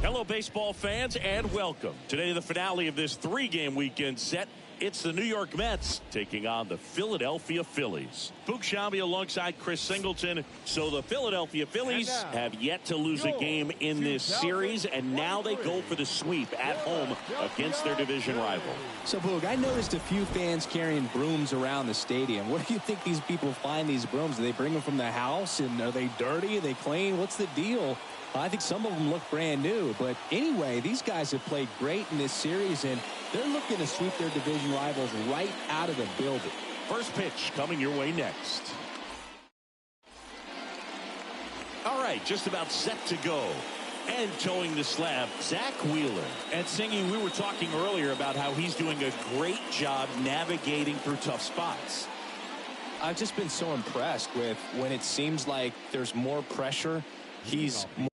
Hello, baseball fans, and welcome. Today, the finale of this three-game weekend set. It's the New York Mets taking on the Philadelphia Phillies. Boog Sciambi alongside Chris Singleton. So the Philadelphia Phillies have yet to lose a game in this series, and now they go for the sweep at home against their division rival. So, Boog, I noticed a few fans carrying brooms around the stadium. Where do you think these people find these brooms? Do they bring them from the house, and are they dirty? Are they clean? What's the deal? I think some of them look brand new. But anyway, these guys have played great in this series, and they're looking to sweep their division rivals right out of the building. First pitch coming your way next. All right, just about set to go. And towing the slab, Zach Wheeler. And Singy, we were talking earlier about how he's doing a great job navigating through tough spots. I've just been so impressed with when it seems like there's more pressure. He's more.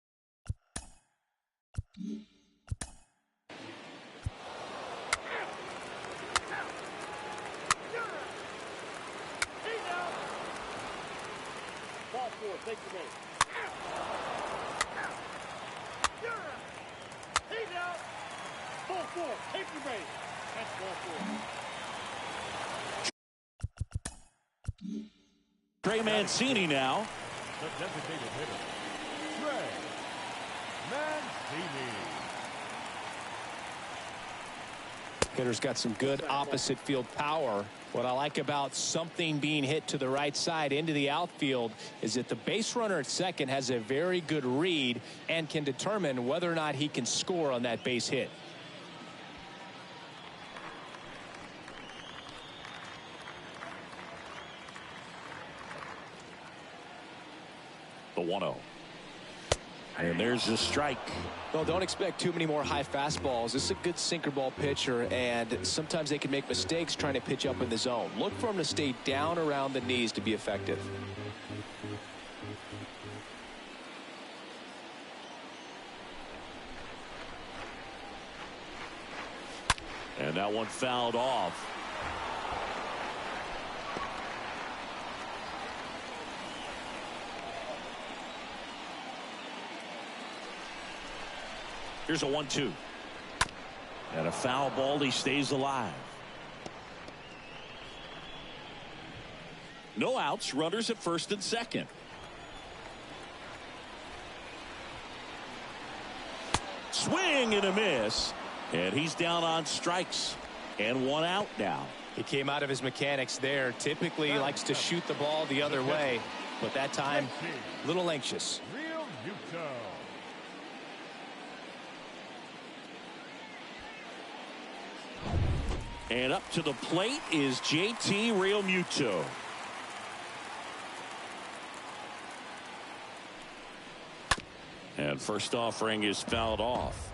Ball four, take the base. He's out. Ball four, take the base. That's ball four. Trey Mancini now. The designated hitter, Trey Mancini. Hitter's got some good opposite field power. What I like about something being hit to the right side into the outfield is that the base runner at second has a very good read and can determine whether or not he can score on that base hit. The 1-0. And there's the strike. Well, don't expect too many more high fastballs. This is a good sinker ball pitcher, and sometimes they can make mistakes trying to pitch up in the zone. Look for him to stay down around the knees to be effective. And that one fouled off. Here's a 1-2. And a foul ball. He stays alive. No outs. Runners at first and second. Swing and a miss. And he's down on strikes. And one out now. He came out of his mechanics there. Typically he likes to shoot the ball the other way. But that time, a little anxious. And up to the plate is JT Realmuto. And first offering is fouled off.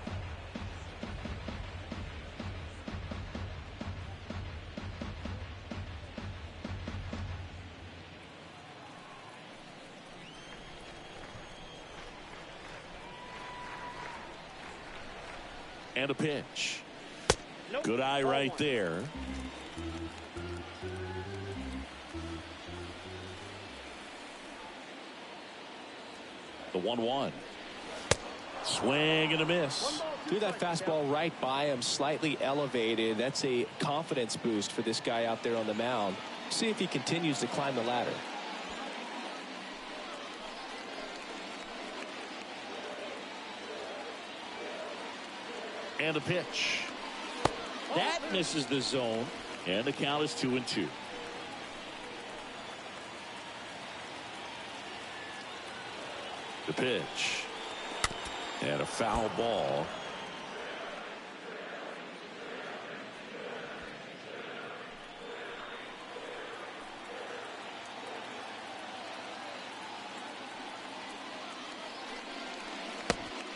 And a pitch. Good eye right there. The 1-1. Swing and a miss. Threw that fastball right by him, slightly elevated. That's a confidence boost for this guy out there on the mound. See if he continues to climb the ladder. And a pitch. That misses the zone, and the count is 2-2. The pitch. And a foul ball.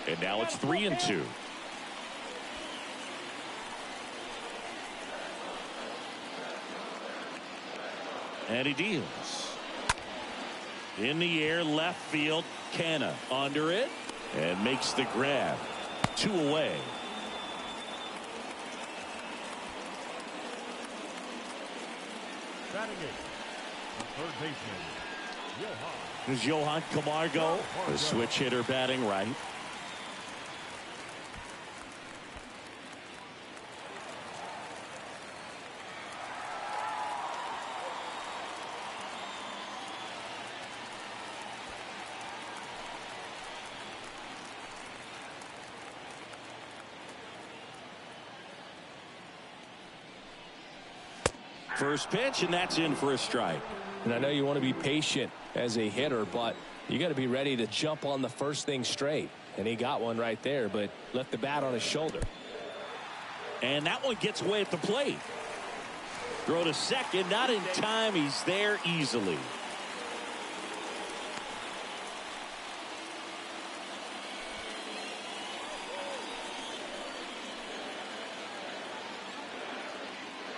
And now it's 3-2. And he deals. In the air, left field. Canna under it and makes the grab. 2 away. Batting it, the third baseman, Johan. There's Johan Camargo, the switch hitter batting right. First pitch, and that's in for a strike. And I know you want to be patient as a hitter, but you got to be ready to jump on the first thing straight. And he got one right there, but left the bat on his shoulder. And that one gets away at the plate. Throw to second, not in time. He's there easily.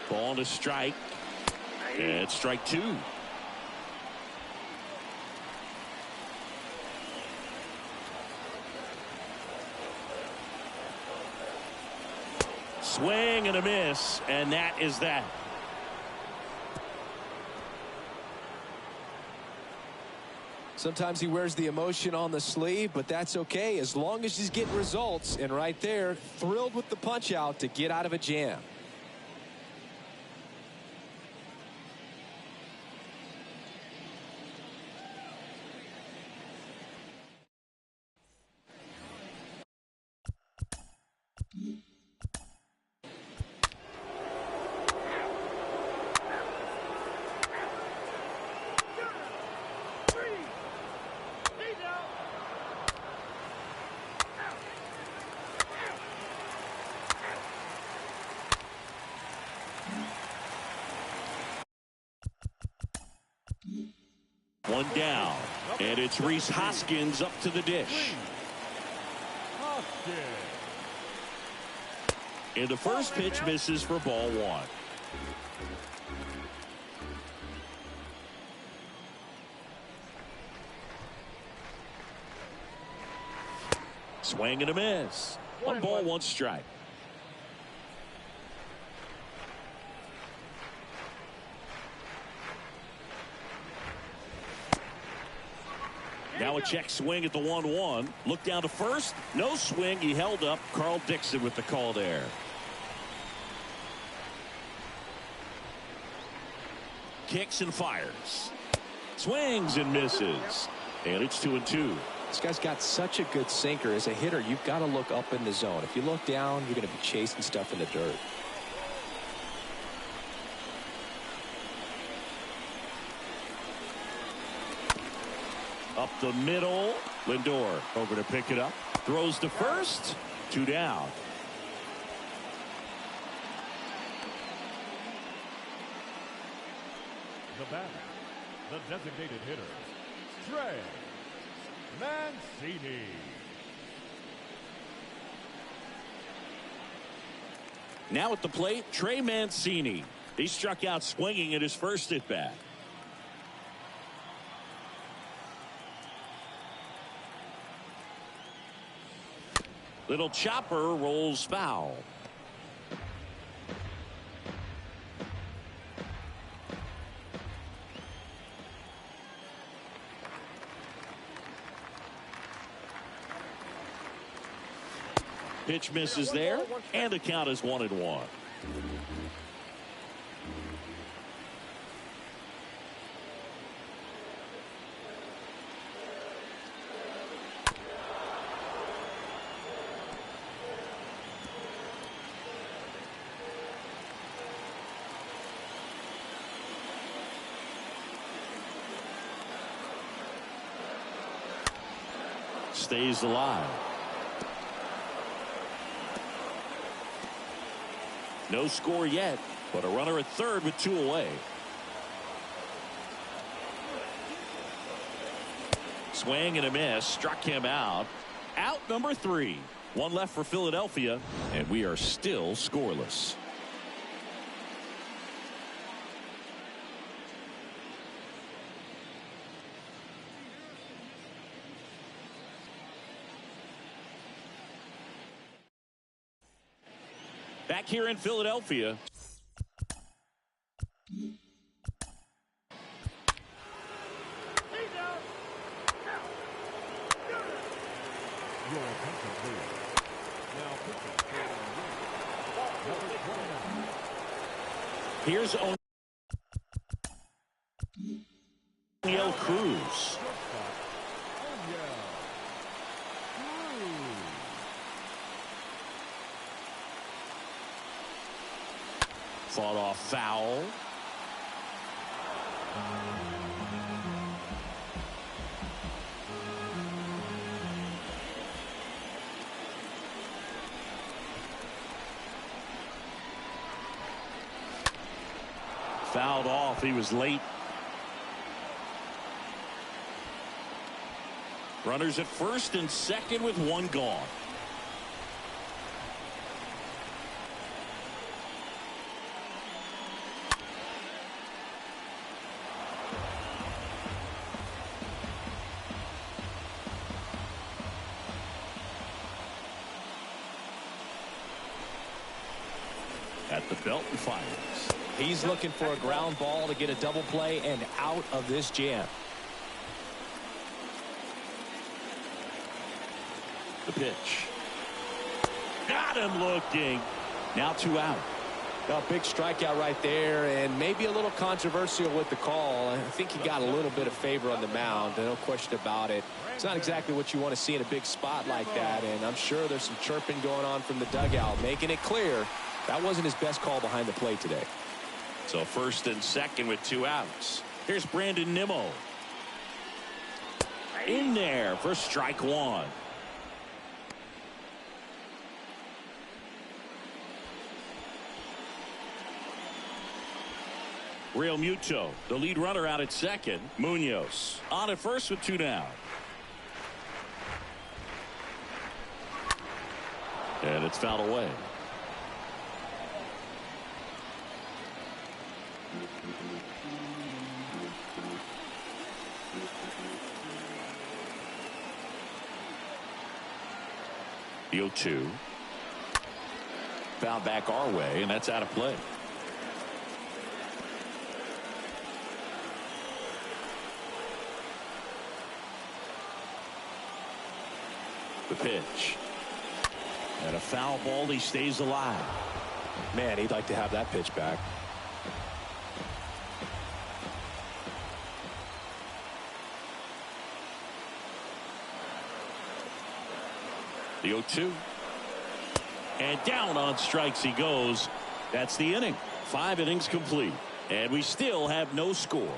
Ball to strike. And strike 2. Swing and a miss, and that is that. Sometimes he wears the emotion on the sleeve, but that's okay as long as he's getting results. And right there, thrilled with the punch out to get out of a jam. One down, and it's Rhys Hoskins up to the dish. And the first pitch misses for ball 1. Swing and a miss. 1 ball, 1 strike. Now a check swing at the 1-1. Look down to first. No swing. He held up. Carl Dixon with the call there. Kicks and fires. Swings and misses. And it's 2-2. This guy's got such a good sinker. As a hitter, you've got to look up in the zone. If you look down, you're going to be chasing stuff in the dirt. Up the middle. Lindor over to pick it up. Throws to first. 2 down. The batter, the designated hitter, Trey Mancini. Now at the plate, Trey Mancini. He struck out swinging at his first at bat. Little chopper rolls foul. Pitch misses there, and the count is 1-1. Stays alive. No score yet, but a runner at third with 2 away. Swing and a miss. Struck him out Out number 3. One left for Philadelphia, and we are still scoreless. Back here in Philadelphia. Your attention, please. Now pitching for number 29. Here's Daniel Cruz. Fought off foul. Fouled off. He was late. Runners at first and second with one gone. At the belt and fires. He's looking for a ground ball to get a double play and out of this jam. The pitch. Got him looking. Now 2 out. A big strikeout right there, and maybe a little controversial with the call. I think he got a little bit of favor on the mound. No question about it. It's not exactly what you want to see in a big spot like that, and I'm sure there's some chirping going on from the dugout, making it clear that wasn't his best call behind the plate today. So first and second with 2 outs. Here's Brandon Nimmo. In there for strike 1. Real Muto, the lead runner, out at second. Munoz on at first with 2 down. And it's fouled away. The 0-2. Foul back our way, and that's out of play. The pitch. And a foul ball. He stays alive. Man, he'd like to have that pitch back. The 0-2. And down on strikes he goes. That's the inning. 5 innings complete. And we still have no score.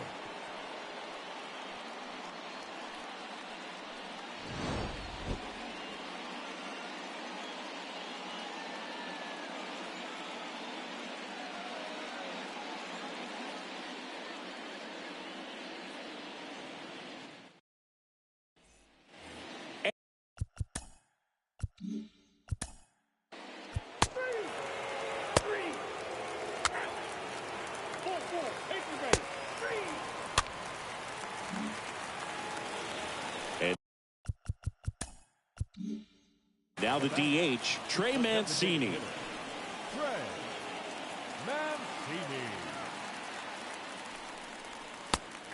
Now the DH, Trey Mancini.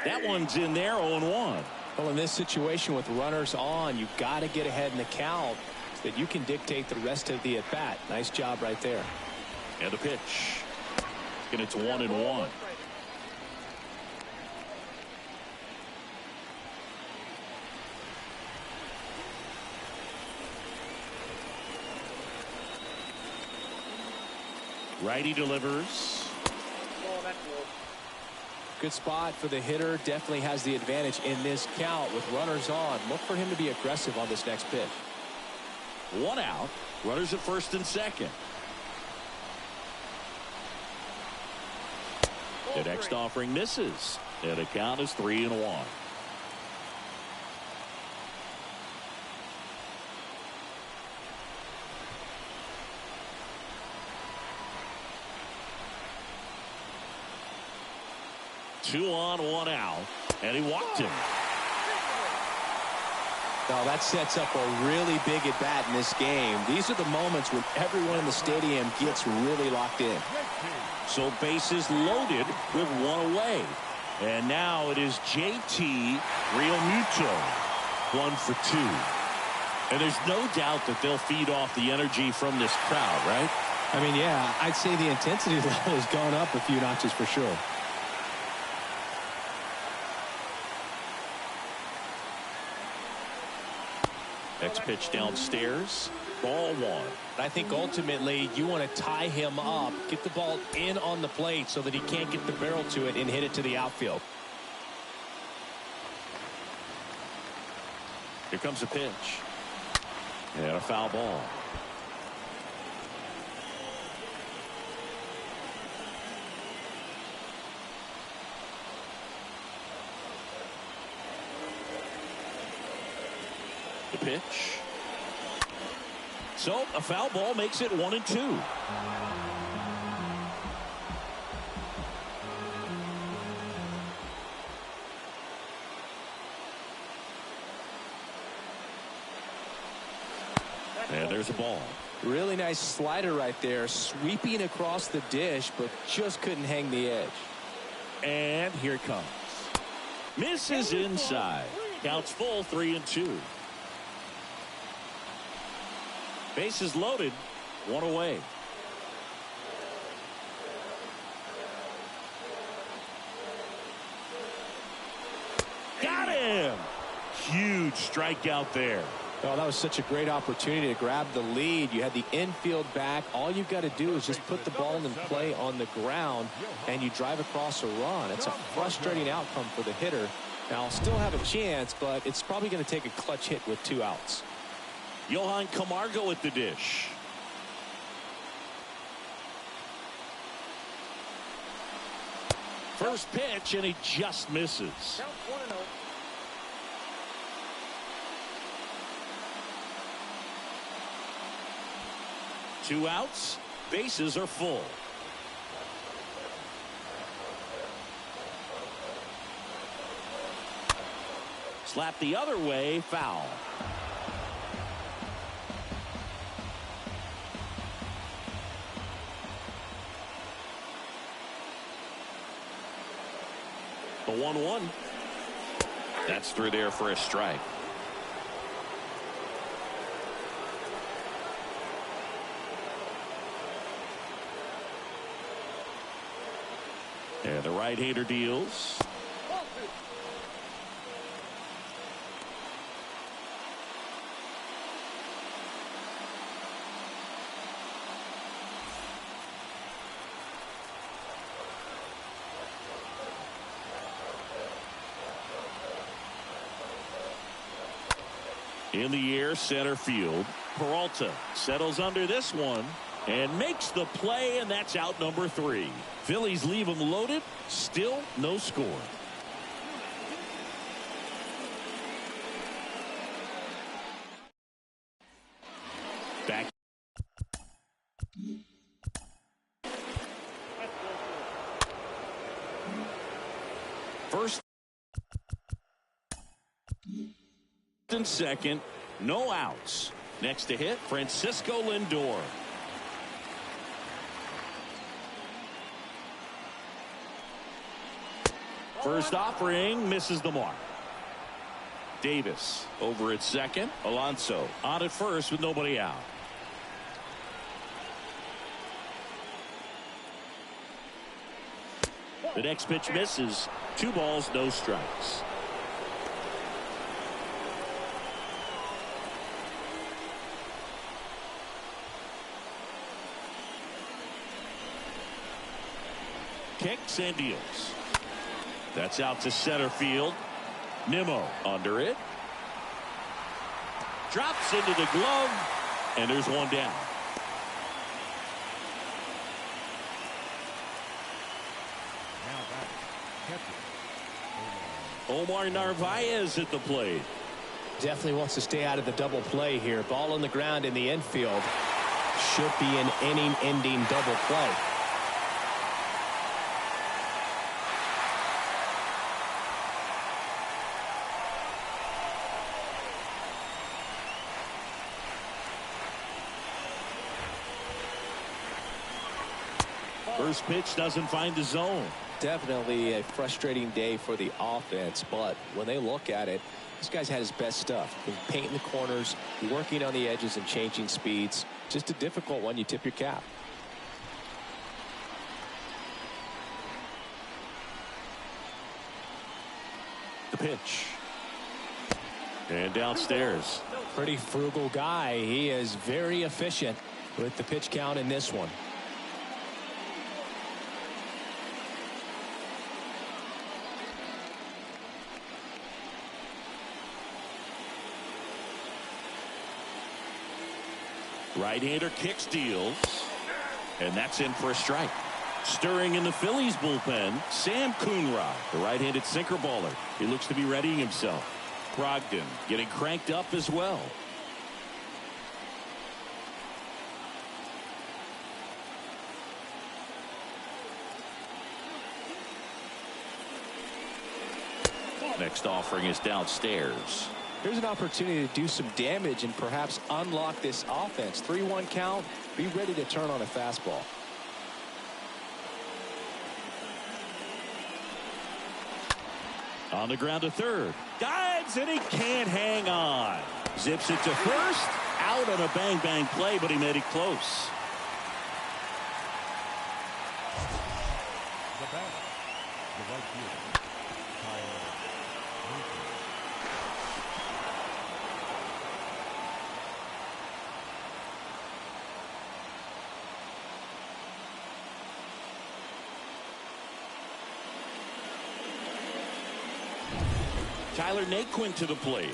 That one's in there, 0-1. Well, in this situation with runners on, you've got to get ahead in the count so that you can dictate the rest of the at-bat. Nice job right there. And the pitch. And it's 1-1. Righty delivers. Good spot for the hitter. Definitely has the advantage in this count with runners on. Look for him to be aggressive on this next pitch. 1 out. Runners at first and second. The next offering misses. And the count is 3-1. 2 on, 1 out, and he walked him. Now that sets up a really big at bat in this game. These are the moments when everyone in the stadium gets really locked in. So bases loaded with 1 away. And now it is JT Realmuto, 1 for 2. And there's no doubt that they'll feed off the energy from this crowd, right? I mean, yeah, I'd say the intensity level has gone up a few notches for sure. Next pitch downstairs. Ball 1. I think ultimately you want to tie him up, get the ball in on the plate so that he can't get the barrel to it and hit it to the outfield. Here comes a pitch. And a foul ball. The pitch. So a foul ball makes it 1-2. And there's a ball. Really nice slider right there, sweeping across the dish, but just couldn't hang the edge. And here it comes. Misses inside. Counts full, 3-2. Bases loaded, 1 away. Got him! Huge strikeout there. Oh, that was such a great opportunity to grab the lead. You had the infield back. All you've got to do is just put the ball in play on the ground, and you drive across a run. It's a frustrating outcome for the hitter. Now, I'll still have a chance, but it's probably going to take a clutch hit with 2 outs. Johan Camargo at the dish. First pitch, and he just misses. 2 outs. Bases are full. Slap the other way, foul. The 1-1. That's through there for a strike. And the right-hander deals. In the air, center field. Peralta settles under this one and makes the play, and that's out number 3. Phillies leave them loaded. Still no score. Back. First and second, no outs. Next to hit, Francisco Lindor. First offering misses the mark. Davis over at second. Alonso on at first with nobody out. The next pitch misses. 2 balls, no strikes. Kicks and deals. That's out to center field. Nimmo under it. Drops into the glove, and there's 1 down. Omar Narvaez at the plate. Definitely wants to stay out of the double play here. Ball on the ground in the infield. Should be an inning-ending double play. First pitch doesn't find the zone. Definitely a frustrating day for the offense, but when they look at it, this guy's had his best stuff. He's painting the corners, working on the edges and changing speeds. Just a difficult one. You tip your cap. The pitch. And downstairs. Pretty frugal guy. He is very efficient with the pitch count in this one. Right-hander kicks, deals, and that's in for a strike. Stirring in the Phillies bullpen, Sam Coonrod, the right-handed sinker baller. He looks to be readying himself. Brogdon getting cranked up as well. Next offering is downstairs. Here's an opportunity to do some damage and perhaps unlock this offense. 3-1 count. Be ready to turn on a fastball. On the ground to third. Dives, and he can't hang on. Zips it to first. Out on a bang-bang play, but he made it close. The batter, the right fielder, Tyler Naquin to the plate.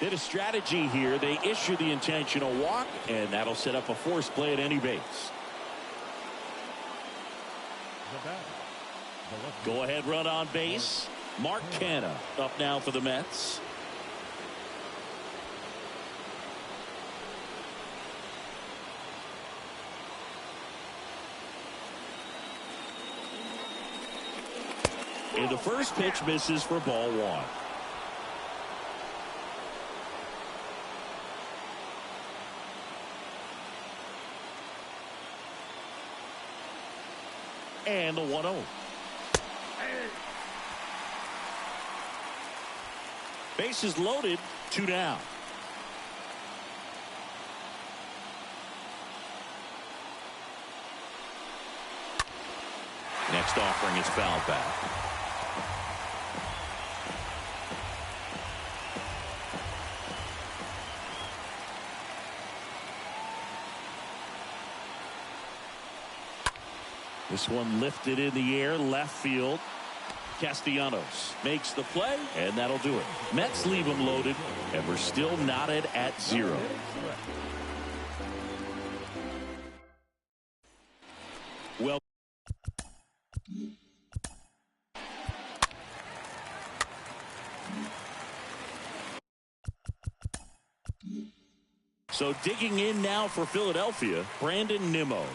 Bit of strategy here. They issue the intentional walk, and that'll set up a force play at any base. the batter, the left Go ahead run on base. Mark Canha up now for the Mets. And the first pitch misses for ball one. And the 1-0. Bases loaded, 2 down. Next offering is fouled back. This one lifted in the air, left field. Castellanos makes the play, and that'll do it. Mets leave them loaded, and we're still knotted at 0. Well, so digging in now for Philadelphia, Brandon Nimmo.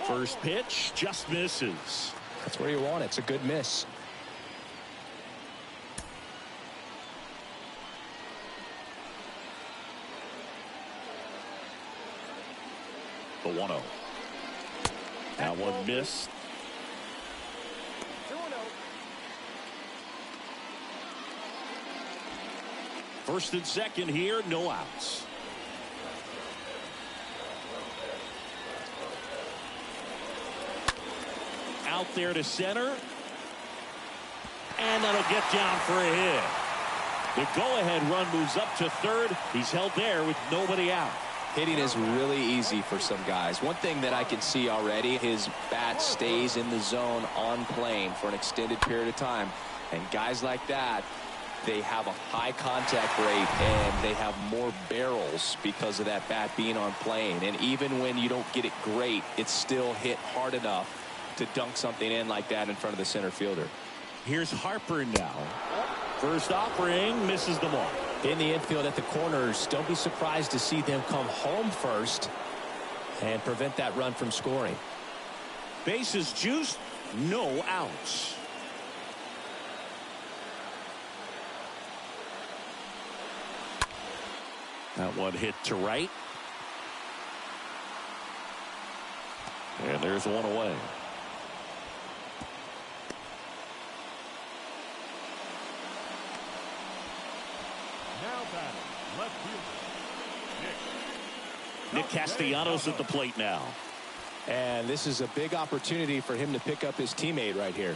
First pitch just misses. That's where you want it. It's a good miss. The 1-0. That one missed. First and second here, no outs. Out there to center. And that'll get down for a hit. The go-ahead run moves up to third. He's held there with nobody out. Hitting is really easy for some guys. One thing that I can see already, his bat stays in the zone on plane for an extended period of time. And guys like that, they have a high contact rate and they have more barrels because of that bat being on plane. And even when you don't get it great, it's still hit hard enough to dunk something in like that in front of the center fielder. Here's Harper now. First offering, misses the mark. In the infield at the corners, don't be surprised to see them come home first and prevent that run from scoring. Bases juiced, No outs. That one hit to right. And there's one away. Now batting, left fielder, Nick Castellanos at the plate now. And this is a big opportunity for him to pick up his teammate right here.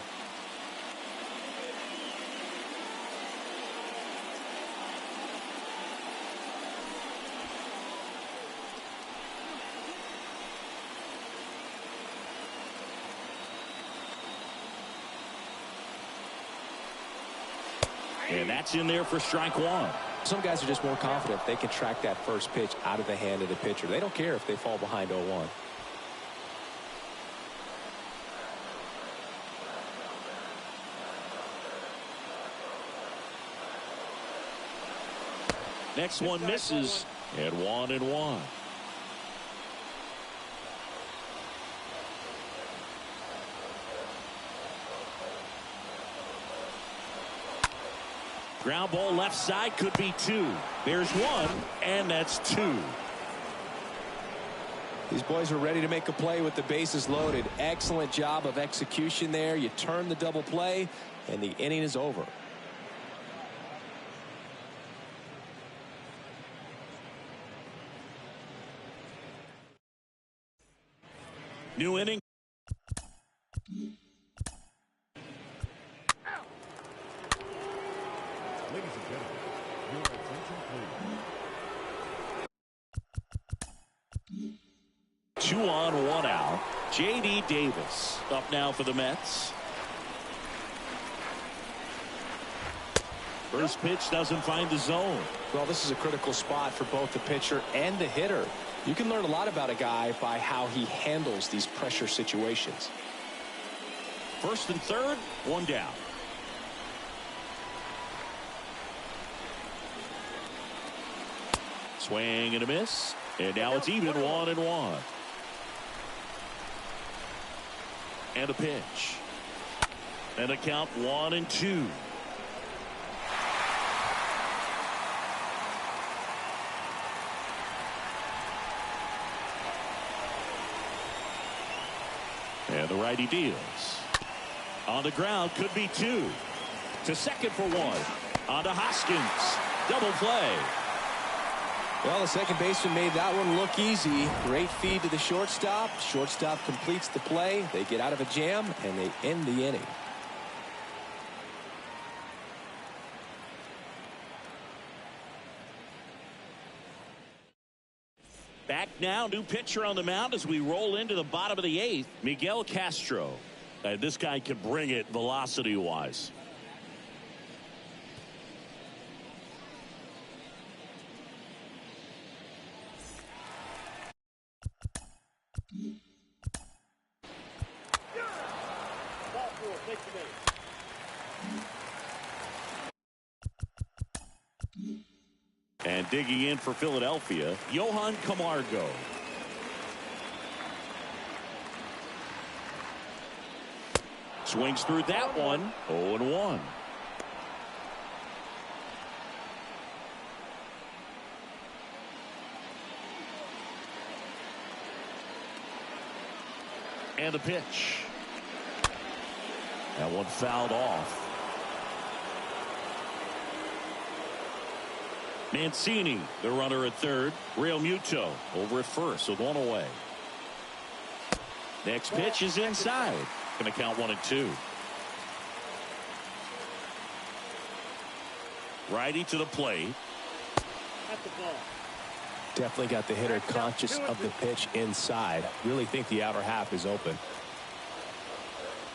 And that's in there for strike one. Some guys are just more confident they can track that first pitch out of the hand of the pitcher. They don't care if they fall behind 0-1. Next one misses, and 1-1. Ground ball left side, could be 2. There's 1, and that's 2. These boys are ready to make a play with the bases loaded. Excellent job of execution there. You turn the double play, and the inning is over. New inning. Ladies and gentlemen, your attention please. 2 on, 1 out. J.D. Davis up now for the Mets. First pitch doesn't find the zone. Well, this is a critical spot for both the pitcher and the hitter. You can learn a lot about a guy by how he handles these pressure situations. First and third, 1 down. Swing and a miss. And now it's even 1-1. And a pitch. And a count 1-2. And the righty deals. On the ground, could be 2. To second for 1. On to Hoskins. Double play. Well, the second baseman made that one look easy. Great feed to the shortstop. Shortstop completes the play. They get out of a jam, and they end the inning. Back now, new pitcher on the mound as we roll into the bottom of the 8th. Miguel Castro. This guy can bring it velocity-wise. Ball 4, take the base. And digging in for Philadelphia, Johan Camargo. Swings through that one. 0-1. And a pitch. That one fouled off. Mancini, the runner at third. Real Muto over at first with 1 away. Next pitch is inside. Going to count 1-2. Righty to the plate. At the ball. Definitely got the hitter conscious of the pitch inside. Really think the outer half is open.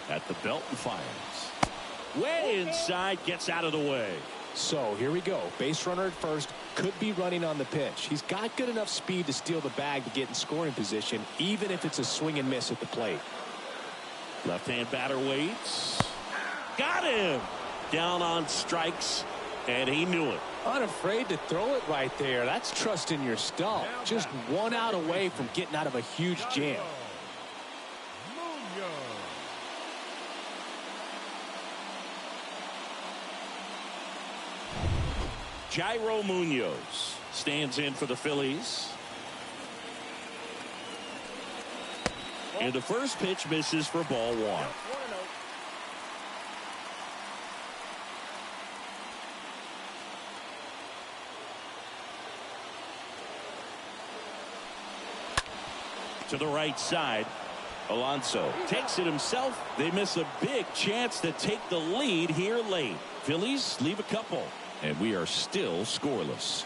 At the belt and fires. Way inside, gets out of the way. So here we go. Base runner at first, could be running on the pitch. He's got good enough speed to steal the bag to get in scoring position, even if it's a swing and miss at the plate. Left-hand batter waits. Got him. Down on strikes, and he knew it. Unafraid to throw it right there. That's trusting your stuff. Just 1 out away from getting out of a huge jam. Jairo Munoz stands in for the Phillies. And the first pitch misses for ball 1. To the right side. Alonso takes it himself. They miss a big chance to take the lead here late. Phillies leave a couple, and we are still scoreless.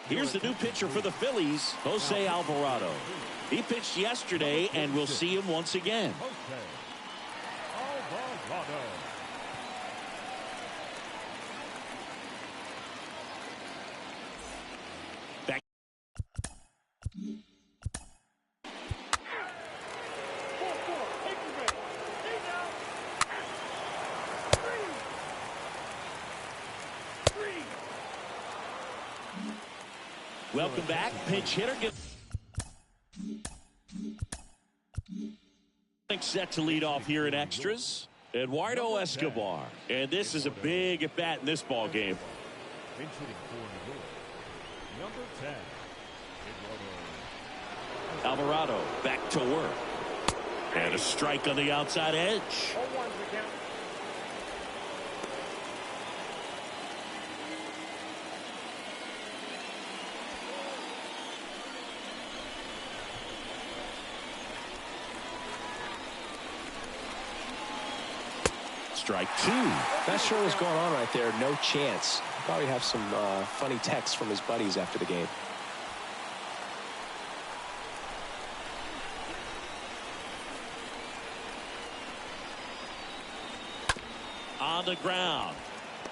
Here's the new pitcher for the Phillies, Jose Alvarado. He pitched yesterday, and we'll see him once again. Alvarado. Back. Welcome back. Pinch hitter set to lead off here in extras. Eduardo Escobar. And this is a big at bat in this ball game. Pinch hitting for New York. Number 10. Eduardo. Alvarado back to work. And a strike on the outside edge. Strike 2. Not sure what's going on right there. No chance. Probably have some funny texts from his buddies after the game. On the ground.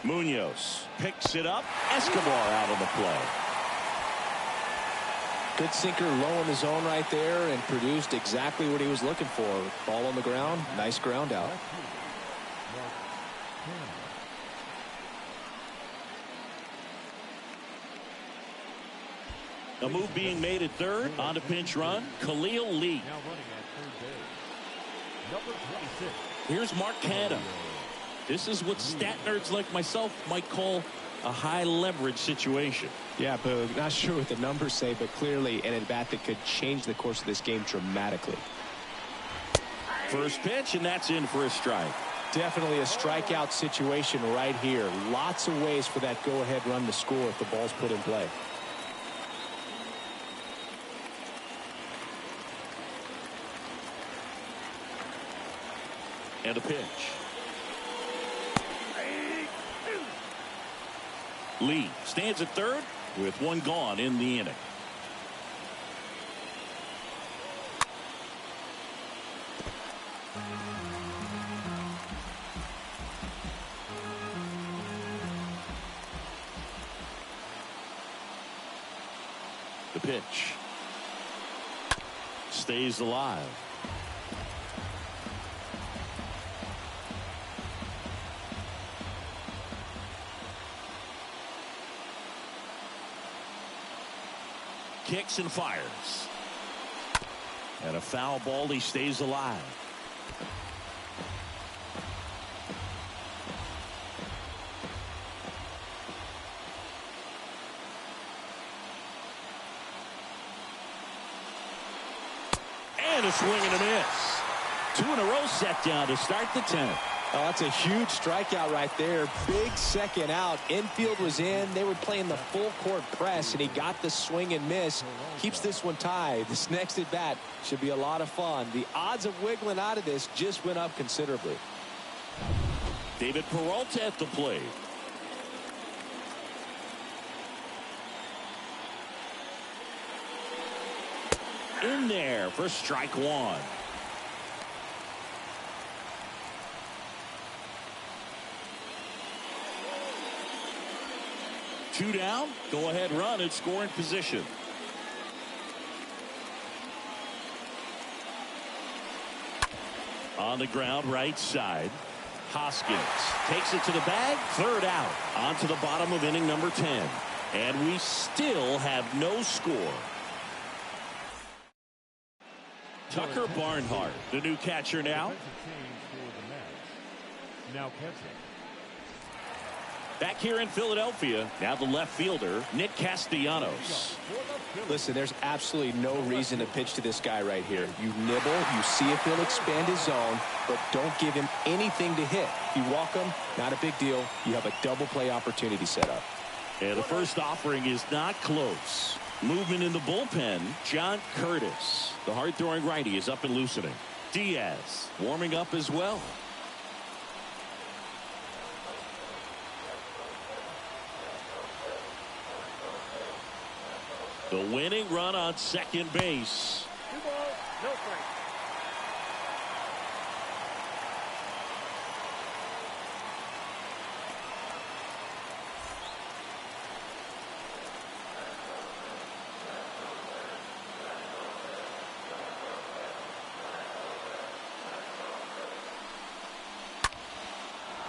Munoz picks it up. Escobar out of the play. Good sinker low in the zone right there and produced exactly what he was looking for. Ball on the ground. Nice ground out. A move being made at third. On to pinch run. Khalil Lee. Now running at third base. Number 26. Here's Mark Canha. This is what stat nerds like myself might call a high leverage situation. Yeah, Boog. Not sure what the numbers say, but clearly an at-bat that could change the course of this game dramatically. First pitch, and that's in for a strike. Definitely a strikeout situation right here. Lots of ways for that go-ahead run to score if the ball's put in play. And a pitch. Lee stands at third with one gone in the inning. The pitch stays alive. Kicks and fires. And a foul ball. He stays alive. And a swing and a miss. 2 in a row set down to start the 10th. Oh, that's a huge strikeout right there. Big second out. Infield was in. They were playing the full court press, and he got the swing and miss. Keeps this one tied. This next at bat should be a lot of fun. The odds of wiggling out of this just went up considerably. David Peralta at the plate. In there for strike 1. Two down. Go ahead run in scoring position. On the ground right side. Hoskins takes it to the bag. Third out. On to the bottom of inning number 10. And we still have no score. Tucker Barnhart, the new catcher now. Now catching. Back here in Philadelphia, now the left fielder, Nick Castellanos. Listen, there's absolutely no reason to pitch to this guy right here. You nibble, you see if he'll expand his zone, but don't give him anything to hit. If you walk him, not a big deal. You have a double play opportunity set up. And the first offering is not close. Movement in the bullpen, John Curtis. The hard-throwing righty is up and loosening. Diaz warming up as well. The winning run on second base. 2 balls, no strikes.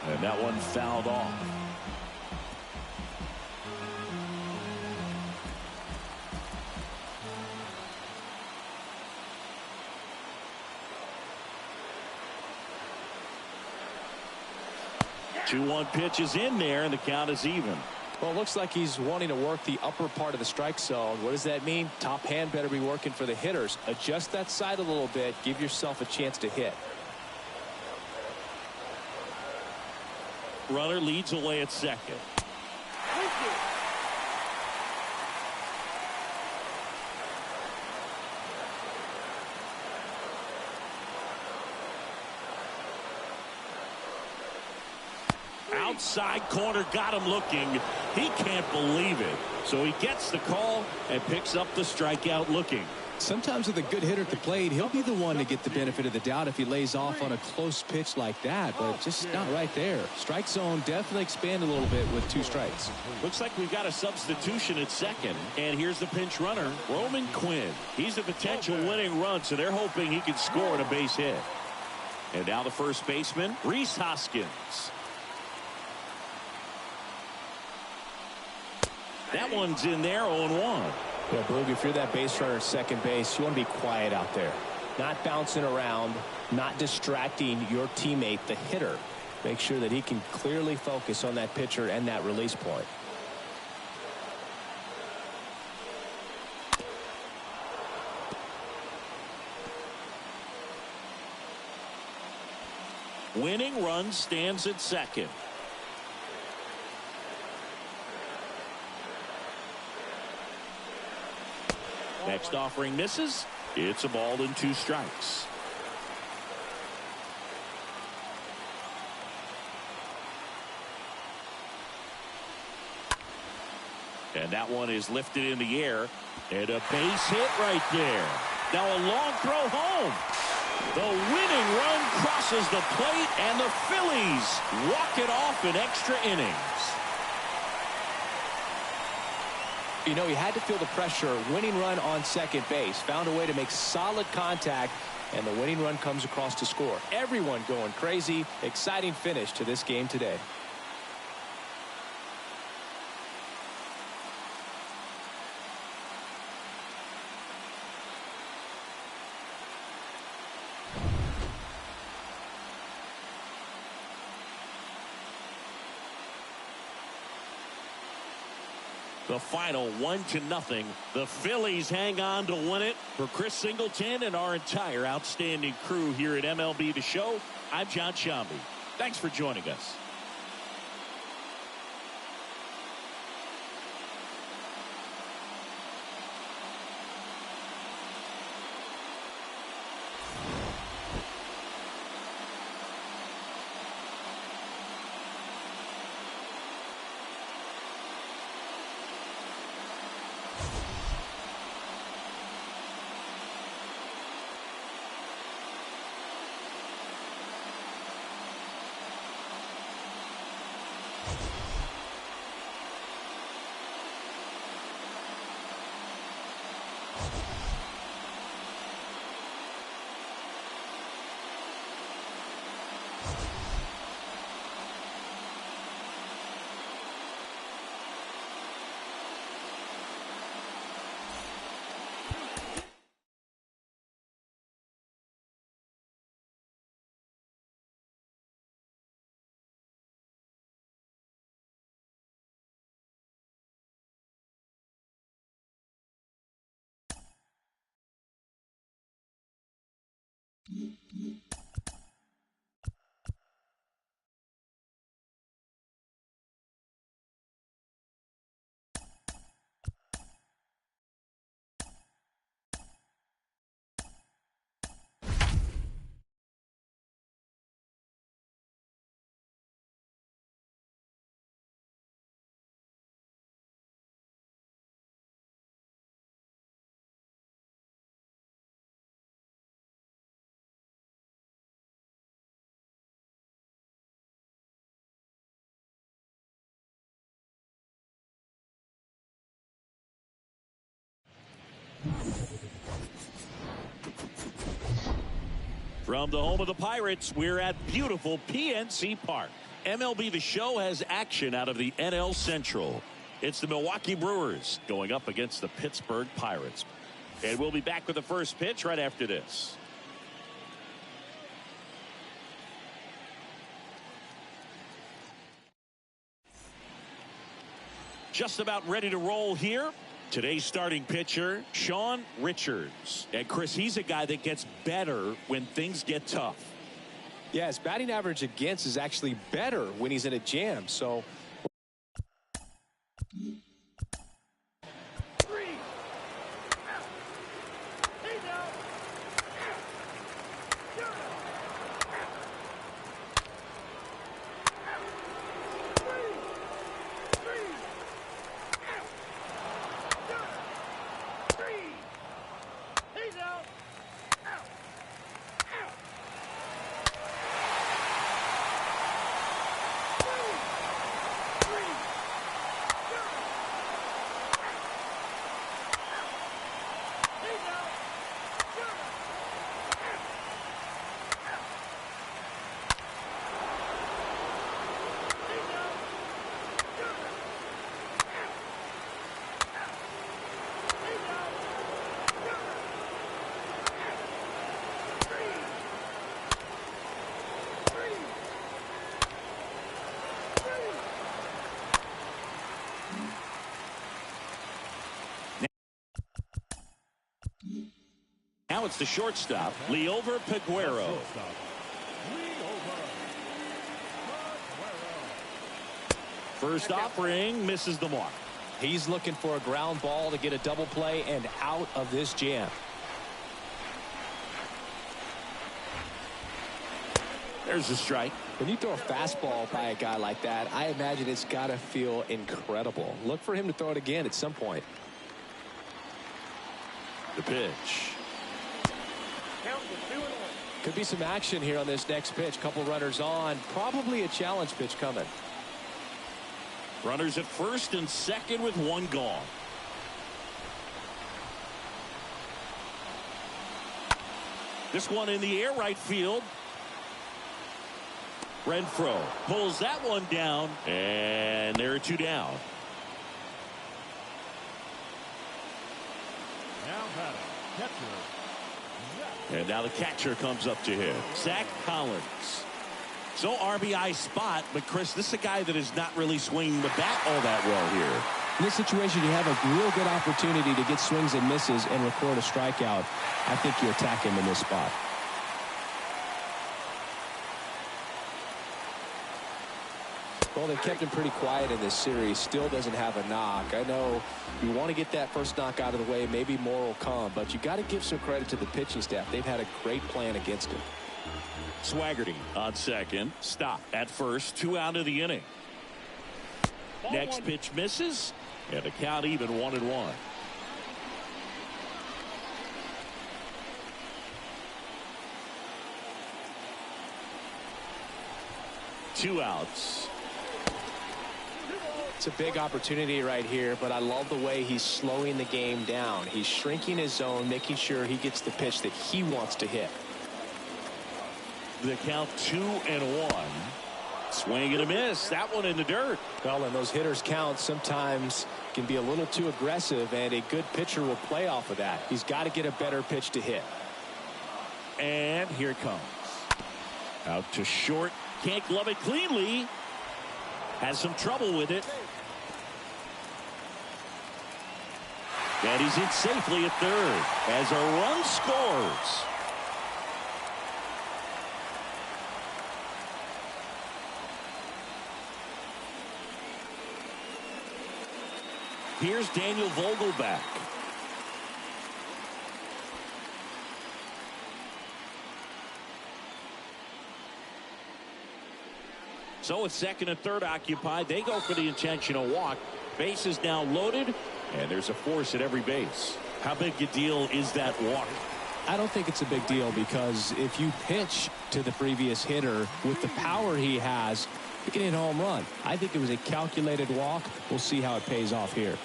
And that one fouled off. Two-one pitch is in there, and the count is even. Well, it looks like he's wanting to work the upper part of the strike zone. What does that mean? Top hand better be working for the hitters. Adjust that side a little bit. Give yourself a chance to hit. Runner leads away at second. Outside corner, got him looking. He can't believe it. So he gets the call and picks up the strikeout looking. Sometimes with a good hitter at the plate, he'll be the one to get the benefit of the doubt if he lays off on a close pitch like that, but just not right there. Strike zone definitely expanded a little bit with 2 strikes. Looks like we've got a substitution at second, and here's the pinch runner, Roman Quinn. He's a potential winning run, so they're hoping he can score on a base hit. And now the first baseman, Rhys Hoskins. That one's in there, 0-1. Yeah, Boog, if you're that base runner at second base, you want to be quiet out there. Not bouncing around, not distracting your teammate, the hitter. Make sure that he can clearly focus on that pitcher and that release point. Winning run stands at second. Next offering misses. It's a ball and 2 strikes. And that one is lifted in the air. And a base hit right there. Now a long throw home. The winning run crosses the plate, and the Phillies walk it off in extra innings. You know, he had to feel the pressure. Winning run on second base. Found a way to make solid contact, and the winning run comes across to score. Everyone going crazy. Exciting finish to this game today. The final 1-0. The Phillies hang on to win it. For Chris Singleton and our entire outstanding crew here at MLB The Show, I'm John Shambi. Thanks for joining us. From the home of the Pirates, we're at beautiful PNC Park. MLB The Show has action out of the NL Central. It's the Milwaukee Brewers going up against the Pittsburgh Pirates. And we'll be back with the first pitch right after this. Just about ready to roll here. Today's starting pitcher, Sean Richards. And Chris, he's a guy that gets better when things get tough. Yeah, his batting average against is actually better when he's in a jam. So now it's the shortstop, Liover Peguero. First offering misses the mark. he's looking for a ground ball to get a double play and out of this jam. There's a strike. When you throw a fastball by a guy like that, I imagine it's got to feel incredible. Look for him to throw it again at some point. The pitch. Could be some action here on this next pitch. Couple runners on. Probably a challenge pitch coming. Runners at first and second with one gone. This one in the air, right field. Renfroe pulls that one down, and there are two down. Now batting, catcher. And now the catcher comes up to him, Zach Collins. So RBI spot, but Chris, this is a guy that is not really swinging the bat all that well here. In this situation, you have a real good opportunity to get swings and misses and record a strikeout. I think you attack him in this spot. Well, they kept him pretty quiet in this series. Still doesn't have a knock. I know you want to get that first knock out of the way. Maybe more will come, but you got to give some credit to the pitching staff. They've had a great plan against him. Swaggerty on second. Stop at first. 2 out of the inning. Next pitch misses, and the count even 1-1. Two outs. It's a big opportunity right here, but I love the way he's slowing the game down. He's shrinking his zone, making sure he gets the pitch that he wants to hit. The count 2-1. Swing and a miss. That one in the dirt. Well, and those hitters count sometimes can be a little too aggressive, and a good pitcher will play off of that. He's got to get a better pitch to hit. And here it comes. Out to short. Can't glove it cleanly. Has some trouble with it. And he's in safely at third as a run scores. Here's Daniel Vogelback. So with second and third occupied, they go for the intentional walk. Base is now loaded, and there's a force at every base. How big a deal is that walk? I don't think it's a big deal, because if you pitch to the previous hitter with the power he has, you can hit a home run. I think it was a calculated walk. We'll see how it pays off here.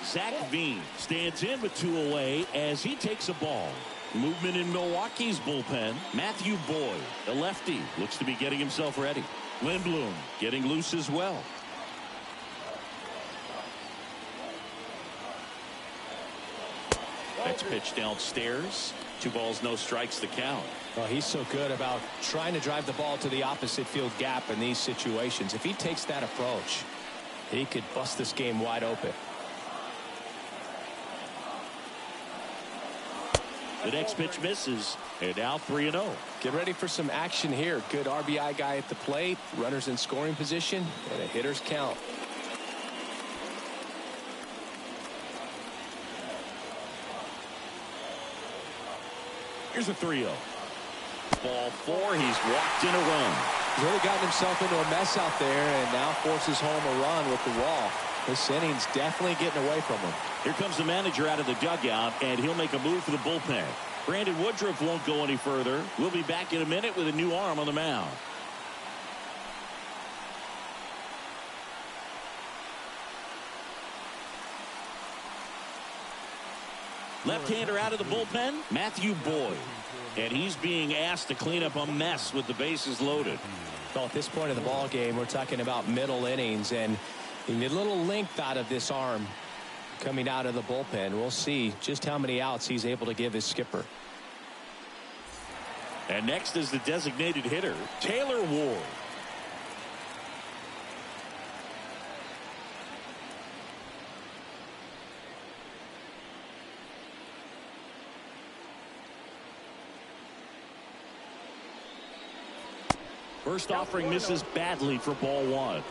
Zach Veen stands in with 2 away as he takes a ball. Movement in Milwaukee's bullpen. Matthew Boyd, the lefty, looks to be getting himself ready. Lindblom getting loose as well. Next pitch downstairs. 2 balls, no strikes, the count. Well, he's so good about trying to drive the ball to the opposite field gap in these situations. If he takes that approach, he could bust this game wide open. The next pitch misses, and now 3-0. Get ready for some action here. Good RBI guy at the plate, runners in scoring position, and a hitter's count. Here's a 3-0. Ball 4. He's walked in a run. He's really gotten himself into a mess out there, and now forces home a run with the walk. This inning's definitely getting away from him. Here comes the manager out of the dugout, and he'll make a move for the bullpen. Brandon Woodruff won't go any further. We'll be back in a minute with a new arm on the mound. Left-hander out of the bullpen, Matthew Boyd. And he's being asked to clean up a mess with the bases loaded. Well, at this point of the ball game, we're talking about middle innings, and you need a little length out of this arm coming out of the bullpen. We'll see just how many outs he's able to give his skipper. And next is the designated hitter, Taylor Ward. First offering misses badly for ball 1.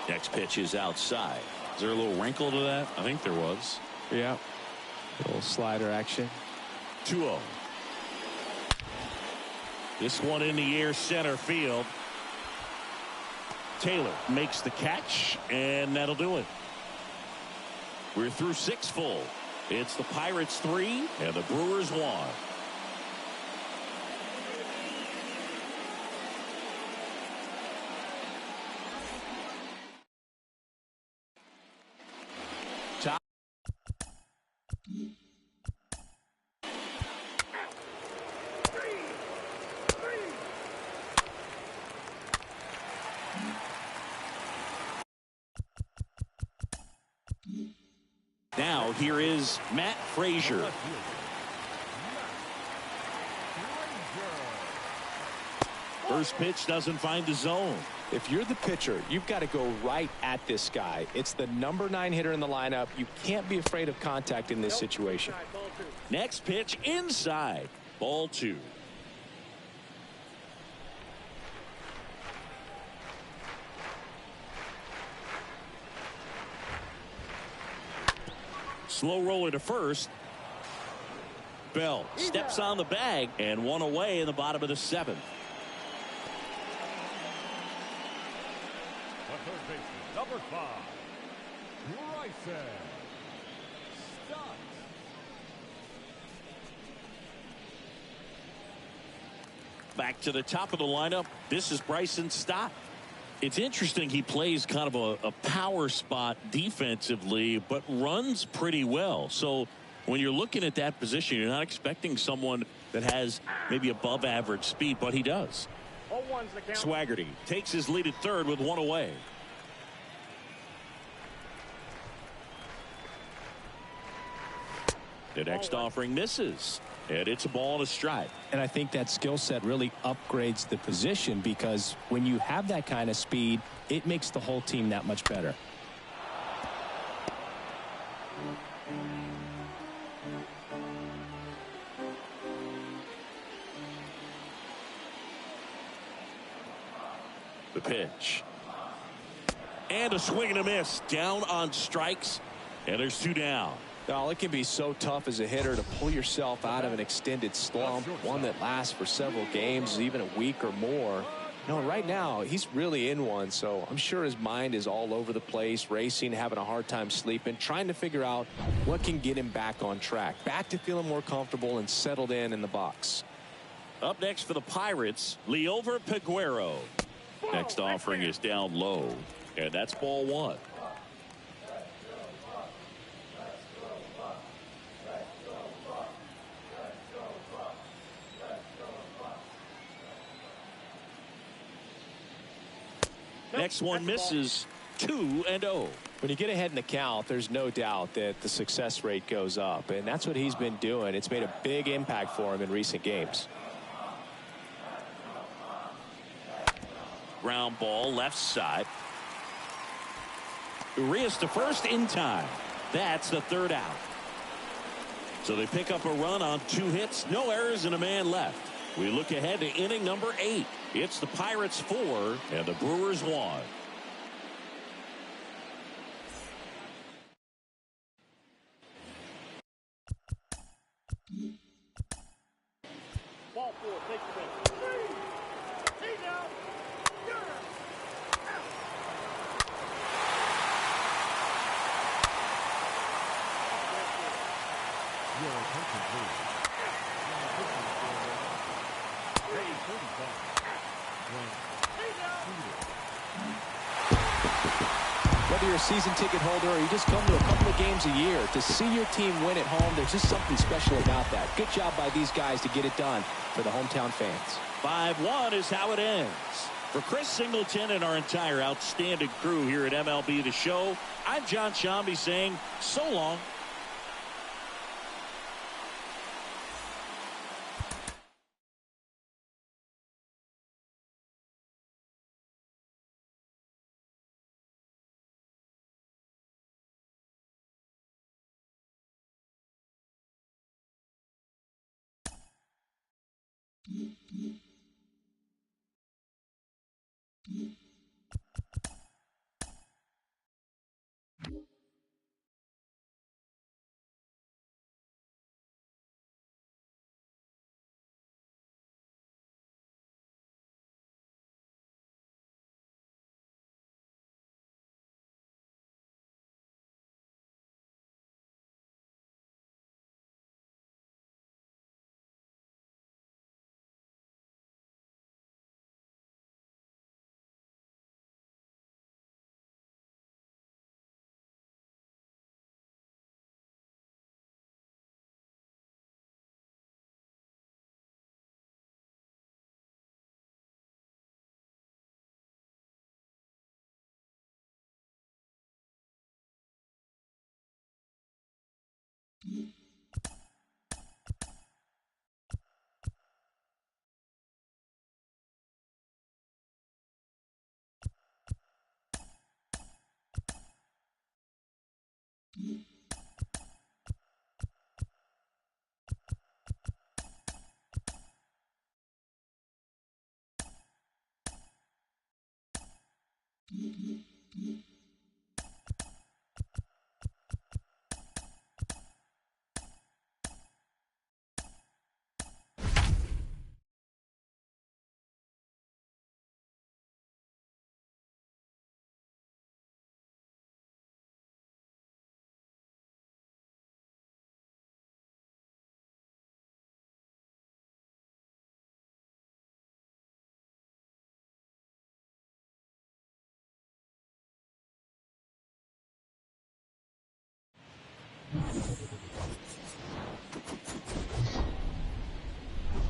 Next pitch is outside. Is there a little wrinkle to that? I think there was. Yeah. A little slider action. 2-0. This one in the air, center field. Taylor makes the catch, and that'll do it. We're through 6 full. It's the Pirates 3 and the Brewers 1. Now here is Matt Frazier. First pitch doesn't find the zone. If you're the pitcher, you've got to go right at this guy. It's the number 9 hitter in the lineup. You can't be afraid of contact in this situation. Next pitch inside. Ball 2. Slow roller to first. Bell steps on the bag, and 1 away in the bottom of the 7th. The third baseman, number 5, Bryson Stott. Back to the top of the lineup. This is Bryson Stott. It's interesting, he plays kind of a power spot defensively, but runs pretty well. So when you're looking at that position, you're not expecting someone that has maybe above average speed, but he does. Swaggerty takes his lead at third with 1 away. The next offering misses, and it's a ball and a strike. And I think that skill set really upgrades the position, because when you have that kind of speed, it makes the whole team that much better. The pitch. And a swing and a miss. Down on strikes. And there's 2 down. Now, it can be so tough as a hitter to pull yourself out of an extended slump, one that lasts for several games, even a week or more. You know, right now, he's really in one, so I'm sure his mind is all over the place, racing, having a hard time sleeping, trying to figure out what can get him back on track, back to feeling more comfortable and settled in the box. Up next for the Pirates, Liover Peguero. Next offering is down low, and that's ball 1. Next one misses. 2-0. When you get ahead in the count, there's no doubt that the success rate goes up, and that's what he's been doing. It's made a big impact for him in recent games. Ground ball left side. Urias to first in time. That's the 3rd out. So they pick up a run on 2 hits, no errors, and a man left. We look ahead to inning number 8. It's the Pirates 4 and the Brewers 1. Ball 4, take the base. Hey now. Your attention, please. Whether you're a season ticket holder or you just come to a couple of games a year, to see your team win at home, there's just something special about that. Good job by these guys to get it done for the hometown fans. 5-1 is how it ends. For Chris Singleton and our entire outstanding crew here at MLB The Show, I'm John Shambi saying so long.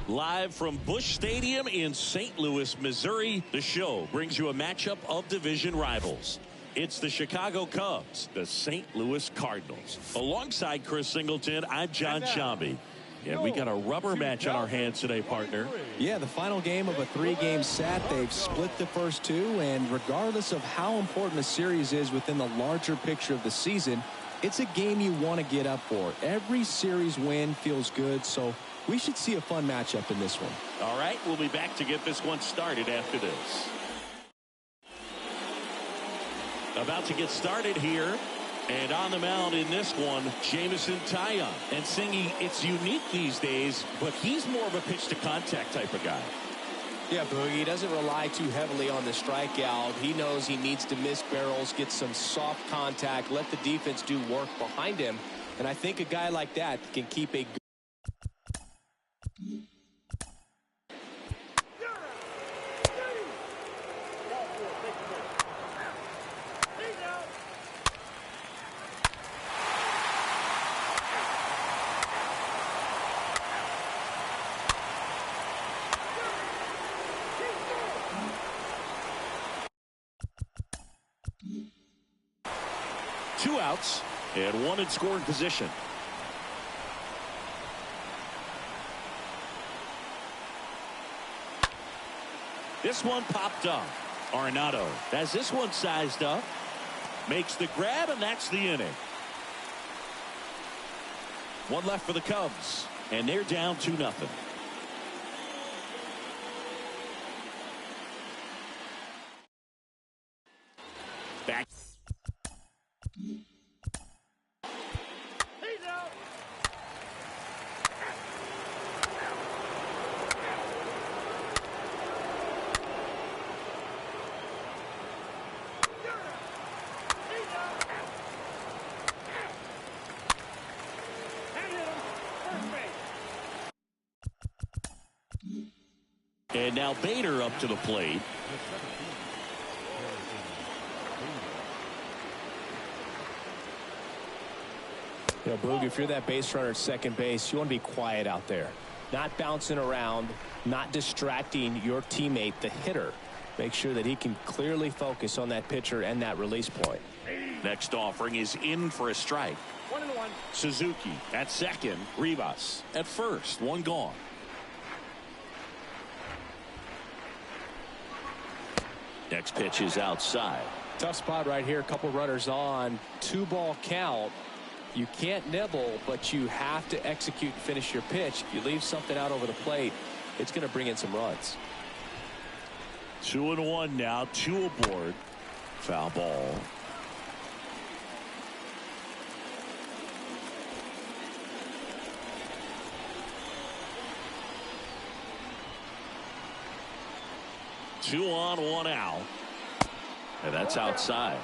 Live from Busch Stadium in St. Louis, Missouri, the show brings you a matchup of division rivals. It's the Chicago Cubs, the St. Louis Cardinals. Alongside Chris Singleton, I'm John Shambi. And we got a rubber match on our hands today, partner. Yeah, the final game of a 3-game set. They've split the first 2, and regardless of how important a series is within the larger picture of the season, it's a game you want to get up for. Every series win feels good, so we should see a fun matchup in this one. All right, we'll be back to get this one started after this. About to get started here. And on the mound in this one, Jamison Taillon. And Singy, it's unique these days, but he's more of a pitch-to-contact type of guy. Yeah, Boogie, he doesn't rely too heavily on the strikeout. He knows he needs to miss barrels, get some soft contact, let the defense do work behind him. And I think a guy like that can keep a Two outs and one in scoring position. This one popped up. Arenado has this one sized up. Makes the grab, and that's the inning. One left for the Cubs, and they're down 2-0. Back. And now Bader up to the plate. You know, Boog, if you're that base runner at second base, you want to be quiet out there. Not bouncing around, not distracting your teammate, the hitter. Make sure that he can clearly focus on that pitcher and that release point. Next offering is in for a strike. 1-1. Suzuki at second. Rivas at first. One gone. Next pitch is outside. Tough spot right here. A couple runners on. 2-ball count. You can't nibble, but you have to execute and finish your pitch. If you leave something out over the plate, it's going to bring in some runs. 2-1 now. 2 aboard. Foul ball. Two on, 1 out. And that's outside.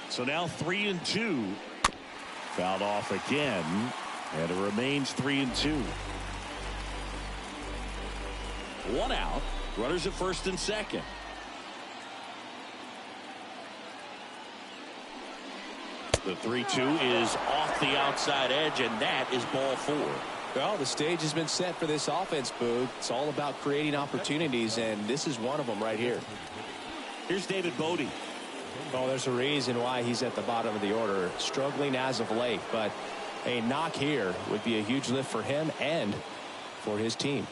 So now 3-2. Fouled off again. And it remains 3-2. 1 out. Runners at first and second. The 3-2 is off the outside edge, and that is ball 4. Well, the stage has been set for this offense, Boog. It's all about creating opportunities, and this is one of them right here. Here's David Bodie. Oh, there's a reason why he's at the bottom of the order. Struggling as of late, but a knock here would be a huge lift for him and for his team.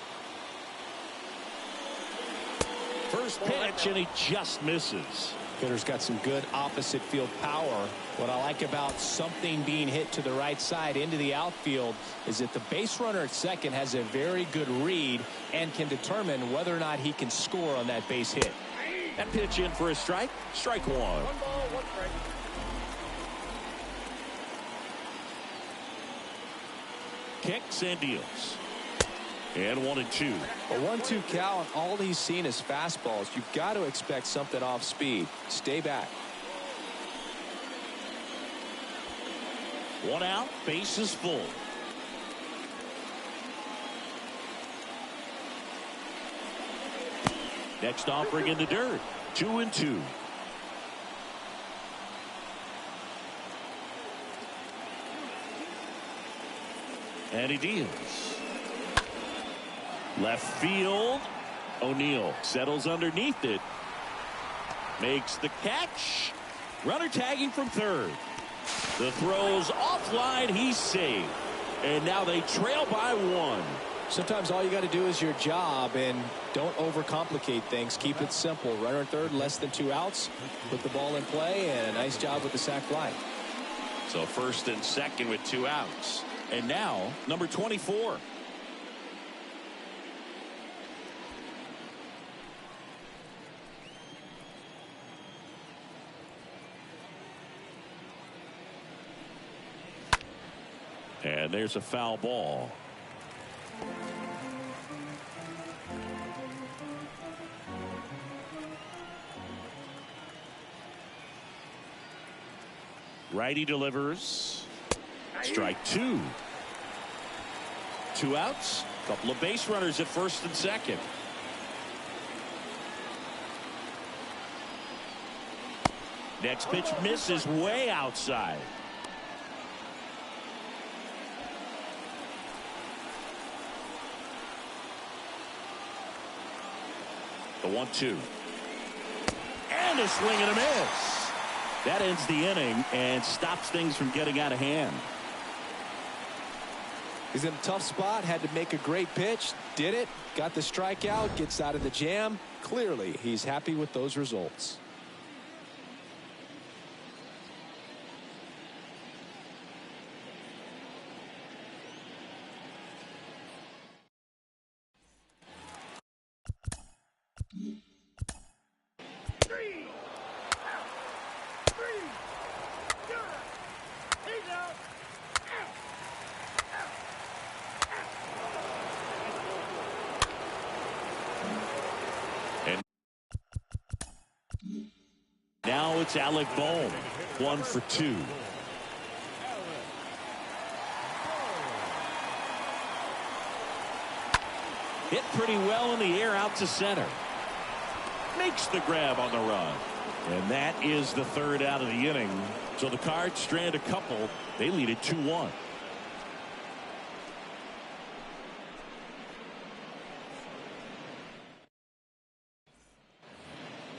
First pitch, and he just misses. Hitter's got some good opposite field power. What I like about something being hit to the right side into the outfield is that the base runner at second has a very good read and can determine whether or not he can score on that base hit. That pitch in for a strike. Strike 1. 1 ball, 1 strike. Kicks and deals. And 1-2. A 1-2 count. All he's seen is fastballs. You've got to expect something off speed. Stay back. 1 out. Base is full. Next offering in the dirt. 2-2. And he deals. Left field. O'Neill settles underneath it. Makes the catch. Runner tagging from third. The throw's offline. He's safe. And now they trail by 1. Sometimes all you got to do is your job and don't overcomplicate things. Keep it simple. Runner at third, less than 2 outs. Put the ball in play, and a nice job with the sac fly. So first and second with 2 outs. And now number 24. And there's a foul ball. Righty delivers. Strike 2. 2 outs. Couple of base runners at first and second. Next pitch misses way outside. The 1-2. And a swing and a miss. That ends the inning and stops things from getting out of hand. He's in a tough spot, had to make a great pitch, did it, got the strikeout, gets out of the jam. Clearly, he's happy with those results. Now it's Alec Bohm, 1 for 2. Hit pretty well in the air out to center. Makes the grab on the run. And that is the 3rd out of the inning. So the Cards strand a couple. They lead it 2-1.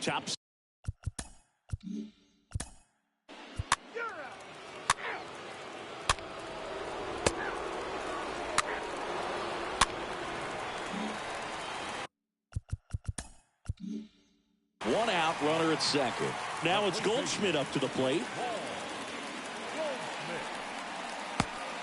Chops. One out, runner at second. Now it's Goldschmidt up to the plate.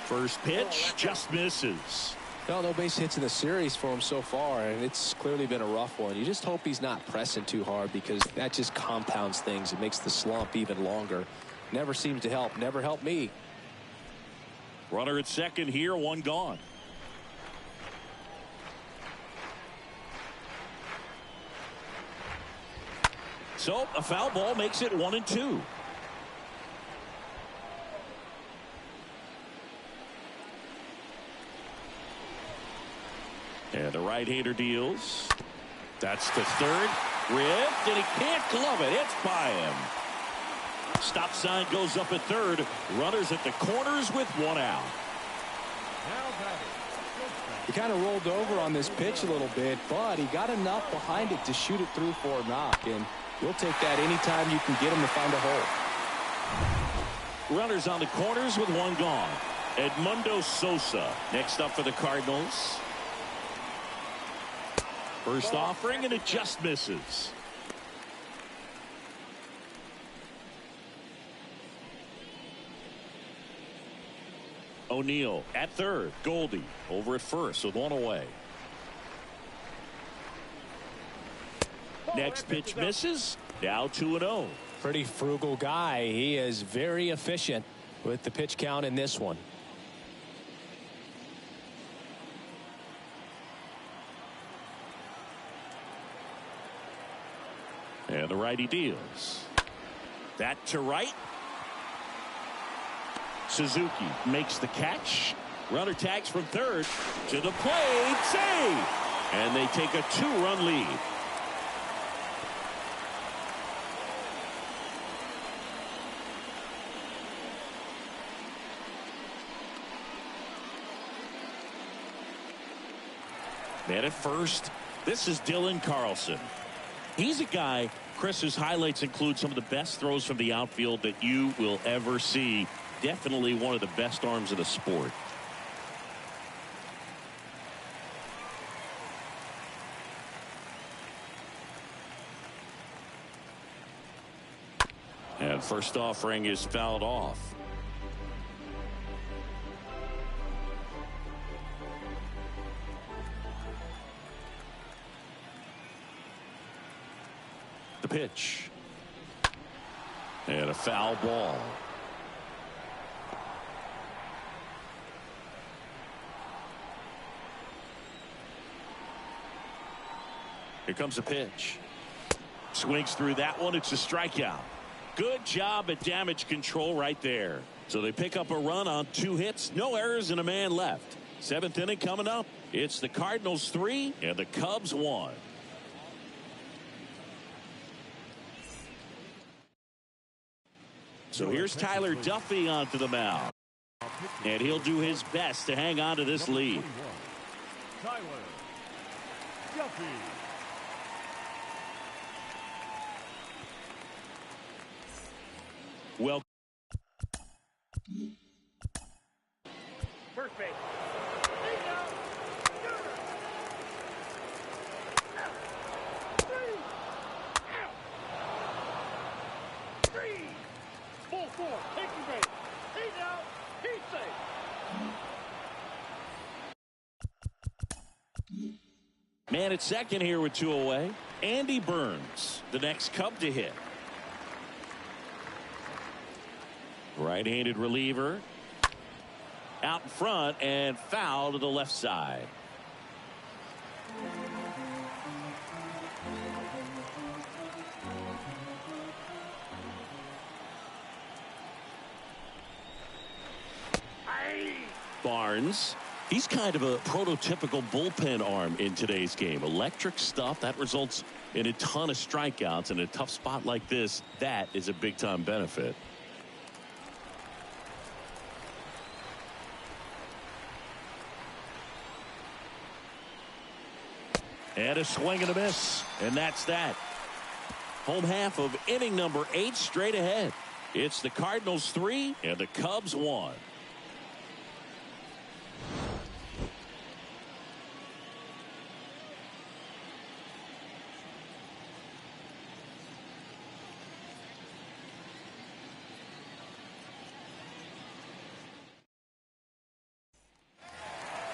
First pitch just misses. Well, no base hits in the series for him so far, and it's clearly been a rough one. You just hope he's not pressing too hard, because that just compounds things. It makes the slump even longer. Never seems to help. Never helped me. Runner at second here, 1 gone. So a foul ball makes it 1-2. And the right-hander deals. That's to third. Ripped, and he can't glove it. It's by him. Stop sign goes up at third. Runners at the corners with 1 out. He kind of rolled over on this pitch a little bit, but he got enough behind it to shoot it through for a knock, and you'll take that anytime you can get him to find a hole. Runners on the corners with 1 gone. Edmundo Sosa next up for the Cardinals. First offering, and it just misses. O'Neill at third. Goldie over at first with 1 away. Next pitch misses. Now 2-0. Pretty frugal guy. He is very efficient with the pitch count in this one. And the righty deals. That to right. Suzuki makes the catch. Runner tags from third to the plate. Save! And they take a 2-run lead. Man at first, this is Dylan Carlson. He's a guy, Chris, whose highlights include some of the best throws from the outfield that you will ever see. Definitely one of the best arms in the sport. And first offering is fouled off. pitch. And a foul ball. Here comes a pitch. Swings through that one. It's a strikeout. Good job at damage control right there. So they pick up a run on 2 hits, no errors, and a man left. 7th inning coming up. It's the Cardinals 3 and the Cubs 1. So here's Tyler Duffy onto the mound. And he'll do his best to hang on to this lead. Tyler Duffy. Well, First base. Three. Full 4. Take your base. He's out. He's safe. man at second here with 2 away. Andy Burns, the next Cub to hit. Right-handed reliever. Out in front and foul to the left side. Barnes, he's kind of a prototypical bullpen arm in today's game. Electric stuff that results in a ton of strikeouts. In a tough spot like this, that is a big-time benefit. And a swing and a miss. And that's that. Home half of inning number 8 straight ahead. It's the Cardinals 3 and the Cubs 1.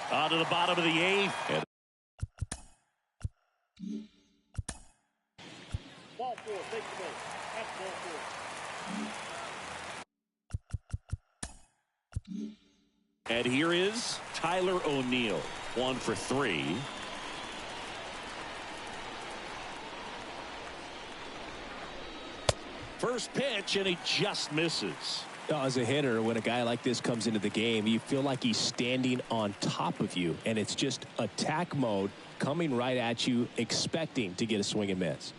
On to the bottom of the 8th. And Ball 4. Take the base. That's ball 4. And here is Tyler O'Neill, 1 for 3. First pitch, and he just misses. As a hitter, when a guy like this comes into the game, you feel like he's standing on top of you, and it's just attack mode coming right at you, expecting to get a swing and miss.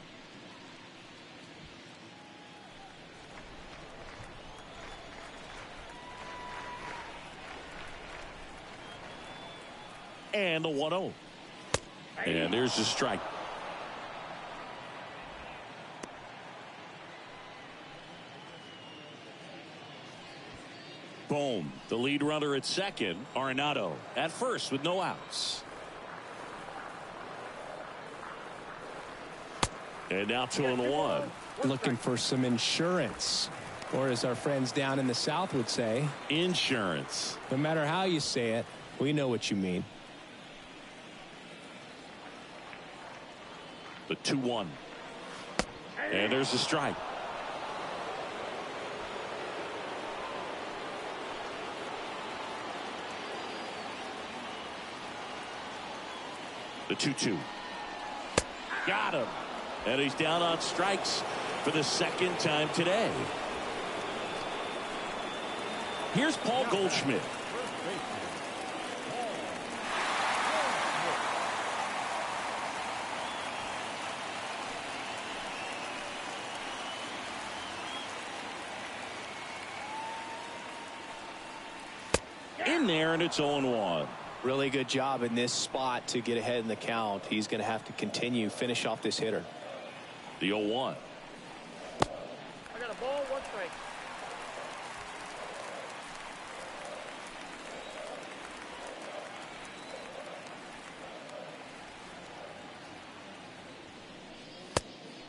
And the 1-0. And there's the strike. Boom. The lead runner at second, Arenado, at first with no outs. And now 2-1. Looking for some insurance, or as our friends down in the South would say, Insurance. no matter how you say it, we know what you mean. The 2-1. And there's the strike. The 2-2. Got him. And he's down on strikes for the second time today. Here's Paul Goldschmidt. In there, and it's 0-1. Really good job in this spot to get ahead in the count. He's going to have to finish off this hitter. The 0-1. I got a ball, 1 strike.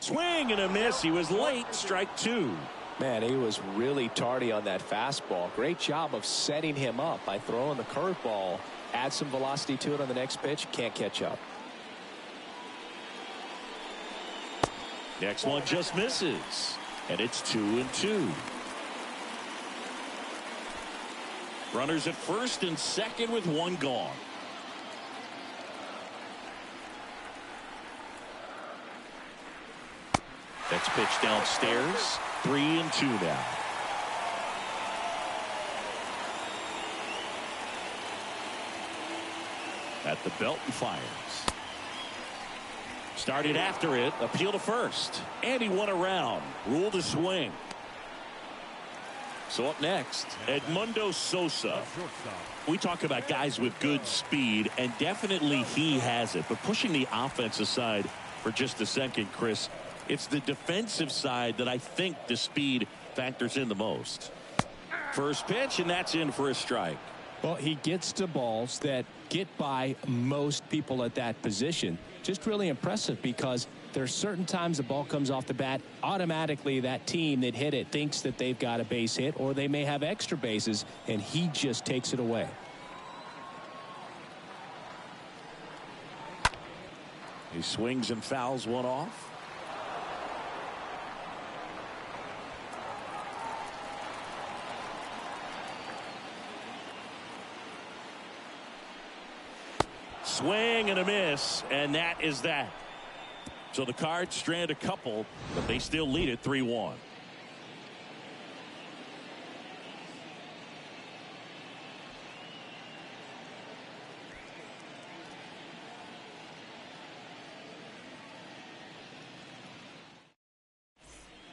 Swing and a miss. He was late. Strike 2. Man, he was really tardy on that fastball. Great job of setting him up by throwing the curveball. Add some velocity to it on the next pitch. Can't catch up. Next one just misses. And it's 2-2. Runners at first and second with one gone. Next pitch downstairs. 3-2 now. At the belt and fires. Started after it. Appeal to first. And he won around. Ruled a swing. So up next, Edmundo Sosa. We talk about guys with good speed, and definitely he has it. But pushing the offensive side for just a second, Chris, it's the defensive side that I think the speed factors in the most. First pitch, and that's in for a strike. Well, he gets to balls that get by most people at that position. Just really impressive because there's certain times the ball comes off the bat, automatically that team that hit it thinks that they've got a base hit, or they may have extra bases, and he just takes it away. He swings and fouls one off. Swing and a miss, and that is that. So the Cards strand a couple, but they still lead it 3-1.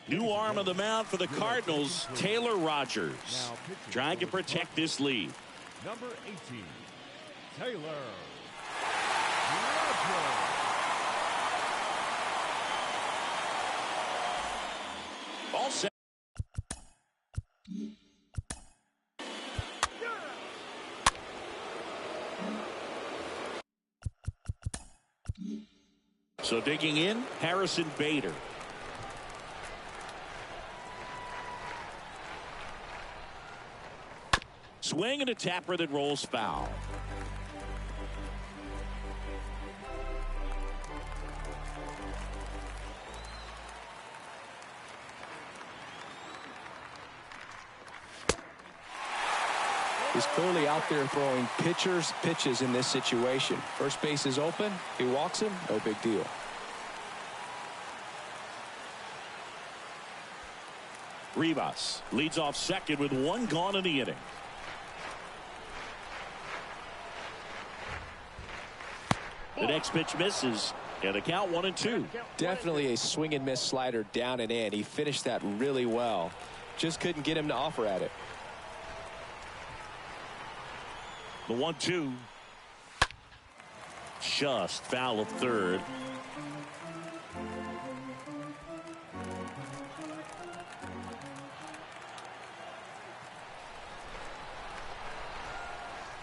New arm of the mound for the Cardinals, Taylor Rogers, trying to protect this lead. Number 18, Taylor Rogers. All set. So digging in, Harrison Bader. Swing and a tapper that rolls foul. He's clearly out there throwing pitches in this situation. First base is open. He walks him. No big deal. Rivas leads off second with one gone in the inning. The next pitch misses, and the count 1-2. Definitely a swing and miss slider down and in. He finished that really well. Just couldn't get him to offer at it. The 1-2. Just foul of third.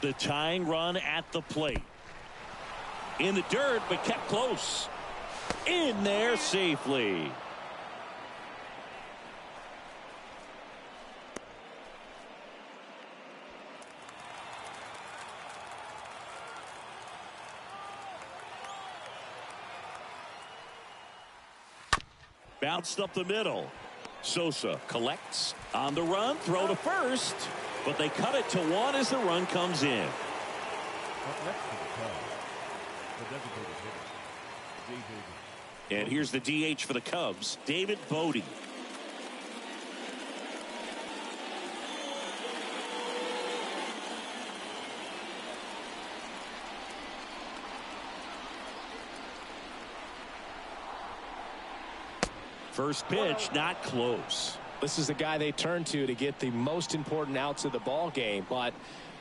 The tying run at the plate. In the dirt, but kept close. In there safely. Bounced up the middle. Sosa collects on the run, throw to first, but they cut it to one as the run comes in. Up next to the Cubs, the designated hitter, David. And here's the DH for the Cubs, David Bodie. First pitch, not close. This is the guy they turn to get the most important outs of the ball game, but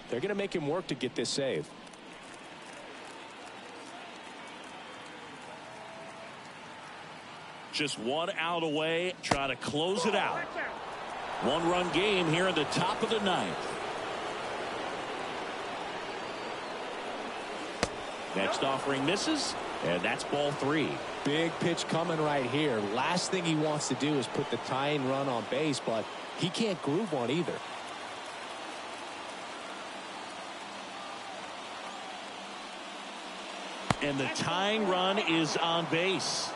they're going to make him work to get this save. Just one out away, try to close it out. One-run game here in the top of the ninth. Next offering misses, and that's ball three. Big pitch coming right here. Last thing he wants to do is put the tying run on base, but he can't groove one either. And the tying run is on base.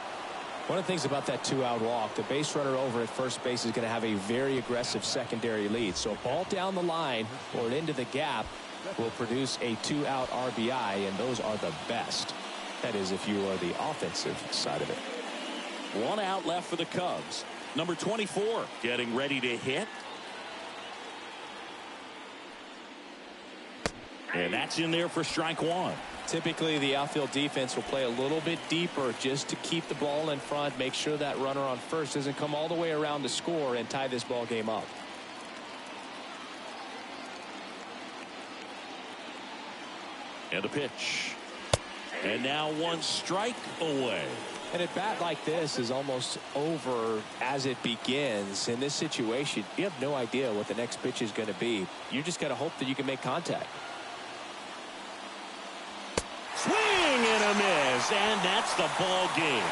One of the things about that 2-out walk, the base runner over at first base is going to have a very aggressive secondary lead. So a ball down the line or into the gap will produce a 2-out RBI, and those are the best. That is, if you are the offensive side of it. 1 out left for the Cubs. Number 24 getting ready to hit. And that's in there for strike 1. Typically, the outfield defense will play a little bit deeper just to keep the ball in front, make sure that runner on first doesn't come all the way around to score and tie this ball game up. And a pitch. And now 1 strike away. And a bat like this is almost over as it begins. In this situation, you have no idea what the next pitch is going to be. You just got to hope that you can make contact. Swing and a miss, and that's the ball game.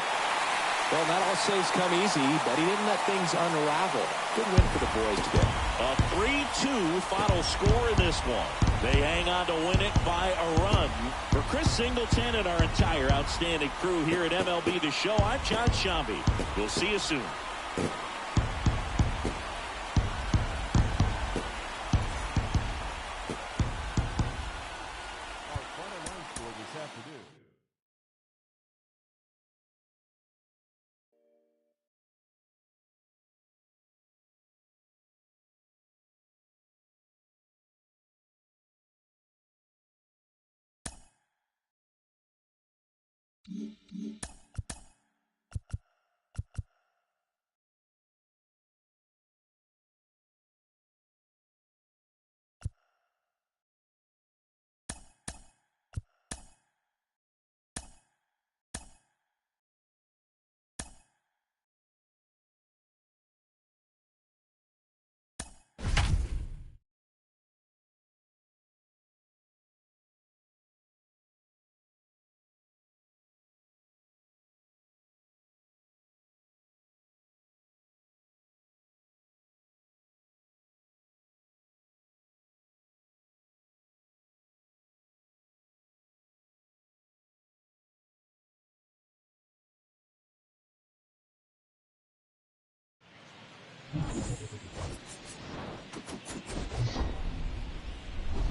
Well, not all saves come easy, but he didn't let things unravel. Good win for the boys today. A 3-2 final score in this one. They hang on to win it by a run. For Chris Singleton and our entire outstanding crew here at MLB The Show, I'm John Shambi. We'll see you soon.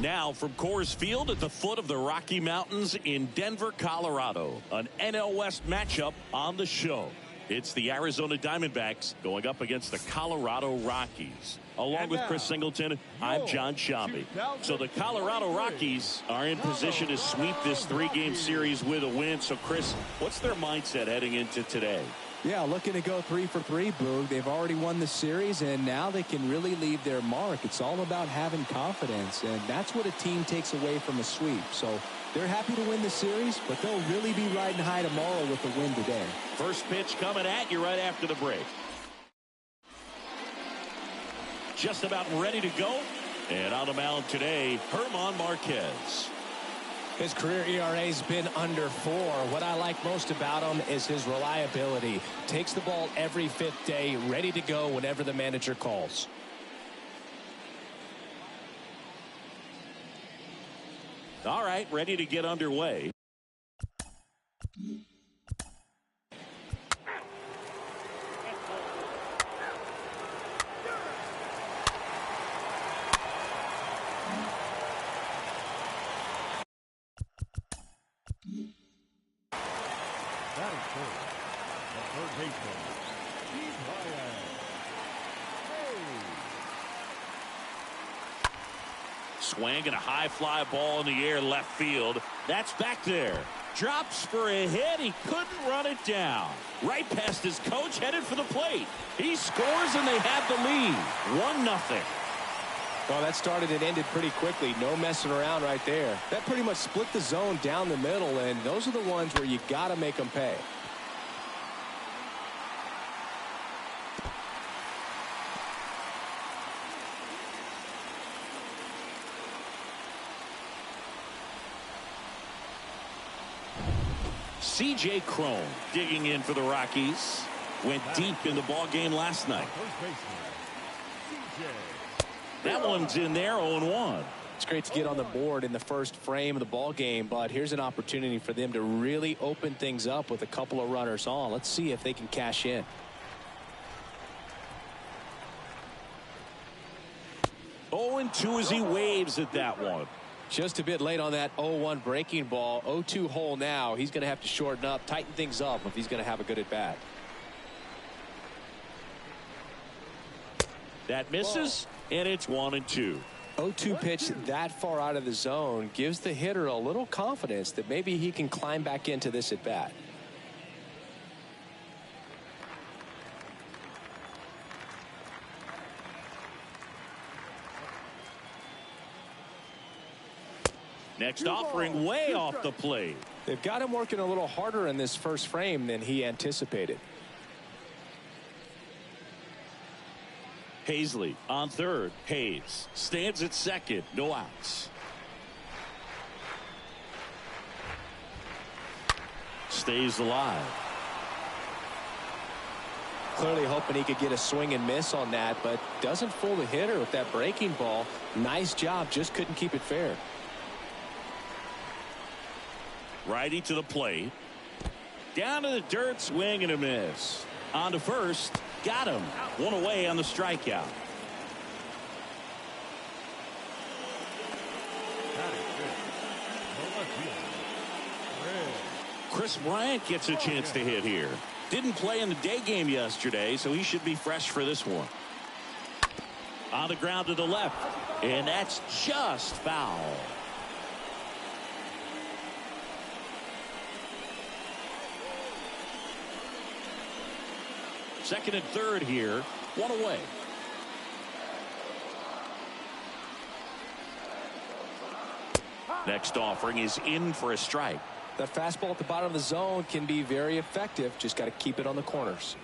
Now from Coors Field at the foot of the Rocky Mountains in Denver, Colorado, an NL West matchup on the show. It's the Arizona Diamondbacks going up against the Colorado Rockies. Along with Chris Singleton, I'm John Shambi. So the Colorado Rockies are in position to sweep this 3-game series with a win. So Chris, what's their mindset heading into today? Yeah, looking to go 3 for 3, Boog. They've already won the series, and now they can really leave their mark. It's all about having confidence, and that's what a team takes away from a sweep. So they're happy to win the series, but they'll really be riding high tomorrow with the win today. First pitch coming at you right after the break. Just about ready to go. And on the mound today, German Marquez. His career ERA's been under 4. What I like most about him is his reliability. Takes the ball every 5th day, ready to go whenever the manager calls. All right, ready to get underway. Swing and a high fly ball in the air left field. That's back there. Drops for a hit. He couldn't run it down. Right past his coach, headed for the plate. He scores and they have the lead. 1-0. Well, that started and ended pretty quickly. No messing around right there. That pretty much split the zone down the middle, and those are the ones where you got to make them pay. C.J. Cron digging in for the Rockies. Went deep in the ball game last night. That one's in there, 0-1. It's great to get on the board in the first frame of the ball game, but here's an opportunity for them to really open things up with a couple of runners on. Let's see if they can cash in. Oh, and 2 as he waves at that one. Just a bit late on that 0-1 breaking ball. 0-2 hole now. He's going to have to shorten up, tighten things up if he's going to have a good at bat. That misses, and it's 1-2. 0-2 pitch that far out of the zone gives the hitter a little confidence that maybe he can climb back into this at bat. Next offering way off the plate. They've got him working a little harder in this first frame than he anticipated. Hazley on third. Hayes stands at second. No outs. Stays alive. Clearly hoping he could get a swing and miss on that, but doesn't fool the hitter with that breaking ball. Nice job, just couldn't keep it fair. Righty to the plate. Down to the dirt, swing and a miss. On to first. Got him. One away on the strikeout. Chris Bryant gets a chance to hit here. Didn't play in the day game yesterday, so he should be fresh for this one. On the ground to the left, and that's just foul. Second and third here. One away. Next offering is in for a strike. That fastball at the bottom of the zone can be very effective. Just got to keep it on the corners.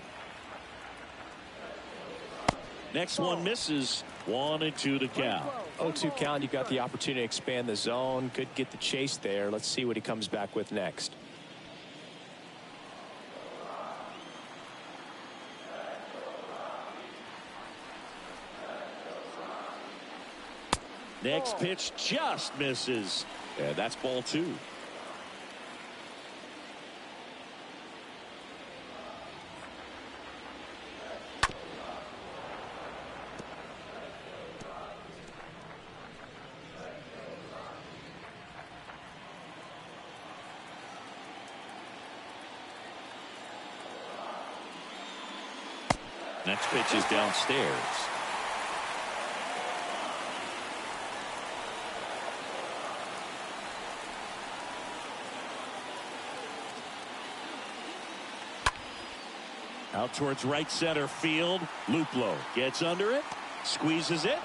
Next one misses. 1-2 to count. 0-2 count. You've got the opportunity to expand the zone. Could get the chase there. Let's see what he comes back with next. Next pitch just misses. And that's ball 2. Next pitch is downstairs. Out towards right center field. Luplow gets under it, squeezes it.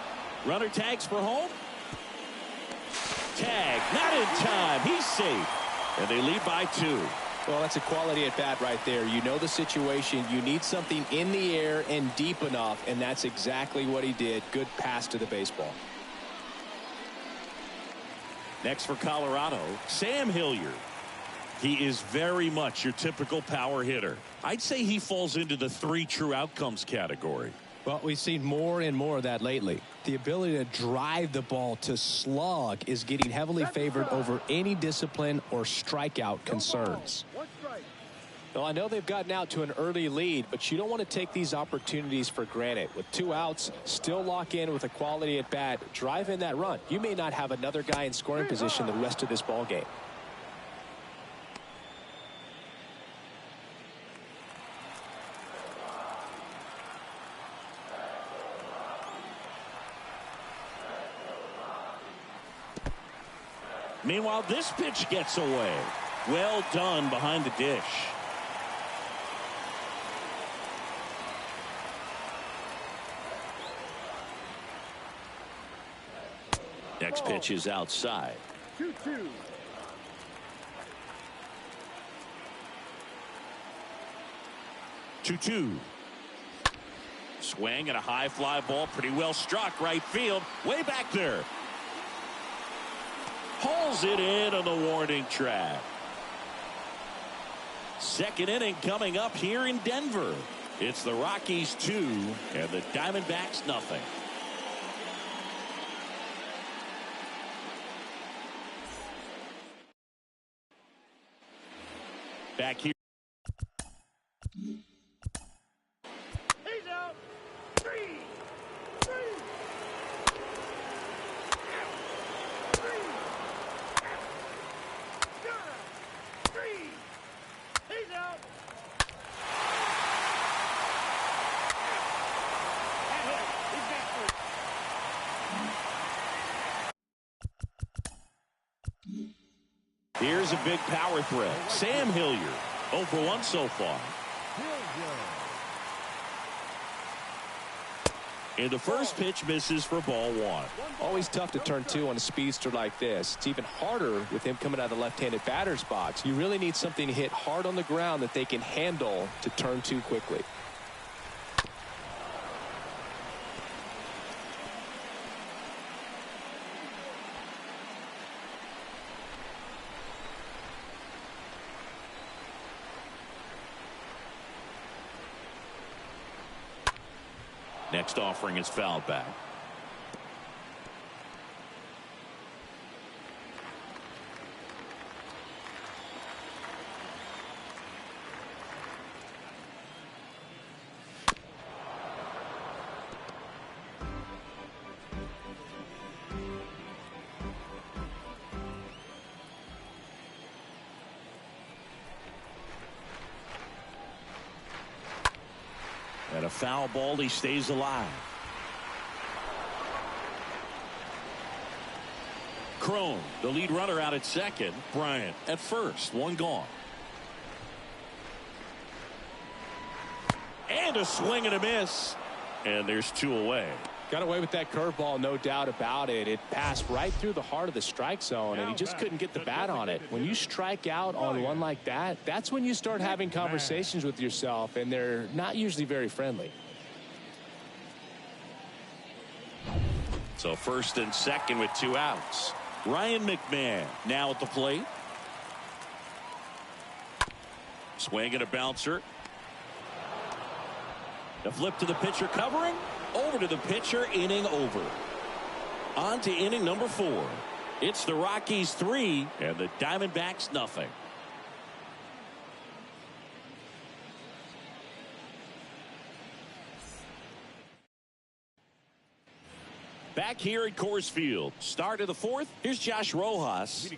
Runner tags for home. Tag, not in time. He's safe. And they lead by 2. Well, that's a quality at bat right there. You know the situation. You need something in the air and deep enough, and that's exactly what he did. Good pass to the baseball. Next for Colorado, Sam Hilliard. He is very much your typical power hitter. I'd say he falls into the 3 true outcomes category. Well, we've seen more and more of that lately. The ability to drive the ball to slug is getting heavily favored over any discipline or strikeout concerns. Well, I know they've gotten out to an early lead, but you don't want to take these opportunities for granted. With 2 outs, still lock in with a quality at bat, drive in that run. You may not have another guy in scoring position the rest of this ball game. Meanwhile, this pitch gets away. Well done behind the dish. Next pitch is outside. 2-2. 2-2. Swing and a high fly ball. Pretty well struck right field. Way back there. Pulls it in on the warning track. Second inning coming up here in Denver. It's the Rockies 2 and the Diamondbacks nothing. Back here. He's out. Three. He's out. Here's a big power threat. Sam Hilliard, 0 for 1 so far. And the first pitch misses for ball 1. Always tough to turn 2 on a speedster like this. It's even harder with him coming out of the left-handed batter's box. You really need something to hit hard on the ground that they can handle to turn 2 quickly. Next offering is fouled back. And a foul ball, he stays alive. Crone, the lead runner, out at second. Bryant at first. 1 gone. And a swing and a miss. And there's 2 away. Got away with that curveball, no doubt about it. It passed right through the heart of the strike zone, and he just couldn't get the bat on it. When you strike out on one like that, that's when you start having conversations with yourself, and they're not usually very friendly. So first and second with 2 outs. Ryan McMahon now at the plate. Swing and a bouncer. The flip to the pitcher covering. Over to the pitcher, inning over. On to inning number 4. It's the Rockies 3 and the Diamondbacks nothing. Back here at Coors Field. Start of the 4th. Here's Josh Rojas.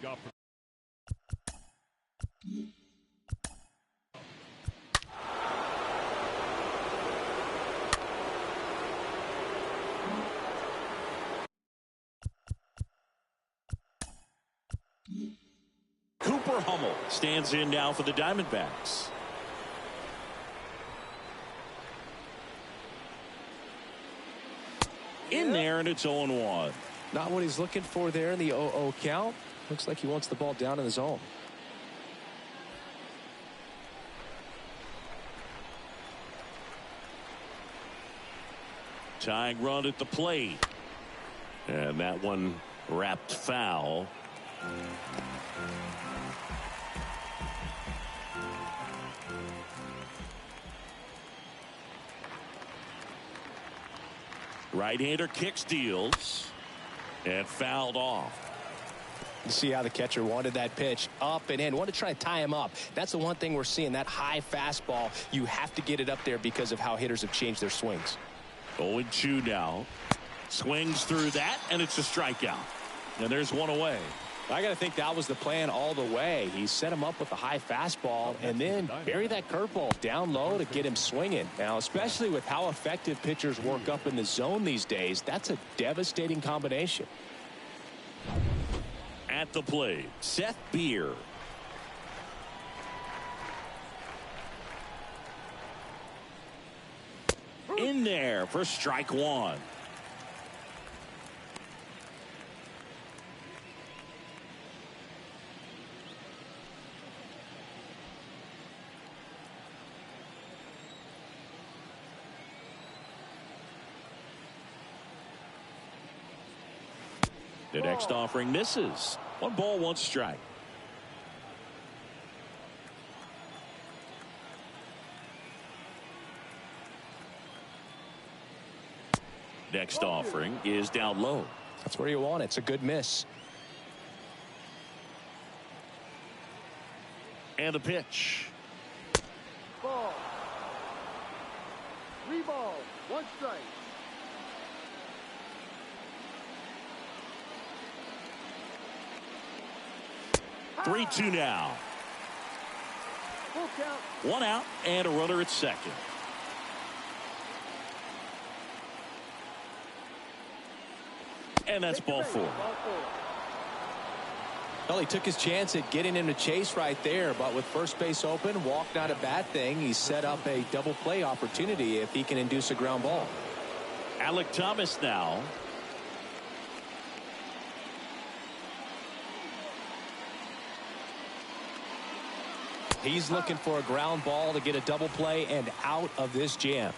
Cooper Hummel stands in now for the Diamondbacks. In there, and it's 0-1. Not what he's looking for there in the 0-0 count. Looks like he wants the ball down in the zone. Tying run at the plate. And that one wrapped foul. Right-hander kicks, deals, and fouled off. You see how the catcher wanted that pitch up and in. Wanted to try to tie him up. That's the one thing we're seeing, that high fastball. You have to get it up there because of how hitters have changed their swings. 0-2 now. Swings through that, and it's a strikeout. And there's 1 away. I got to think that was the plan all the way. He set him up with a high fastball and then bury that curveball down low to get him swinging. Now, especially with how effective pitchers work up in the zone these days, that's a devastating combination. At the plate, Seth Beer. In there for strike 1. The next offering misses. 1 ball, 1 strike. Next offering is down low. That's where you want it. It's a good miss. And a pitch. Ball. 3 balls, 1 strike. Three-two now. Full count. 1 out and a runner at second. And that's ball 4. Ball 4. Well, he took his chance at getting him to chase right there, but with first base open, walk not a bad thing. He set up a double play opportunity if he can induce a ground ball. Alec Thomas now. He's looking for a ground ball to get a double play and out of this jam.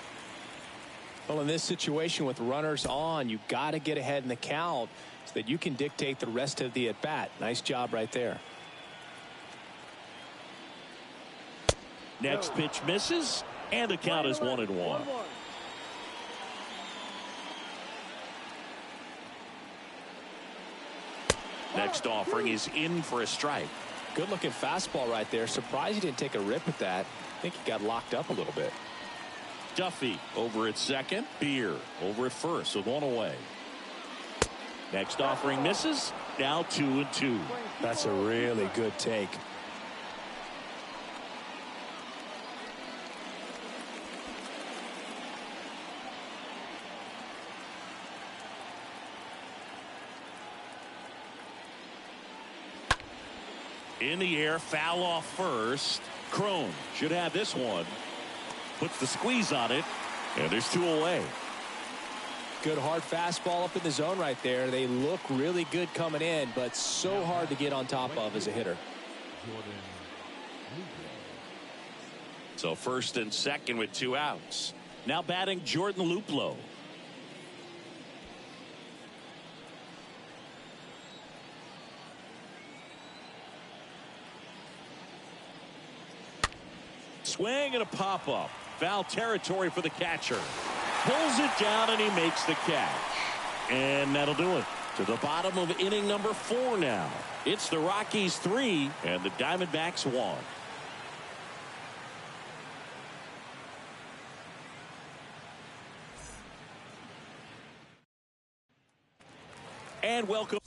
Well, in this situation with runners on, you got to get ahead in the count so that you can dictate the rest of the at-bat. Nice job right there. Next pitch misses, and the count is 1-1. 1-1. Next offering is in for a strike. Good looking fastball right there. Surprised he didn't take a rip at that. I think he got locked up a little bit. Duffy over at second. Beer over at first with 1 away. Next offering misses. Now 2-2. That's a really good take. In the air, foul off first. Crone should have this one. Puts the squeeze on it, and there's 2 away. Good hard fastball up in the zone right there. They look really good coming in, but so hard to get on top of as a hitter. So first and second with 2 outs. Now batting Jordan Luplow. Swing and a pop-up. Foul territory for the catcher. Pulls it down and he makes the catch. And that'll do it. To the bottom of inning number 4 now. It's the Rockies 3 and the Diamondbacks 1. And welcome.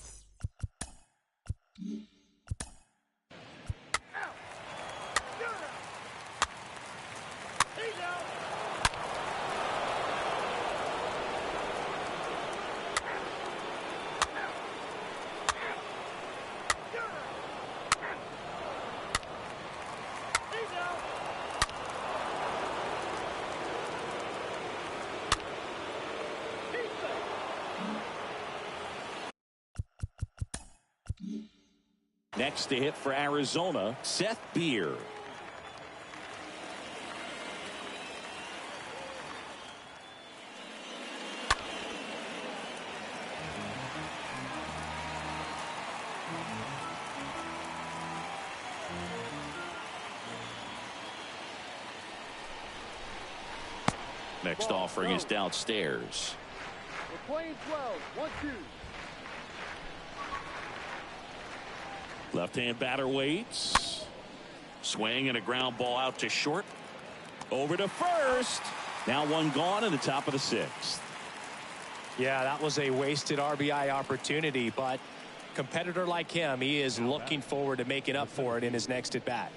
Next to hit for Arizona, Seth Beer. Next offering is downstairs. We're playing 12. 1-2. Left-hand batter waits. Swing and a ground ball out to short. Over to first. Now 1 gone in the top of the 6th. Yeah, that was a wasted RBI opportunity, but competitor like him, he is looking forward to making up for it in his next at bat.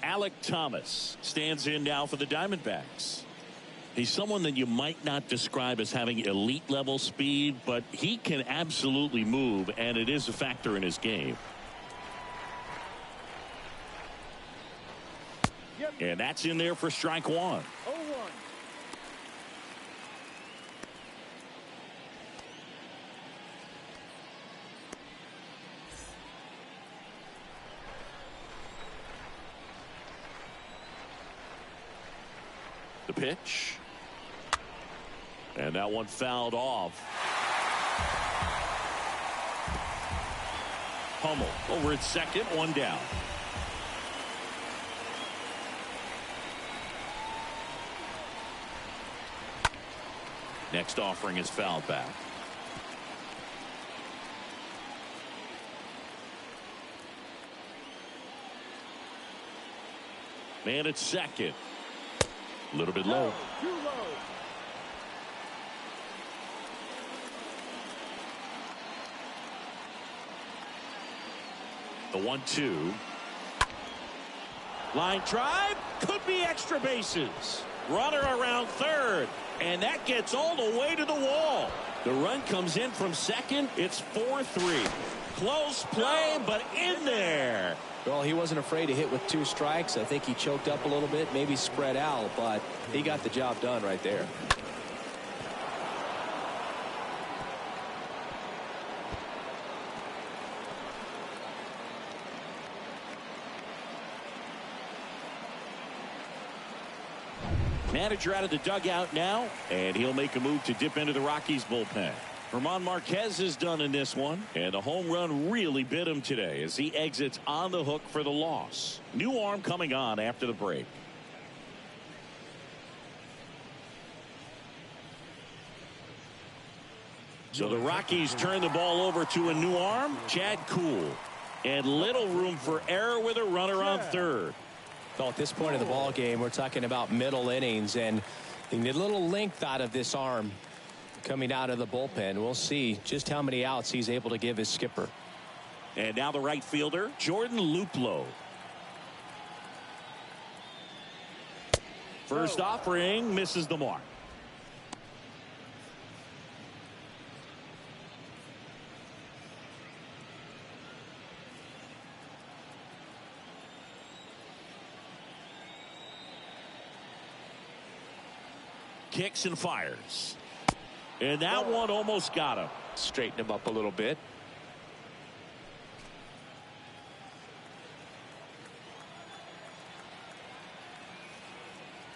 Alec Thomas stands in now for the Diamondbacks. He's someone that you might not describe as having elite level speed, but he can absolutely move, and it is a factor in his game. And that's in there for strike 1. 0-1. The pitch. And that one fouled off. Hummel over at second, 1 down. Next offering is fouled back. Man at second. A little bit low. Too low. The 1-2. Line drive. Could be extra bases. Runner around third. And that gets all the way to the wall. The run comes in from second. It's 4-3. Close play, but in there. Well, he wasn't afraid to hit with 2 strikes. I think he choked up a little bit, maybe spread out, but he got the job done right there. Manager out of the dugout now, and he'll make a move to dip into the Rockies bullpen. German Marquez is done in this one, and the home run really bit him today as he exits on the hook for the loss. New arm coming on after the break. So the Rockies turn the ball over to a new arm, Chad Kuhl, and little room for error with a runner on third. Well, at this point of the ball game, we're talking about middle innings, and they need a little length out of this arm coming out of the bullpen. We'll see just how many outs he's able to give his skipper. And now the right fielder, Jordan Luplow. First offering misses the mark. Kicks and fires. And that one almost got him. Straighten him up a little bit.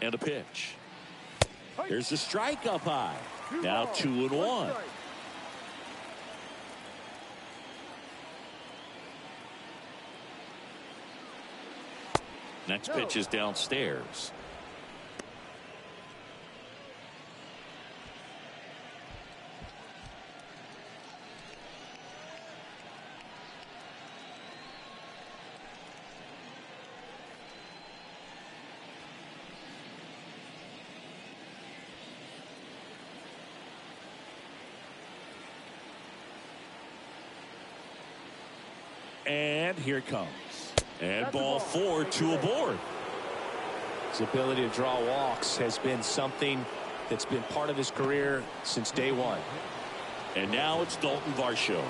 And a pitch. Here's the strike up high. Now 2-1. Next pitch is downstairs. And here it comes. And ball 4, 2 aboard. His ability to draw walks has been something that's been part of his career since day one. And now it's Dalton Varsho.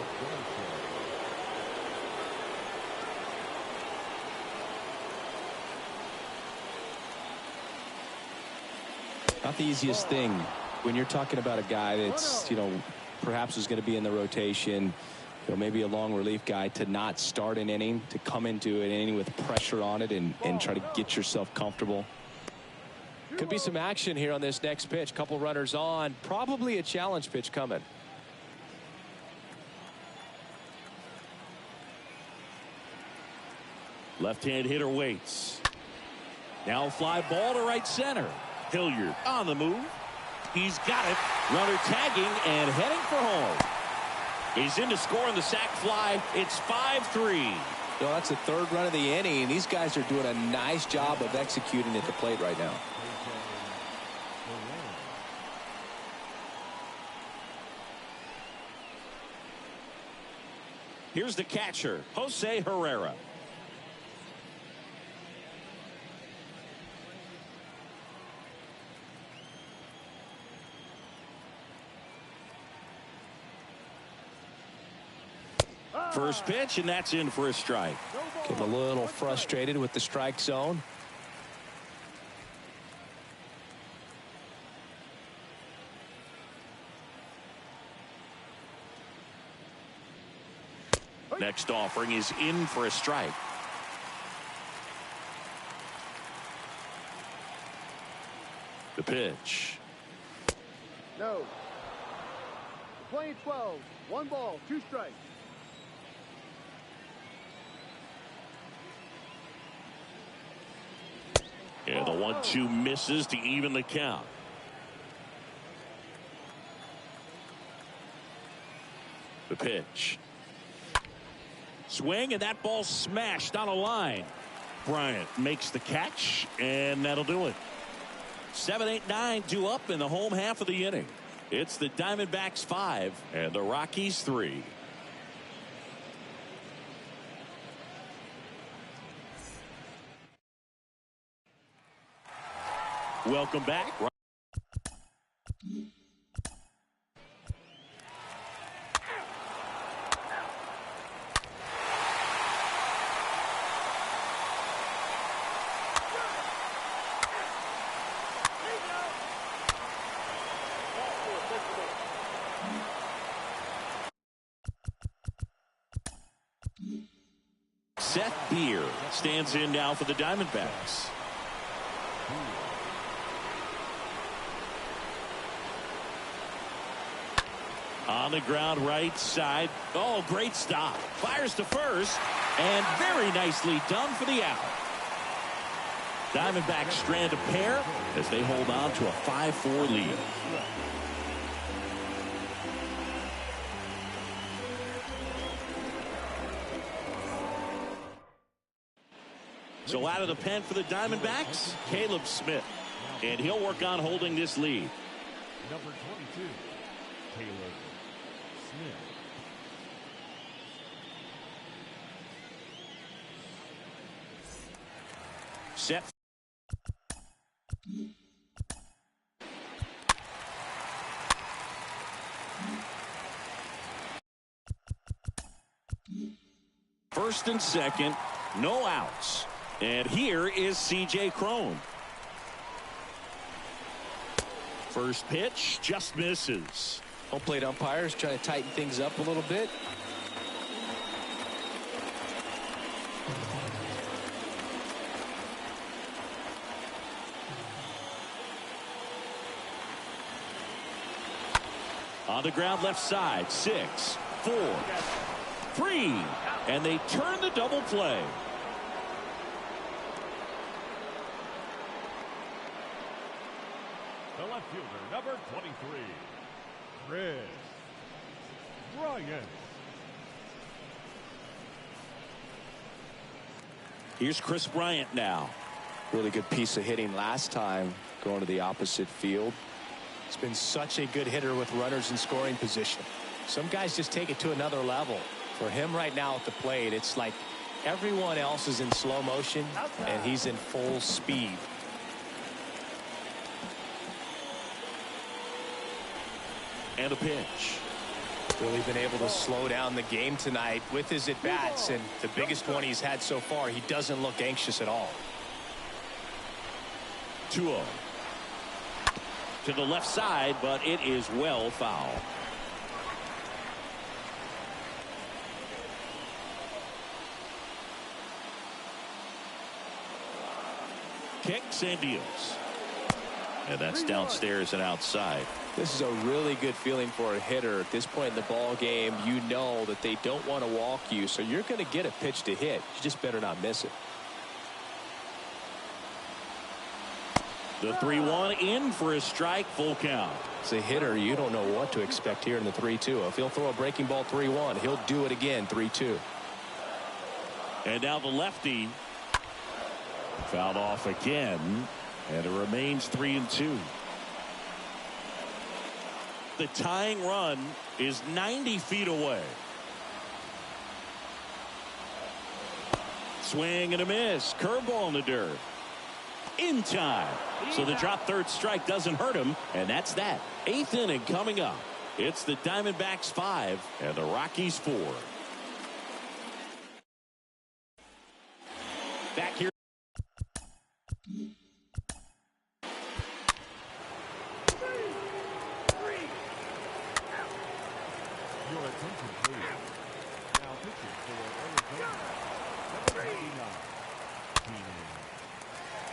Not the easiest thing when you're talking about a guy that's, perhaps is going to be in the rotation, maybe a long relief guy, to not start an inning, to come into an inning with pressure on it and try to get yourself comfortable. Could be some action here on this next pitch. Couple runners on, probably a challenge pitch coming. Left-hand hitter waits. Now a fly ball to right center. Hilliard on the move. He's got it. Runner tagging and heading for home. He's in to score on the sac fly. It's 5-3. Well, that's the 3rd run of the inning. These guys are doing a nice job of executing at the plate right now. Here's the catcher, Jose Herrera. First pitch, and that's in for a strike. Getting a little frustrated with the strike zone. Next offering is in for a strike. The pitch. No. Playing 12. 1 ball, 2 strikes. And the 1-2 misses to even the count. The pitch. Swing, and that ball smashed on a line. Bryant makes the catch, and that'll do it. 7, 8, 9 due up in the home half of the inning. It's the Diamondbacks 5 and the Rockies 3. Welcome back. Seth Beer stands in now for the Diamondbacks. On the ground right side. Oh, great stop. Fires to first, and very nicely done for the out. Diamondbacks strand a pair as they hold on to a 5-4 lead. So out of the pen for the Diamondbacks, Caleb Smith. And he'll work on holding this lead. Number 22, Caleb Smith. Set. First and second, no outs. And here is C.J. Cron. First pitch just misses. Home plate umpires trying to tighten things up a little bit. On the ground left side, 6, 4, 3, and they turn the double play. The left fielder, number 23, Chris Bryant. Here's Chris Bryant now. Really good piece of hitting last time, going to the opposite field. He's been such a good hitter with runners in scoring position. Some guys just take it to another level. For him right now at the plate, it's like everyone else is in slow motion and he's in full speed. And a pitch. Really been able to slow down the game tonight with his at-bats, and the biggest one he's had so far, he doesn't look anxious at all. 2-0. To the left side, but it is well foul. Kicks and deals. And that's downstairs and outside. This is a really good feeling for a hitter. At this point in the ball game, you know that they don't want to walk you, so you're going to get a pitch to hit. You just better not miss it. The 3-1 in for a strike, full count. As a hitter, you don't know what to expect here in the 3-2. If he'll throw a breaking ball 3-1, he'll do it again 3-2. And now the lefty fouled off again, and it remains 3-2. The tying run is 90 feet away. Swing and a miss. Curveball in the dirt. In time. So the drop third strike doesn't hurt him, and that's that. 8th inning coming up. It's the Diamondbacks 5 and the Rockies 4. Back here. Your attention, please. Now pitching for Arizona, number 89,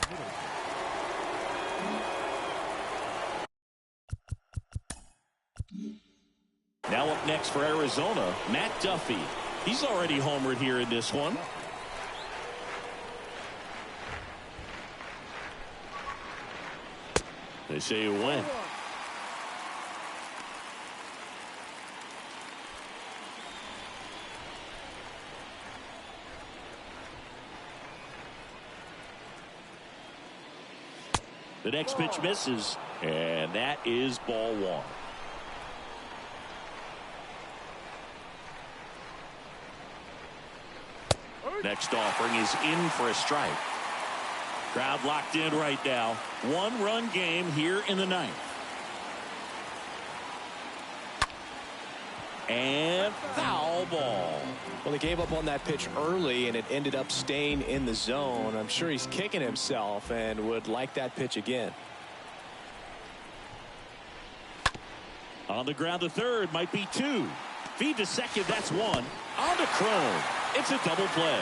Middleton. Now up next for Arizona, Matt Duffy. He's already homered here in this one. They say you win. The next pitch misses, and that is ball one. Next offering is in for a strike. Crowd locked in right now. One-run game here in the ninth. And foul ball. Well, he gave up on that pitch early, and it ended up staying in the zone. I'm sure he's kicking himself and would like that pitch again. On the ground to third, might be two. Feed to second, that's one. On to Crone. It's a double play.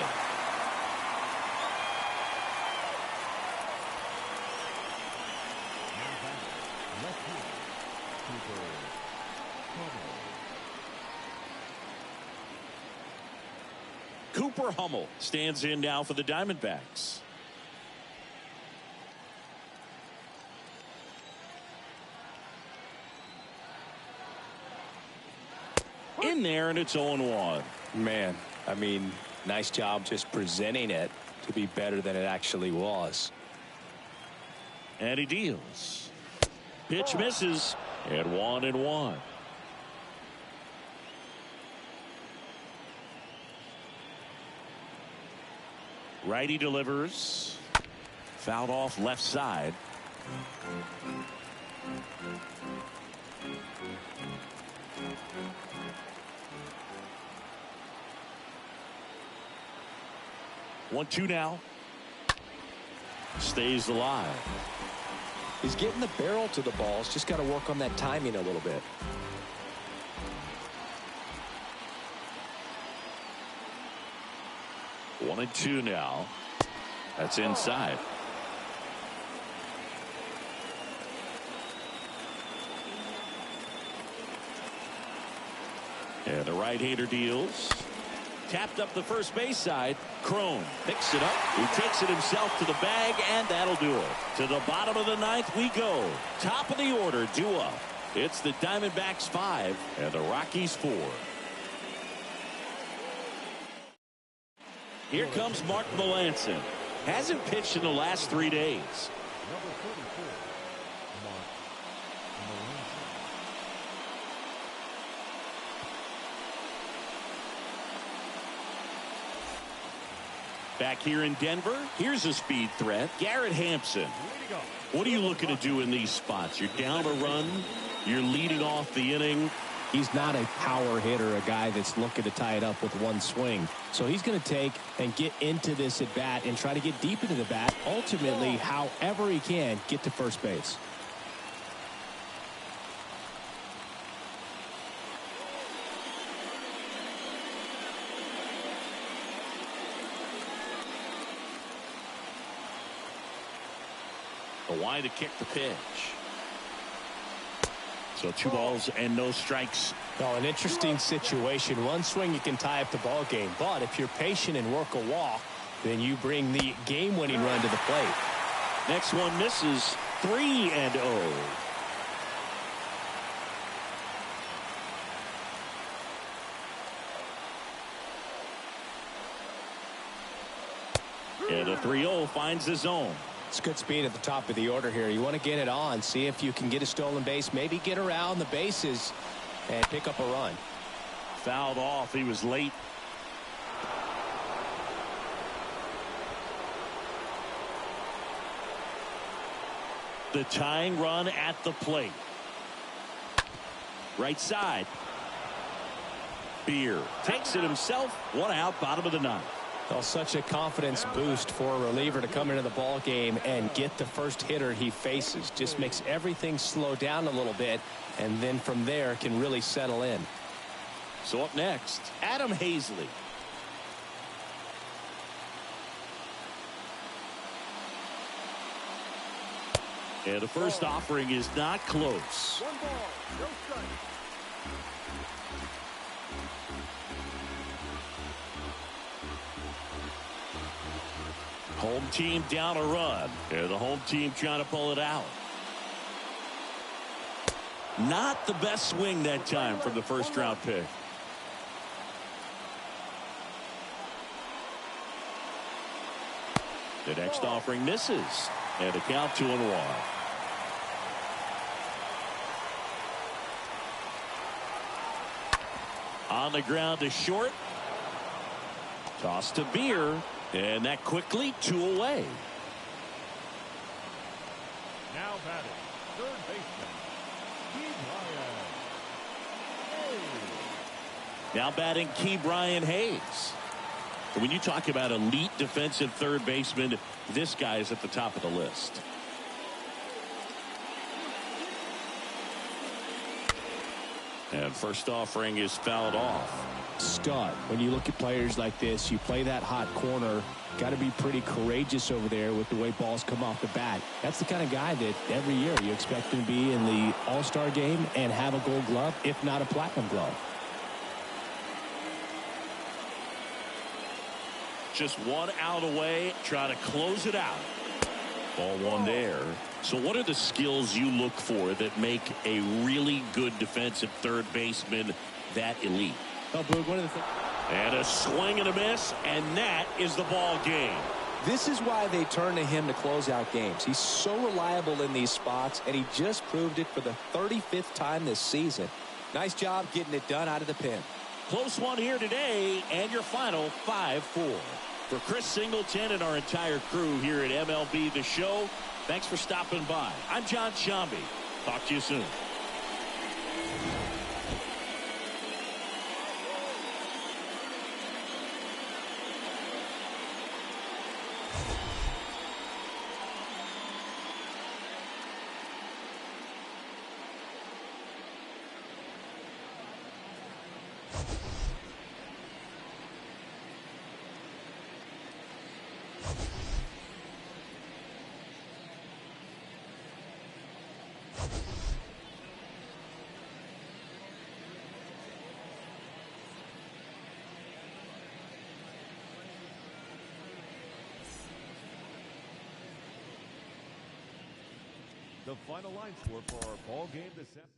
Cooper Hummel stands in now for the Diamondbacks. In there, and it's 0-1. Man, I mean, nice job just presenting it to be better than it actually was. And he deals. Pitch misses, and 1-1. Righty delivers. Fouled off left side. 1-2 now. Stays alive. He's getting the barrel to the balls. Just got to work on that timing a little bit. One and two now. That's inside. And the right-hander deals. Tapped up the first base side. Crone picks it up. He takes it himself to the bag, and that'll do it. To the bottom of the ninth we go. Top of the order, due up. It's the Diamondbacks 5 and the Rockies 4. Here comes Mark Melancon. Hasn't pitched in the last 3 days. Number 34, Mark Melancon. Back here in Denver, here's a speed threat. Garrett Hampson. What are you looking to do in these spots? You're down a run. You're leading off the inning. He's not a power hitter, a guy that's looking to tie it up with one swing. So he's going to take and get into this at bat and try to get deep into the bat. Ultimately, however he can, get to first base. The wide to kick the pitch. So 2 balls and no strikes. Oh, an interesting situation. One swing you can tie up the ball game, but if you're patient and work a walk, then you bring the game-winning run to the plate. Next one misses. 3-0. And a 3-0 finds the zone. It's good speed at the top of the order here. You want to get it on, see if you can get a stolen base, maybe get around the bases and pick up a run. Fouled off. He was late. The tying run at the plate. Right side. Beer takes it himself. 1 out, bottom of the ninth. Well, such a confidence boost for a reliever to come into the ball game and get the first hitter he faces. Just makes everything slow down a little bit, and then from there can really settle in. So up next, Adam Hazley. And the first offering is not close. 1 ball, no strike. Home team down a run. And the home team trying to pull it out. Not the best swing that time from the first round pick. The next offering misses. And the count 2-1. On the ground to short. Toss to Beer. And that quickly 2 away. Now batting, third baseman, Now batting Ke'Bryan Hayes. And when you talk about elite defensive third baseman, this guy is at the top of the list. And first offering is fouled off. Stud. When you look at players like this, you play that hot corner. Got to be pretty courageous over there with the way balls come off the bat. That's the kind of guy that every year you expect him to be in the All-Star game and have a Gold Glove, if not a Platinum Glove. Just 1 out away. Try to close it out. Ball 1 there. So what are the skills you look for that make a really good defensive third baseman that elite? Oh, Boog, one of the things. And a swing and a miss, and that is the ball game. This is why they turn to him to close out games. He's so reliable in these spots, and he just proved it for the 35th time this season. Nice job getting it done out of the pen. Close one here today, and your final 5-4. For Chris Singleton and our entire crew here at MLB The Show, thanks for stopping by. I'm John Shambi. Talk to you soon. The final line score for our ball game this afternoon.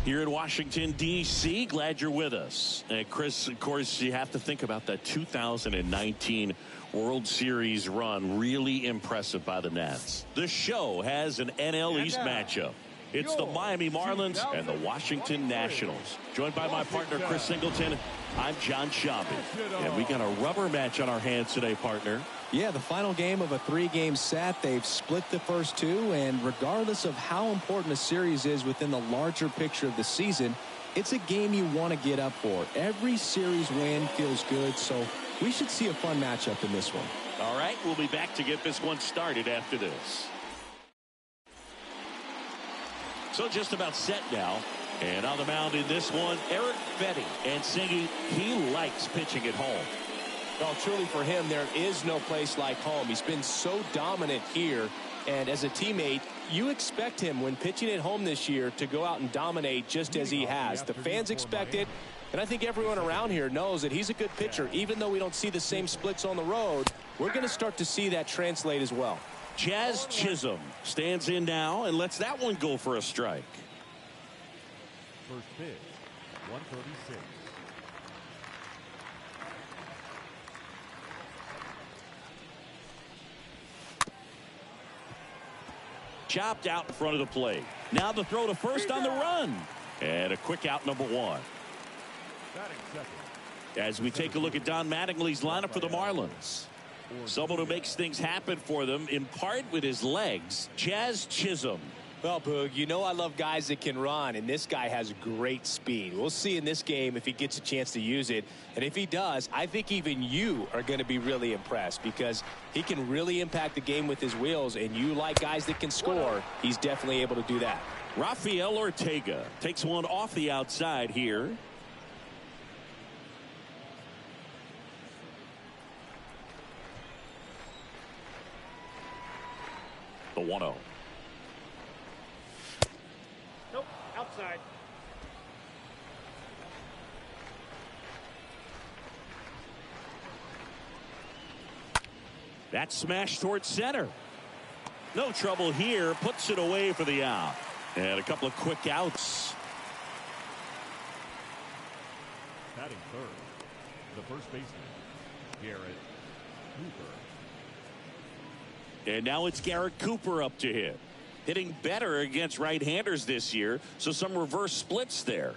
Here in Washington, D.C., glad you're with us. And Chris, of course, you have to think about that 2019 World Series run. Really impressive by the Nats. The show has an NL East matchup. It's the Miami Marlins and the Washington Nationals. Joined by my partner, Chris Singleton, I'm John Shabby. And we got a rubber match on our hands today, partner. Yeah, the final game of a 3-game set. They've split the first two, and regardless of how important a series is within the larger picture of the season, it's a game you want to get up for. Every series win feels good, so we should see a fun matchup in this one. All right, we'll be back to get this one started after this. So just about set now. And on the mound in this one, Eric Fetty. And Singy, he likes pitching at home. Well, truly for him, there is no place like home. He's been so dominant here. And as a teammate, you expect him when pitching at home this year to go out and dominate just as he has. The fans expect it. And I think everyone around here knows that he's a good pitcher. Even though we don't see the same splits on the road, we're going to start to see that translate as well. Jazz Chisholm stands in now and lets that one go for a strike. First pitch, 136. Chopped out in front of the plate. Now the throw to first on the run. And a quick out, number one. As we take a look at Don Mattingly's lineup for the Marlins. Someone who makes things happen for them, in part with his legs, Jazz Chisholm. Well, Boog, you know I love guys that can run, and this guy has great speed. We'll see in this game if he gets a chance to use it. And if he does, I think even you are going to be really impressed because he can really impact the game with his wheels, and you like guys that can score, he's definitely able to do that. Rafael Ortega takes one off the outside here. The 1-0. Nope, outside. That smash towards center. No trouble here. Puts it away for the out. And a couple of quick outs. Batting third, the first baseman, Garrett Cooper. And now it's Garrett Cooper up to hit. Hitting better against right-handers this year, so some reverse splits there.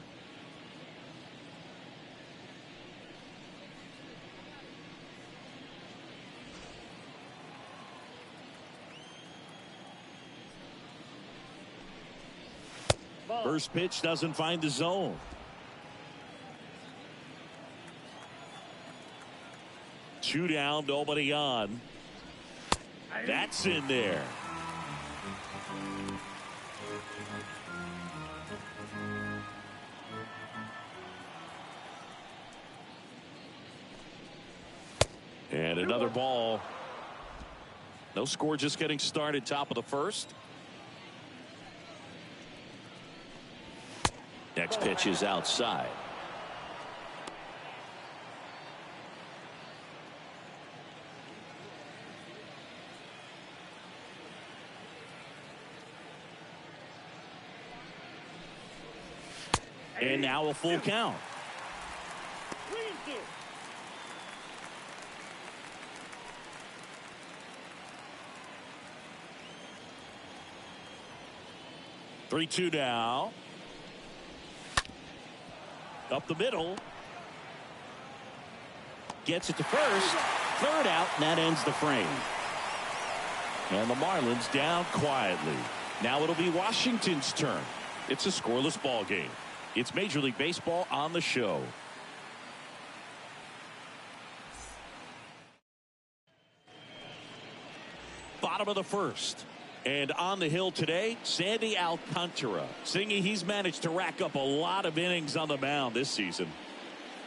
First pitch doesn't find the zone. Two down, nobody on. That's in there. And another ball. No score, just getting started, top of the first. Next pitch is outside. And now a full count. Please do. Three-two now. Up the middle. Gets it to first. Third out, and that ends the frame. And the Marlins down quietly. Now it'll be Washington's turn. It's a scoreless ball game. It's Major League Baseball on the show. Bottom of the first. And on the hill today, Sandy Alcantara. Singy, he's managed to rack up a lot of innings on the mound this season.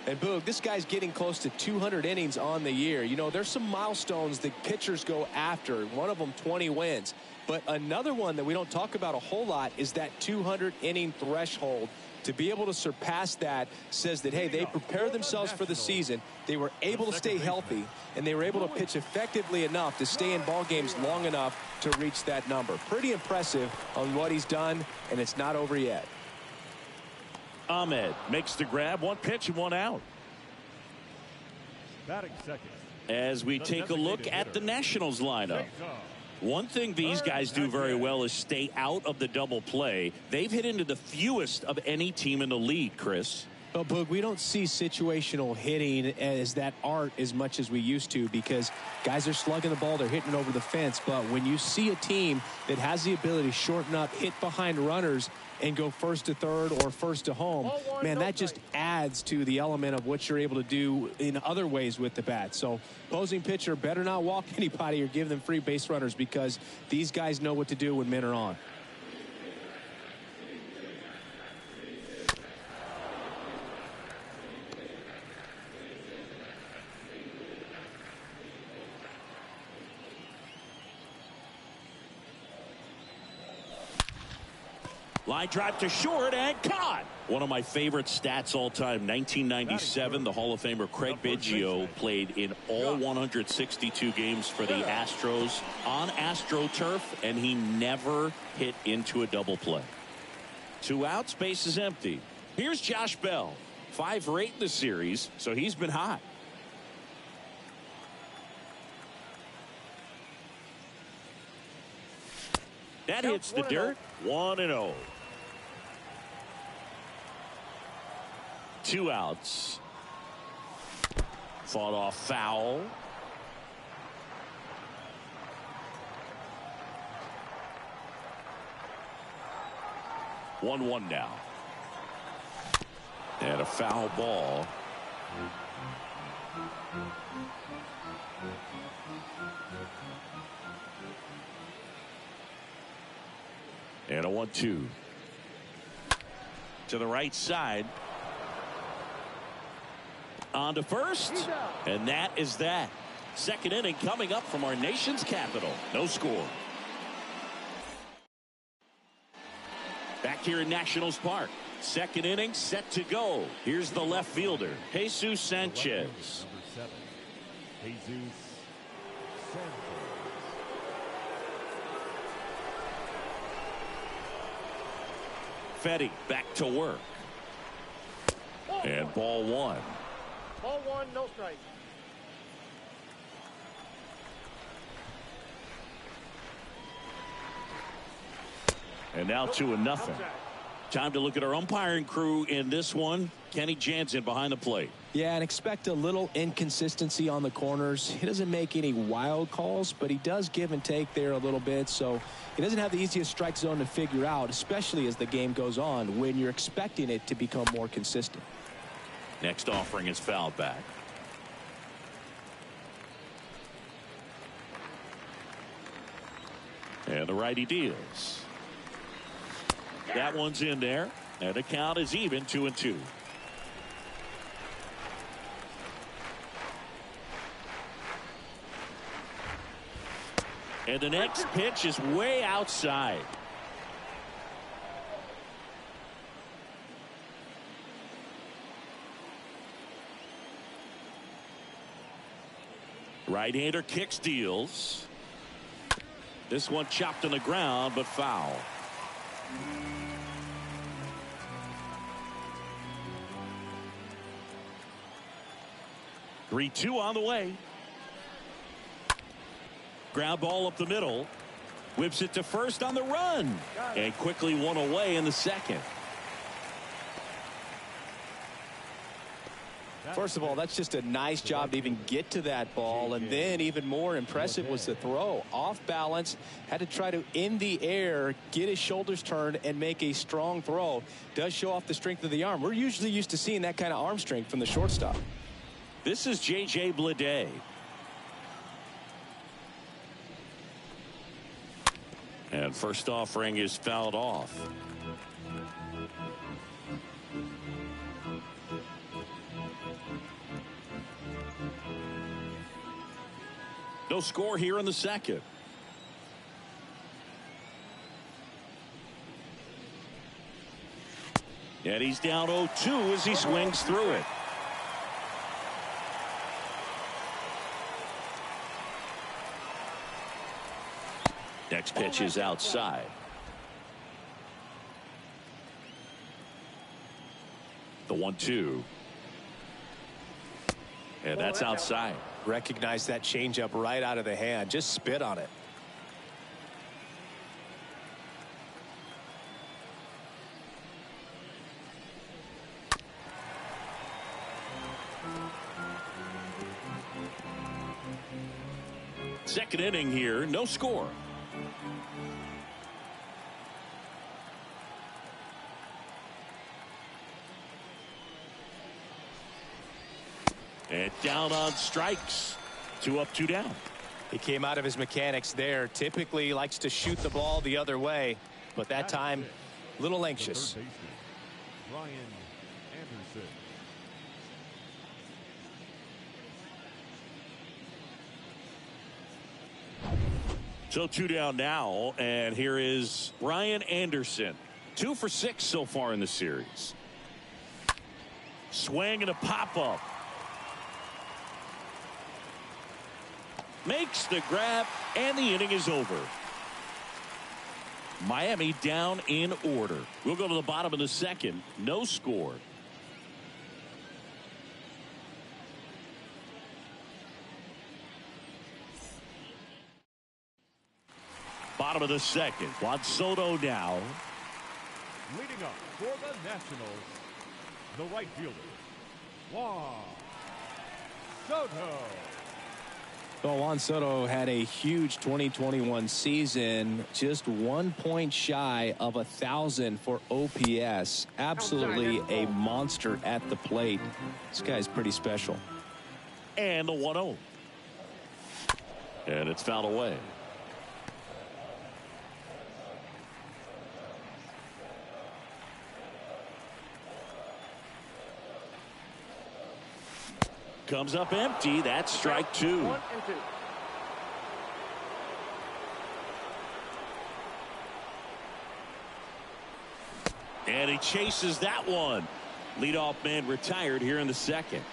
And Boog, this guy's getting close to 200 innings on the year. You know, there's some milestones that pitchers go after. One of them, 20 wins. But another one that we don't talk about a whole lot is that 200 inning threshold. To be able to surpass that says that, hey, they prepared themselves for the season. They were able to stay healthy, and they were able to pitch effectively enough to stay in ball games long enough to reach that number. Pretty impressive on what he's done, and it's not over yet. Ahmed makes the grab. One pitch and one out. Batting second. As we take a look at the Nationals lineup. One thing these guys do very well is stay out of the double play. They've hit into the fewest of any team in the league, Chris. Well, Boog, we don't see situational hitting as that art as much as we used to, because guys are slugging the ball, they're hitting it over the fence. But when you see a team that has the ability to shorten up, hit behind runners, and go first to third or first to home, man, that just adds to the element of what you're able to do in other ways with the bat. So opposing pitcher better not walk anybody or give them free base runners, because these guys know what to do when men are on. Line drive to short and caught. One of my favorite stats all time, 1997, the Hall of Famer Craig Biggio played in all 162 games for the Astros on AstroTurf, and he never hit into a double play. 2 outs, base is empty. Here's Josh Bell, 5 for 8 in the series, so he's been hot. That hits the dirt. 1-0. 2 outs. Fought off foul. One now. And a foul ball. And a 1-2. To the right side. On to first. And that is that. Second inning coming up from our nation's capital. No score. Back here in Nationals Park. Second inning set to go. Here's the left fielder, Jesus Sanchez. Number 7, Jesus Sanchez. Fetty back to work. And ball 1. Ball 1, no strike. And now 2-0. Time to look at our umpiring crew in this one. Kenny Jansen behind the plate. Yeah, and expect a little inconsistency on the corners. He doesn't make any wild calls, but he does give and take there a little bit. So he doesn't have the easiest strike zone to figure out, especially as the game goes on, when you're expecting it to become more consistent. Next offering is fouled back. And the righty deals. That one's in there, and the count is even, 2-2. And the next pitch is way outside. Right-hander kicks, deals. This one chopped on the ground, but foul. Three-2 on the way. Ground ball up the middle. Whips it to first on the run. And quickly one away in the second. First of all, that's just a nice job to even get to that ball. And then even more impressive was the throw. Off balance, had to try to, in the air, get his shoulders turned and make a strong throw. Does show off the strength of the arm. We're usually used to seeing that kind of arm strength from the shortstop. This is J.J. Bleday. And first offering is fouled off. No score here in the second. And he's down 0-2 as he swings through it. Next pitch is outside. The 1-2. And that's outside. Recognize that changeup right out of the hand. Just spit on it. Second inning here, no score. And down on strikes. 2 up, 2 down. He came out of his mechanics there. Typically likes to shoot the ball the other way, but that time a little anxious. Ryan Anderson. So 2 down now, and here is Ryan Anderson. 2 for 6 so far in the series. Swing and a pop-up. Makes the grab, and the inning is over. Miami down in order. We'll go to the bottom of the second. No score. Bottom of the second. Juan Soto now. Leading up for the Nationals, the right fielder, Juan Soto. Well, Juan Soto had a huge 2021 season, just 1 point shy of 1,000 for OPS. Absolutely a monster at the plate. This guy's pretty special. And the 1-0. And it's fouled away. Comes up empty. That's strike 2. 1 and 2. And he chases that one. Leadoff man retired here in the second.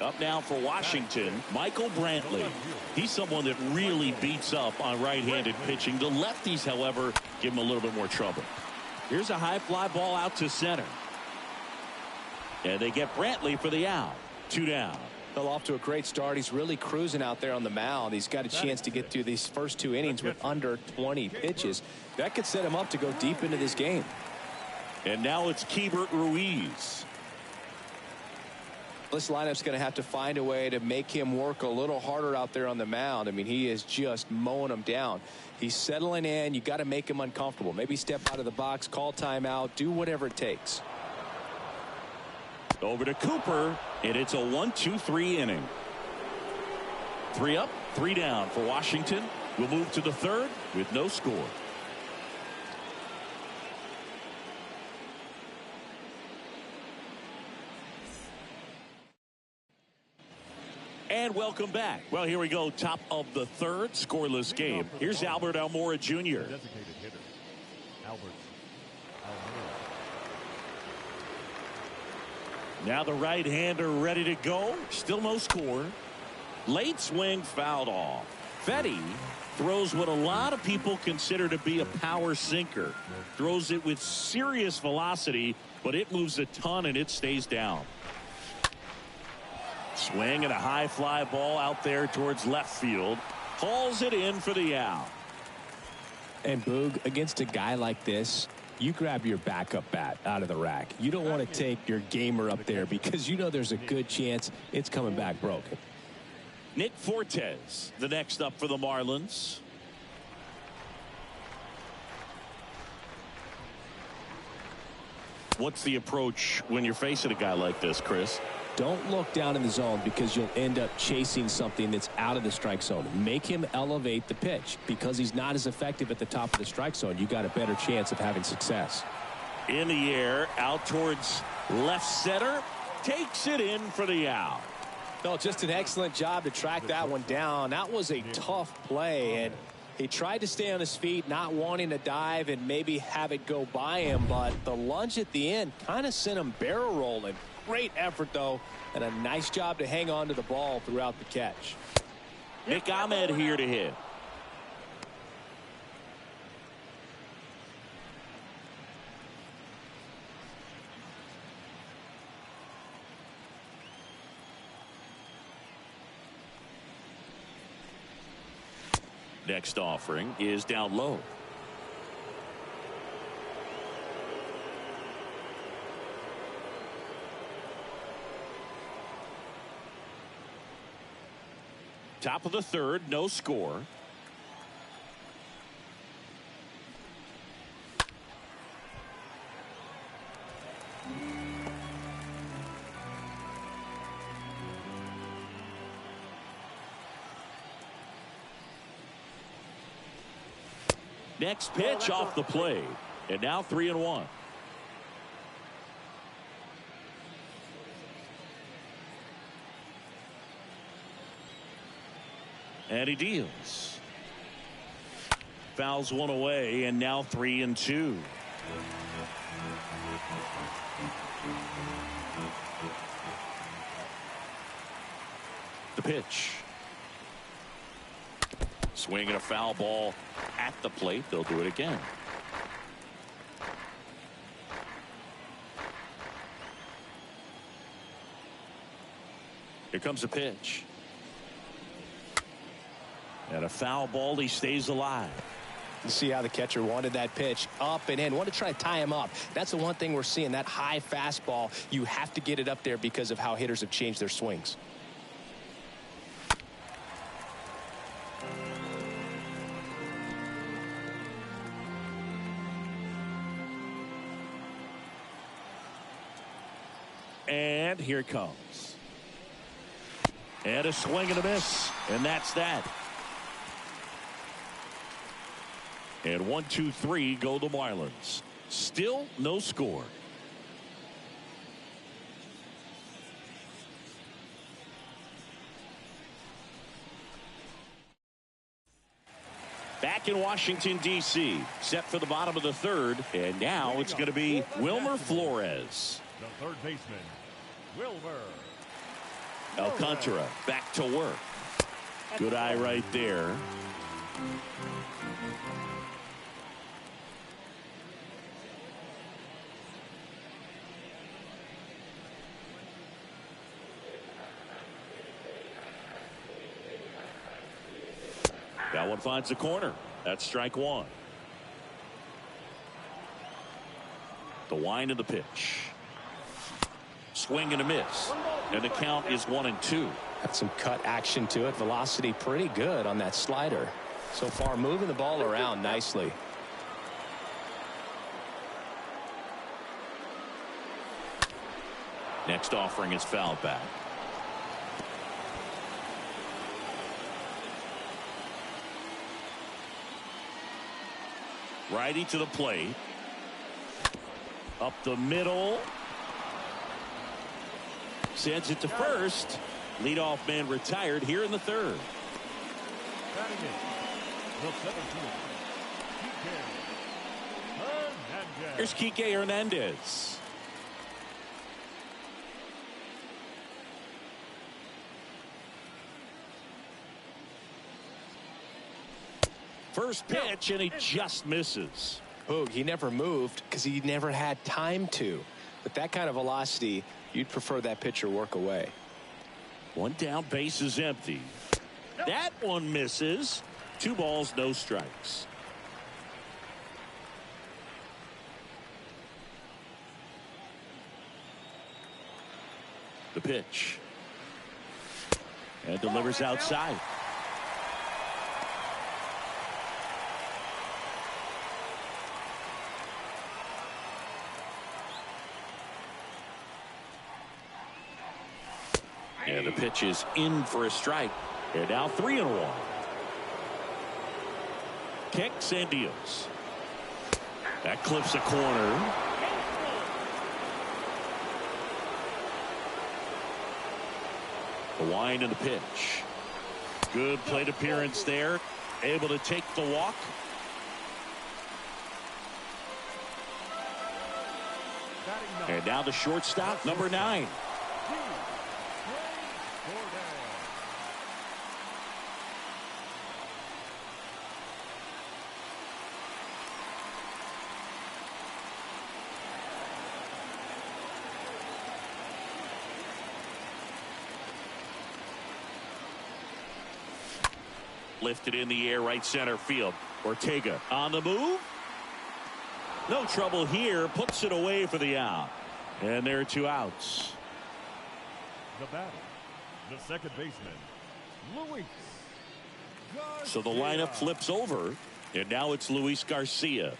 Up now for Washington, Michael Brantley. He's someone that really beats up on right-handed pitching. The lefties, however, give him a little bit more trouble. Here's a high fly ball out to center. And they get Brantley for the out. 2 down. Well, off to a great start. He's really cruising out there on the mound. He's got a chance to get through these first 2 innings with under 20 pitches. That could set him up to go deep into this game. And now it's Keibert Ruiz. This lineup's going to have to find a way to make him work a little harder out there on the mound. I mean, he is just mowing them down. He's settling in. You got to make him uncomfortable. Maybe step out of the box, call timeout, do whatever it takes. Over to Cooper, and it's a 1-2-3 inning. 3 up, 3 down for Washington. We'll move to the third with no score. And welcome back. Well, here we go. Top of the third, scoreless game. Here's Albert Almora Jr. Designated hitter, Albert Almora. Now the right-hander ready to go. Still no score. Late swing fouled off. Fetty throws what a lot of people consider to be a power sinker. Throws it with serious velocity, but it moves a ton and it stays down. Swing and a high fly ball out there towards left field. Hauls it in for the out. And Boog, against a guy like this, you grab your backup bat out of the rack. You don't want to take your gamer up there because you know there's a good chance it's coming back broken. Nick Fortes, the next up for the Marlins. What's the approach when you're facing a guy like this, Chris? Don't look down in the zone because you'll end up chasing something that's out of the strike zone. Make him elevate the pitch. Because he's not as effective at the top of the strike zone, you got a better chance of having success. In the air, out towards left center. Takes it in for the out. No, just an excellent job to track that one down. That was a tough play, and he tried to stay on his feet, not wanting to dive and maybe have it go by him, but the lunge at the end kind of sent him barrel rolling. Great effort, though, and a nice job to hang on to the ball throughout the catch. Nick Ahmed here to hit. Next offering is down low. Top of the third, no score. Next pitch off the plate. And now 3-1. And he deals. Fouls one away, and now 3-2. The pitch. Swinging a foul ball at the plate. They'll do it again. Here comes a pitch. And a foul ball. He stays alive. You see how the catcher wanted that pitch up and in. Want to try to tie him up. That's the one thing we're seeing. That high fastball. You have to get it up there because of how hitters have changed their swings. And here it comes. And a swing and a miss. And that's that. And 1-2-3 go the Marlins. Still no score. Back in Washington, D.C. Set for the bottom of the third. And now it's going to be Wilmer Flores. The third baseman, Wilmer Alcantara back to work. Good eye right there. That one finds the corner. That's strike one. The wind of the pitch. Swing and a miss. And the count is 1-2. Got some cut action to it. Velocity pretty good on that slider. So far moving the ball around nicely. Next offering is fouled back. Righty to the plate. Up the middle. Sends it to first. Leadoff man retired here in the third. batting in, the 17th, Hernandez. Here's Kike Hernandez. First pitch, and he just misses. Boog, he never moved because he never had time to. With that kind of velocity, you'd prefer that pitcher work away. One down, base is empty. That one misses. 2 balls, no strikes. The pitch. And delivers outside. And the pitch is in for a strike. And now 3-1. Kicks and deals. That clips a corner. The wind and the pitch. Good plate appearance there. Able to take the walk. And now the shortstop, number 9. lifted in the air, right center field. Ortega on the move. No trouble here. Puts it away for the out. And there are 2 outs. The batter, the second baseman, Luis Garcia. So the lineup flips over, and now it's Luis Garcia.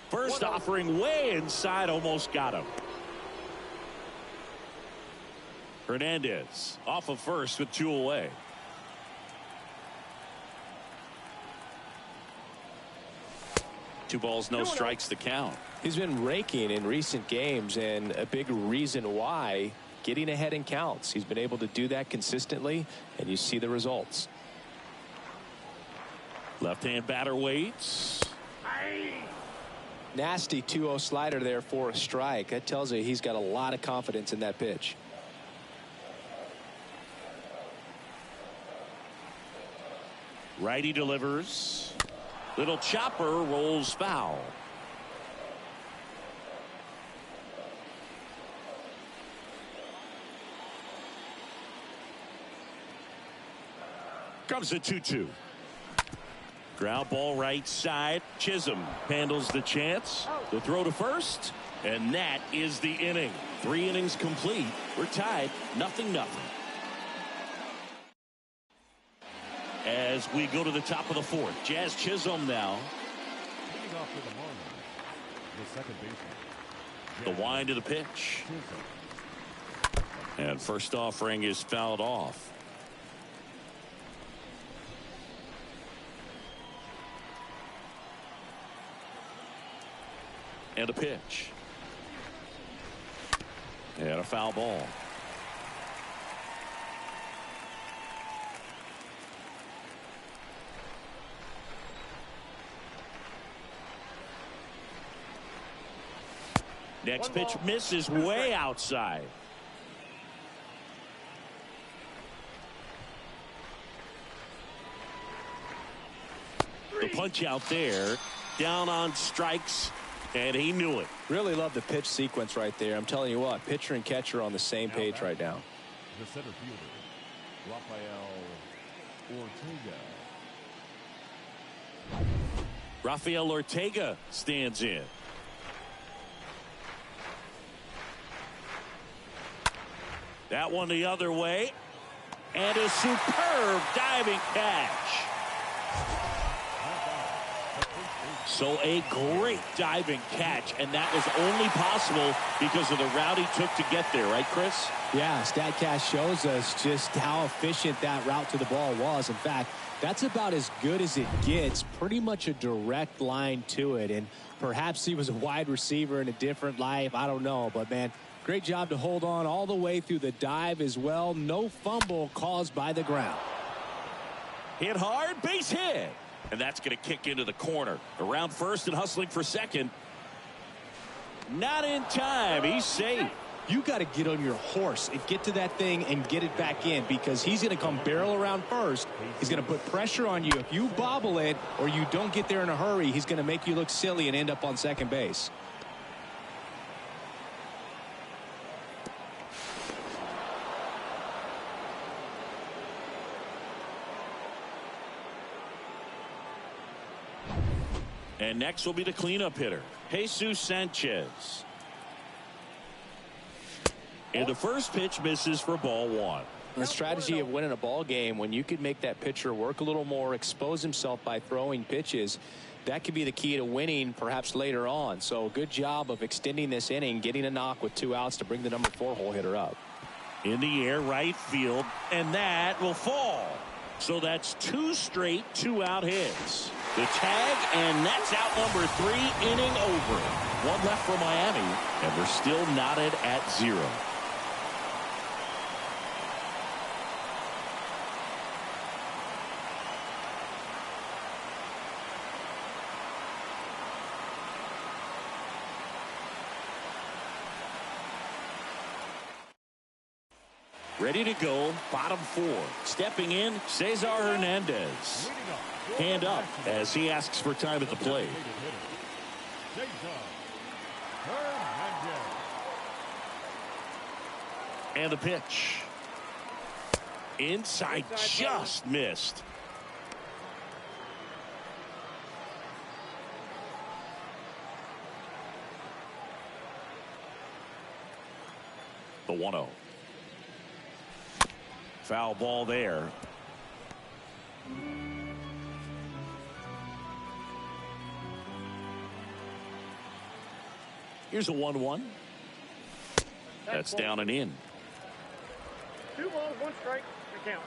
First offering way inside, almost got him. Hernandez off of first with 2 away. Two balls, no strikes, the count. He's been raking in recent games, and a big reason why, getting ahead in counts. He's been able to do that consistently, and you see the results. Left-hand batter waits. Nasty 2-0 slider there for a strike. That tells you he's got a lot of confidence in that pitch. Righty delivers. Little chopper rolls foul. Comes the 2-2. Ground ball right side. Chisholm handles the chance. The throw to first. And that is the inning. 3 innings complete. We're tied 0-0. As we go to the top of the 4th. Jazz Chisholm now. Leading off for the Marlins, the second baseman. The wind of the pitch. And first offering is fouled off. And a pitch. And a foul ball. Next pitch misses way outside. The punch out there. Down on strikes. And he knew it. Really love the pitch sequence right there. I'm telling you what, pitcher and catcher are on the same page right now. The center fielder, Rafael Ortega stands in. That one the other way. And a superb diving catch. So a great diving catch, and that was only possible because of the route he took to get there, right, Chris? Yeah, StatCast shows us just how efficient that route to the ball was. In fact, that's about as good as it gets, pretty much a direct line to it. And perhaps he was a wide receiver in a different life, I don't know. But, man, great job to hold on all the way through the dive as well. No fumble caused by the ground. Hit hard, base hit. And that's going to kick into the corner. Around first and hustling for second. Not in time. He's safe. You got to get on your horse and get to that thing and get it back in, because he's going to come barrel around first. He's going to put pressure on you. If you bobble it or you don't get there in a hurry, he's going to make you look silly and end up on second base. And next will be the cleanup hitter, Jesus Sanchez. And the first pitch misses for ball 1. The strategy of winning a ball game, when you could make that pitcher work a little more, expose himself by throwing pitches, that could be the key to winning perhaps later on. So good job of extending this inning, getting a knock with 2 outs to bring the number 4 hole hitter up. In the air, right field, and that will fall. So that's 2 straight 2-out hits. The tag, and that's out number 3, inning over. 1 left for Miami, and we're still knotted at 0. Ready to go, bottom 4. Stepping in, Cesar Hernandez. Hand up as he asks for time at the plate. And the pitch. Inside, just missed. The 1-0. Foul ball there. Here's a 1-1. That's down and in. 2 balls, 1 strike, to count.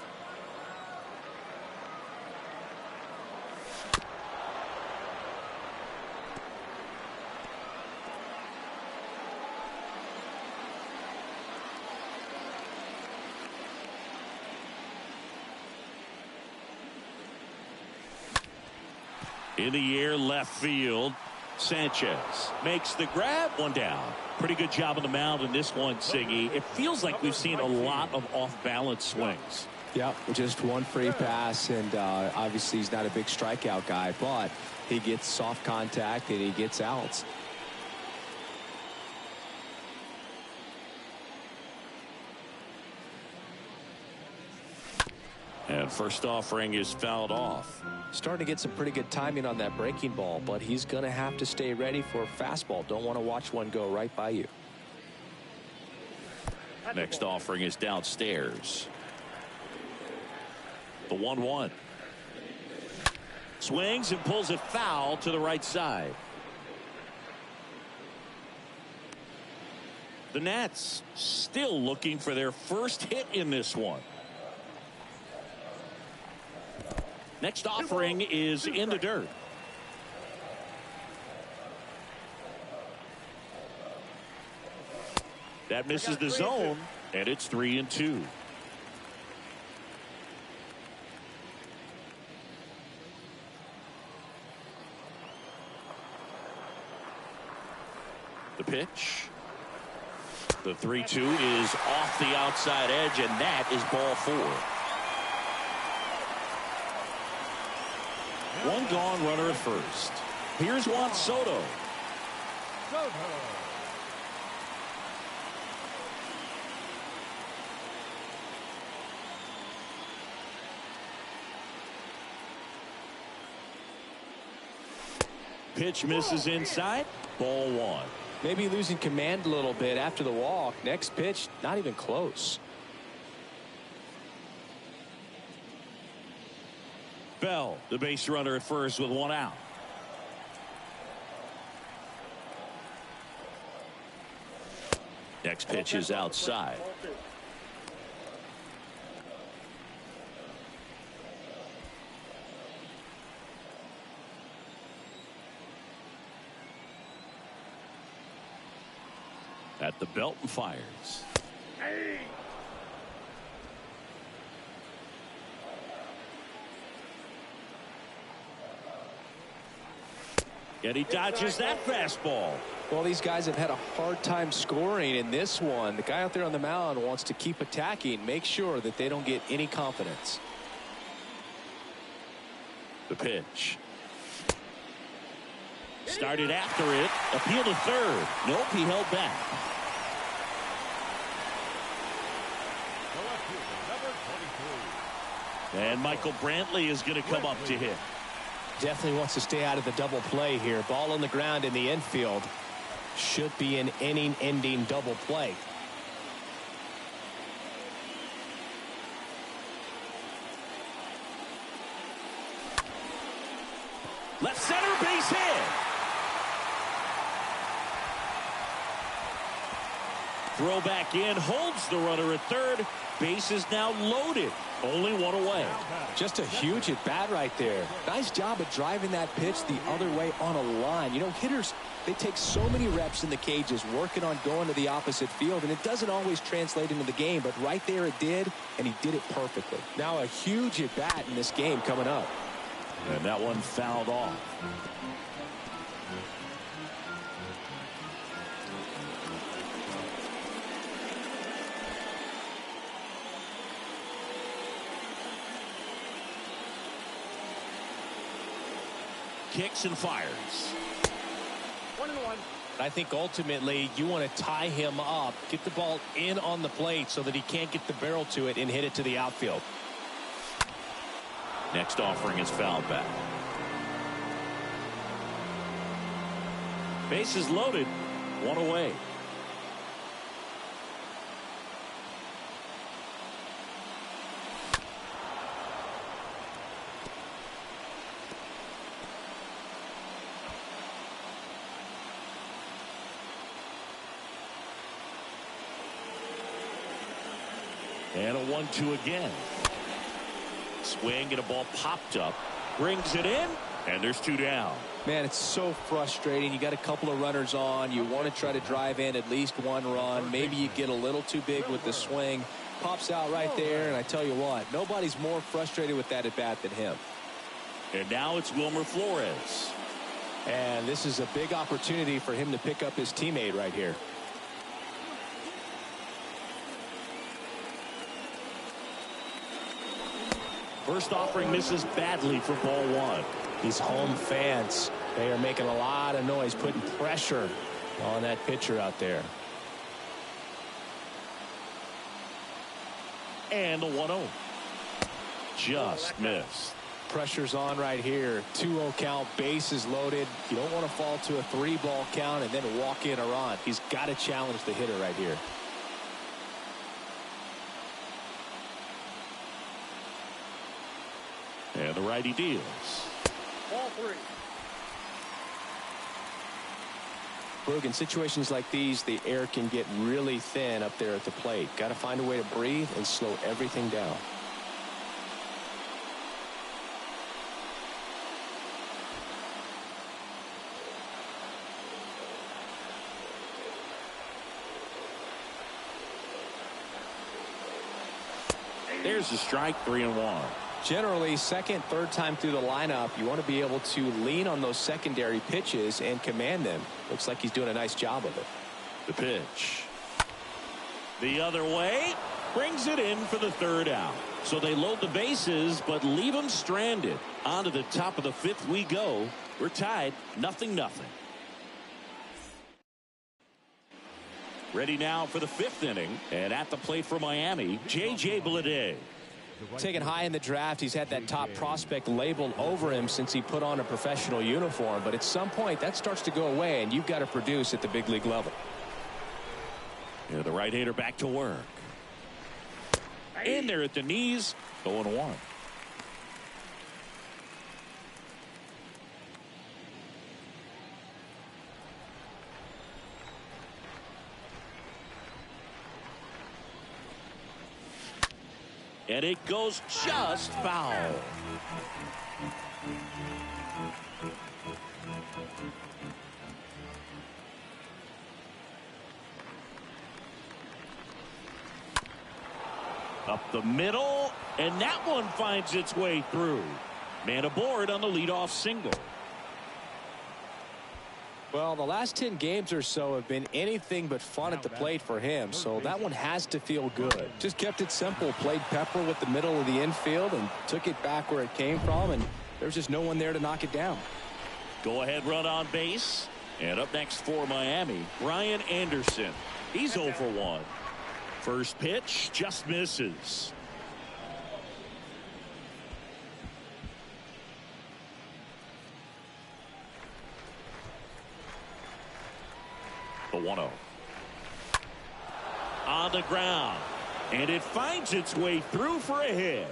In the air, left field. Sanchez makes the grab. 1 down. Pretty good job on the mound in this one, Siggy. It feels like we've seen a lot of off-balance swings. Yeah, just 1 free pass, and obviously he's not a big strikeout guy, but he gets soft contact and he gets outs. And first offering is fouled off. Starting to get some pretty good timing on that breaking ball, but he's going to have to stay ready for a fastball. Don't want to watch one go right by you. Next offering is downstairs. The 1-1. Swings and pulls it foul to the right side. The Nats still looking for their first hit in this one. Next offering is in the dirt. That misses the zone, and it's 3-2. The pitch. The 3-2 is off the outside edge, and that is ball 4. 1 gone, runner at first. Here's Juan Soto. Pitch misses inside. Ball 1. Maybe losing command a little bit after the walk. Next pitch, not even close. Bell, the base runner at first with 1 out. Next pitch is outside. At the belt and fires. And he dodges that fastball. Well, these guys have had a hard time scoring in this one. The guy out there on the mound wants to keep attacking, make sure that they don't get any confidence. The pitch. Started after it. Appeal to third. Nope, he held back. And Michael Brantley is going to come up to hit. Definitely wants to stay out of the double play here. Ball on the ground in the infield. Should be an inning-ending double play. Left center, base hit. Throw back in, holds the runner at third. Base is now loaded. Only 1 away. Just a huge at bat right there. Nice job of driving that pitch the other way on a line. You know, hitters, they take so many reps in the cages working on going to the opposite field, and it doesn't always translate into the game, but right there it did, and he did it perfectly. Now a huge at bat in this game coming up. And that one fouled off. Kicks and fires. 1-1. I think ultimately you want to tie him up, get the ball in on the plate so that he can't get the barrel to it and hit it to the outfield. Next offering is fouled back. Bases loaded, one away. And a 1-2 again. Swing and a ball popped up. Brings it in. And there's 2 down. Man, it's so frustrating. You got a couple of runners on. You want to try to drive in at least 1 run. Maybe you get a little too big with the swing. Pops out right there. And I tell you what, nobody's more frustrated with that at bat than him. And now it's Wilmer Flores. And this is a big opportunity for him to pick up his teammate right here. First offering misses badly for ball 1. These home fans, they are making a lot of noise, putting pressure on that pitcher out there. And the 1-0. Just missed. Pressure's on right here. 2-0 count, bases loaded. You don't want to fall to a 3-ball count and then walk in a run. He's got to challenge the hitter right here. And the righty deals. Ball 3. Boog, in situations like these, the air can get really thin up there at the plate. Got to find a way to breathe and slow everything down. There's a strike, 3-1. Generally, second, third time through the lineup, you want to be able to lean on those secondary pitches and command them. Looks like he's doing a nice job of it. The pitch. The other way. Brings it in for the 3rd out. So they load the bases, but leave them stranded. On to the top of the 5th we go. We're tied, 0-0. Ready now for the 5th inning. And at the plate for Miami, J.J. Bleday. Taken high in the draft, he's had that top prospect labeled over him since he put on a professional uniform. But at some point, that starts to go away, and you've got to produce at the big league level. Yeah, the right-hander back to work. In there at the knees, 0-1. And it goes just foul. Up the middle, and that one finds its way through. Man aboard on the leadoff single. Well, the last 10 games or so have been anything but fun at the plate for him, so that one has to feel good. Just kept it simple, played pepper with the middle of the infield and took it back where it came from, and there's just no one there to knock it down. Go ahead run on base. And up next for Miami, Brian Anderson. He's 0 for 1. First pitch just misses. The 1-0. On the ground. And it finds its way through for a hit.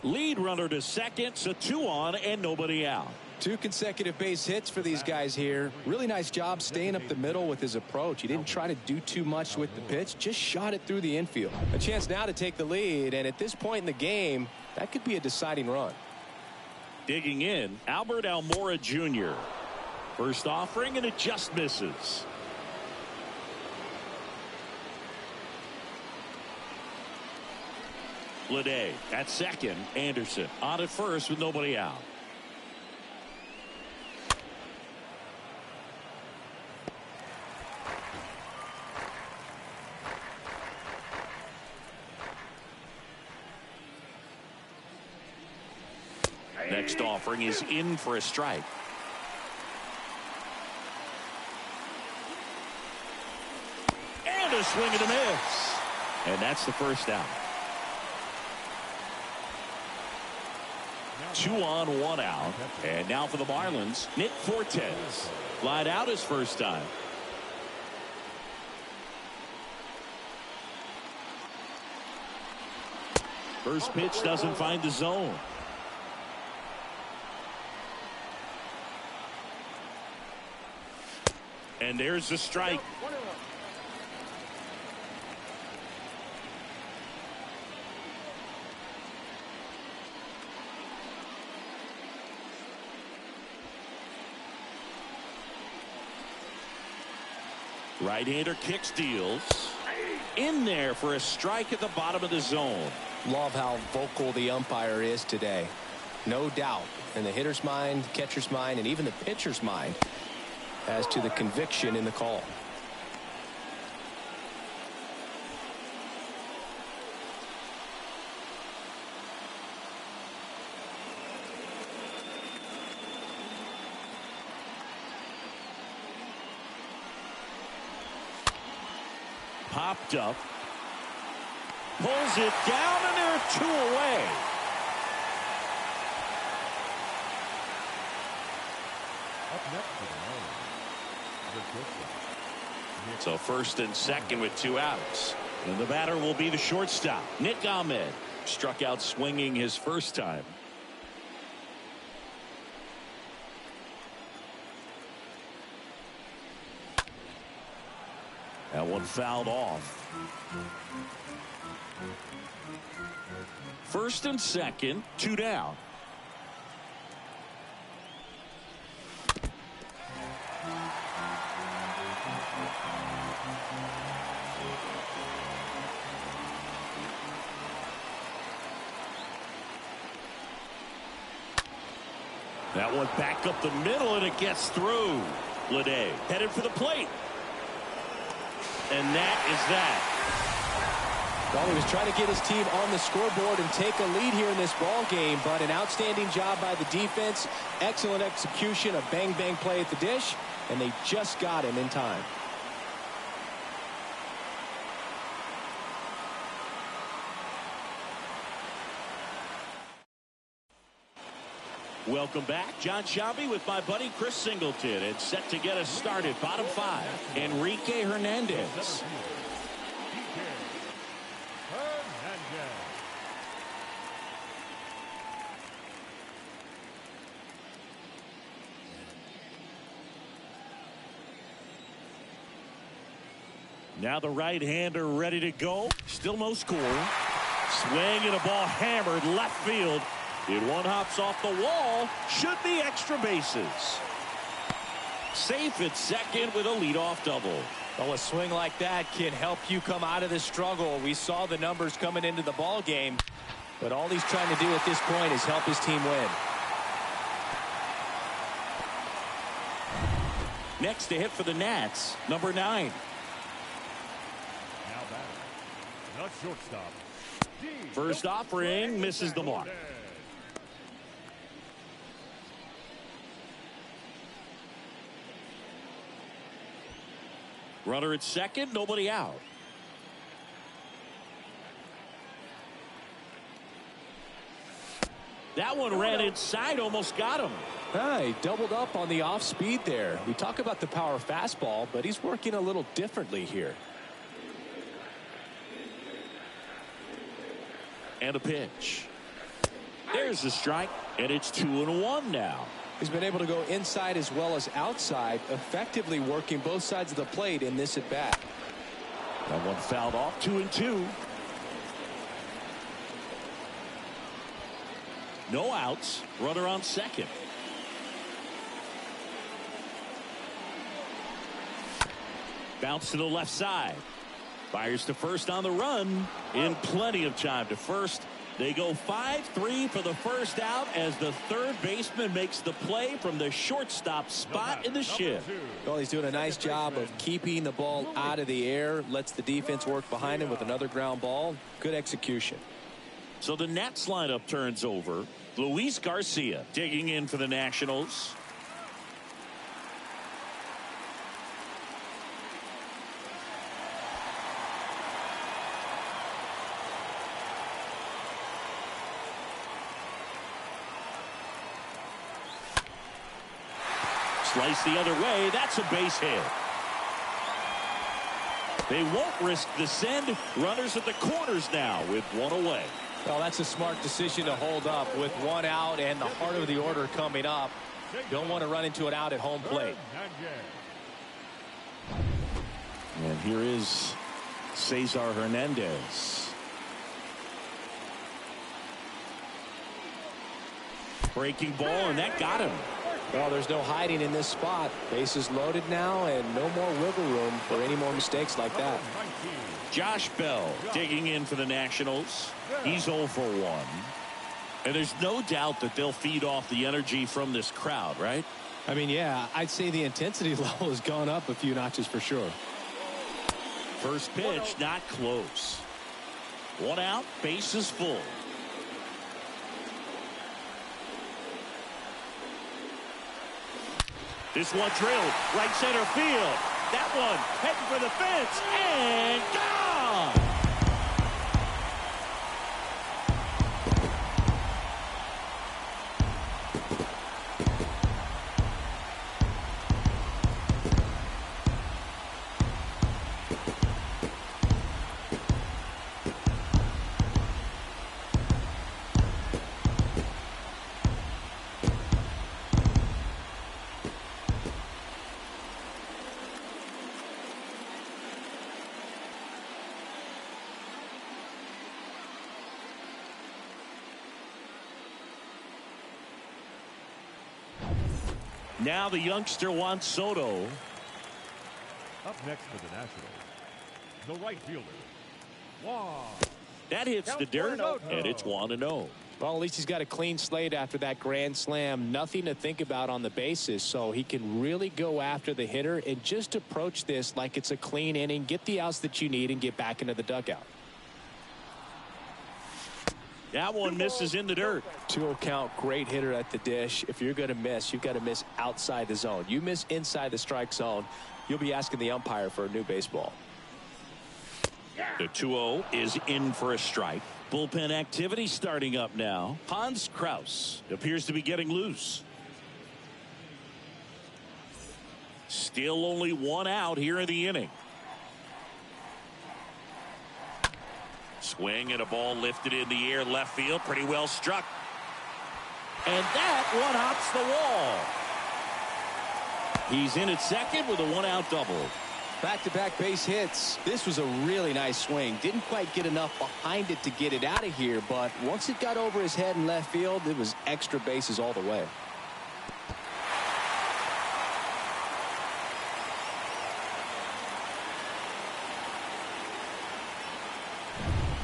Lead runner to second, so 2 on and nobody out. 2 consecutive base hits for these guys here. Really nice job staying up the middle with his approach. He didn't try to do too much with the pitch, just shot it through the infield. A chance now to take the lead, and at this point in the game, that could be a deciding run. Digging in, Albert Almora Jr. First offering, and it just misses. Bleday at second. Anderson on at first with nobody out. Next offering is in for a strike. And a swing and a miss. And that's the first out. 2 on, 1 out. And now for the Marlins, Nick Fortes. Flied out his first time. First pitch doesn't find the zone. And there's the strike. Right-hander kicks, deals. In there for a strike at the bottom of the zone. Love how vocal the umpire is today. No doubt in the hitter's mind, catcher's mind, and even the pitcher's mind as to the conviction in the call. Popped up. Pulls it down, and there are 2 away. Up next to the Marlins, the shortstop. So first and second with 2 outs. And the batter will be the shortstop, Nick Ahmed. Struck out swinging his first time. That one fouled off. First and second, 2 down. That one back up the middle, and it gets through. Lede headed for the plate. And that is that. Well, he was trying to get his team on the scoreboard and take a lead here in this ball game, but an outstanding job by the defense. Excellent execution, a bang-bang play at the dish, and they just got him in time. Welcome back. John Shabby with my buddy Chris Singleton. And set to get us started. Bottom 5. Enrique Hernandez. Now the right-hander ready to go. Still no score. Swing and a ball hammered left field. It one hops off the wall. Should be extra bases. Safe at second with a leadoff double. Well, a swing like that can help you come out of this struggle. We saw the numbers coming into the ball game, but all he's trying to do at this point is help his team win. Next to hit for the Nats, number 9. Now batting, the shortstop. First offering misses the mark. Runner at second, nobody out. That one ran inside, almost got him. He doubled up on the off speed there. We talk about the power fastball, but he's working a little differently here. And a pitch. There's the strike, and it's 2-1 now. He's been able to go inside as well as outside, effectively working both sides of the plate in this at bat. That one fouled off. 2-2. No outs. Runner on second. Bounce to the left side. Fires to first on the run. In plenty of time to first. They go 5-3 for the first out as the third baseman makes the play from the shortstop spot in the shift. Well, he's doing a nice job of keeping the ball out of the air. Lets the defense work behind him with another ground ball. Good execution. So the Nats lineup turns over. Luis Garcia digging in for the Nationals. Slice the other way. That's a base hit. They won't risk the send. Runners at the corners now with one away. Well, that's a smart decision to hold up with one out and the heart of the order coming up. Don't want to run into an out at home plate. And here is Cesar Hernandez. Breaking ball, and that got him. Well, there's no hiding in this spot. Bases loaded now, and no more wiggle room for any more mistakes like that. Josh Bell digging in for the Nationals. He's 0 for 1. And there's no doubt that they'll feed off the energy from this crowd, right? I mean, yeah, I'd say the intensity level has gone up a few notches for sure. First pitch, not close. One out, bases full. This one drilled right center field. That one heading for the fence and gone. Now the youngster Juan Soto. Up next for the Nationals, the right fielder, Juan. That hits the dirt, and it's 1-0. Well, at least he's got a clean slate after that grand slam. Nothing to think about on the bases, so he can really go after the hitter and just approach this like it's a clean inning, get the outs that you need, and get back into the dugout. That one misses in the dirt. 2-0 count, great hitter at the dish. If you're going to miss, you've got to miss outside the zone. You miss inside the strike zone, you'll be asking the umpire for a new baseball. The 2-0 is in for a strike. Bullpen activity starting up now. Hans Kraus appears to be getting loose. Still only one out here in the inning. Swing and a ball lifted in the air left field. Pretty well struck. And that one hops the wall. He's in at second with a one-out double. Back-to-back base hits. This was a really nice swing. Didn't quite get enough behind it to get it out of here, but once it got over his head in left field, it was extra bases all the way.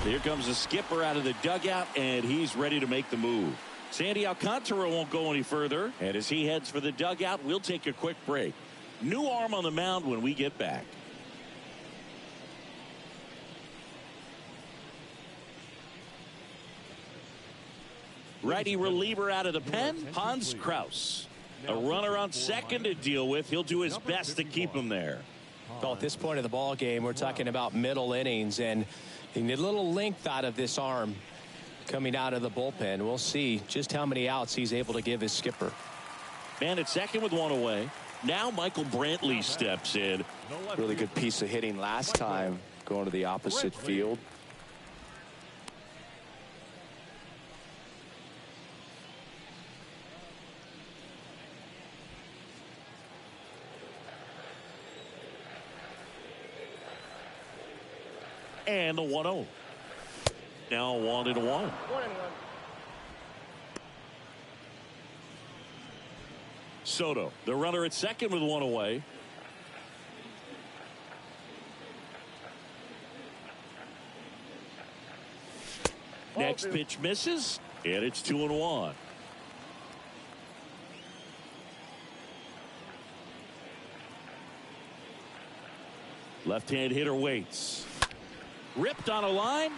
Here comes the skipper out of the dugout, and he's ready to make the move. Sandy Alcantara won't go any further, and as he heads for the dugout, we'll take a quick break. New arm on the mound when we get back. Righty reliever out of the pen, Hans Kraus. A runner on second to deal with. He'll do his best to keep him there. Well, at this point of the ball game, we're talking about middle innings, and you need a little length out of this arm coming out of the bullpen. We'll see just how many outs he's able to give his skipper. Man at second with one away. Now Michael Brantley steps in. Really good piece of hitting last time, going to the opposite field. And the 1-0. Now 1-1. Soto, the runner at second with one away. Next pitch misses, and it's 2-1. Left-hand hitter waits. Ripped on a line.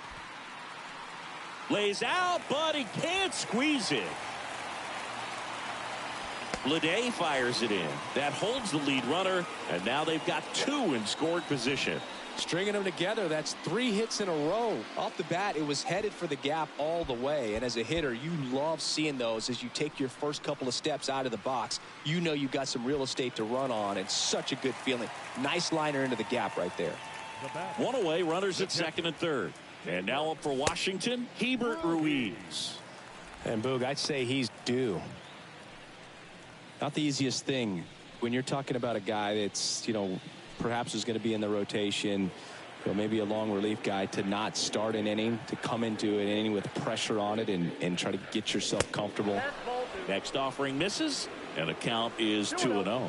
Lays out, but he can't squeeze it. Leday fires it in. That holds the lead runner, and now they've got two in scoring position. Stringing them together, that's 3 hits in a row. Off the bat, it was headed for the gap all the way. And as a hitter, you love seeing those as you take your first couple of steps out of the box. You know you've got some real estate to run on, and such a good feeling. Nice liner into the gap right there. One away, runners at second and third. And now up for Washington, Hebert Ruiz. And Boog, I'd say he's due. Not the easiest thing when you're talking about a guy that's, perhaps is going to be in the rotation, maybe a long relief guy, to not start an inning, to come into an inning with pressure on it and try to get yourself comfortable. Next offering misses, and the count is 2-0.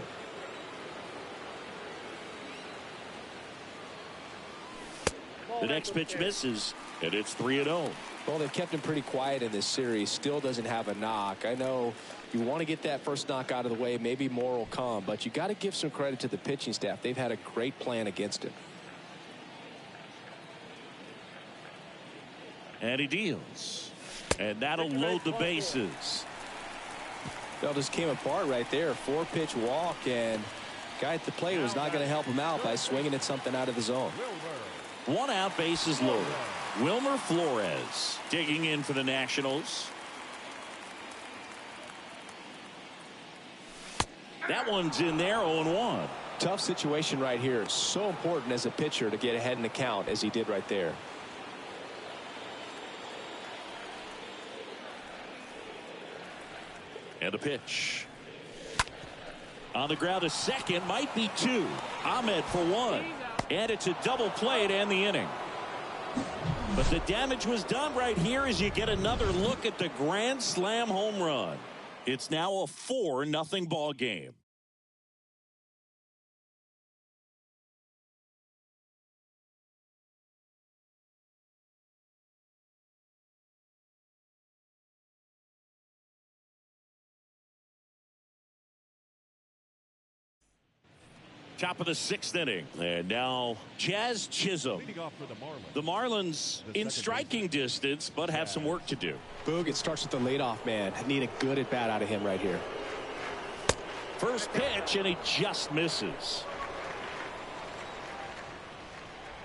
The next pitch misses, and it's 3-0. Well, they've kept him pretty quiet in this series. Still doesn't have a knock. I know you want to get that first knock out of the way. Maybe more will come, but you got to give some credit to the pitching staff. They've had a great plan against him. And he deals. And that'll load the bases. Well, just came apart right there. 4-pitch walk, and guy at the plate was not going to help him out by swinging at something out of the zone. 1 out, bases loaded. Wilmer Flores digging in for the Nationals. That one's in there, 0-1. Tough situation right here. So important as a pitcher to get ahead in the count as he did right there. And a pitch. On the ground, a second, might be 2. Ahmed for 1. And it's a double play to end the inning. But the damage was done right here as you get another look at the grand slam home run. It's now a 4-0 ball game. Top of the 6th inning. And now Jazz Chisholm. The Marlins in striking distance, but have some work to do. Boog, it starts with the leadoff man. Need a good at bat out of him right here. First pitch, and he just misses.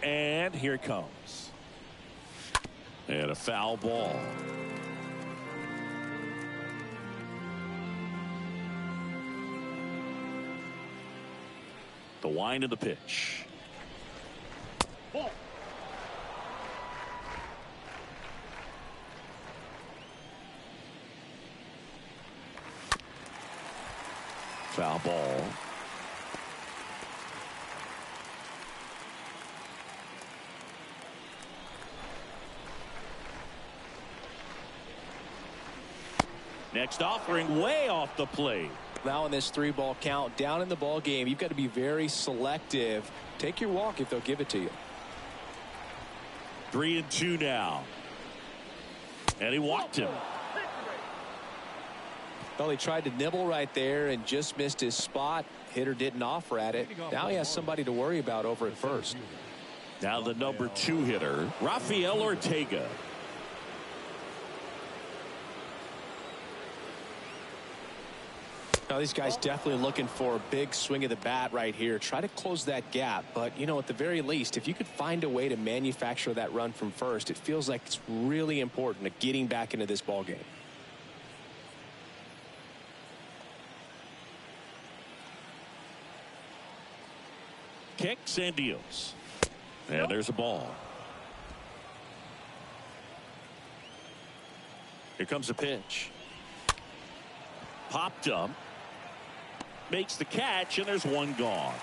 And here it comes. And a foul ball. The wind of the pitch. Ball. Foul ball. Next offering way off the plate. Now in this 3-ball count, down in the ball game, you've got to be very selective. Take your walk if they'll give it to you. 3-2 now. And he walked him. Well, he tried to nibble right there and just missed his spot. Hitter didn't offer at it. Now he has somebody to worry about over at first. Now the number 2 hitter, Rafael Ortega. Now these guys definitely looking for a big swing of the bat right here. Try to close that gap. But, at the very least, if you could find a way to manufacture that run from first, it feels like it's really important to getting back into this ball game. Kicks and deals. And there's a ball. Here comes a pitch. Popped up. Makes the catch, and there's one gone.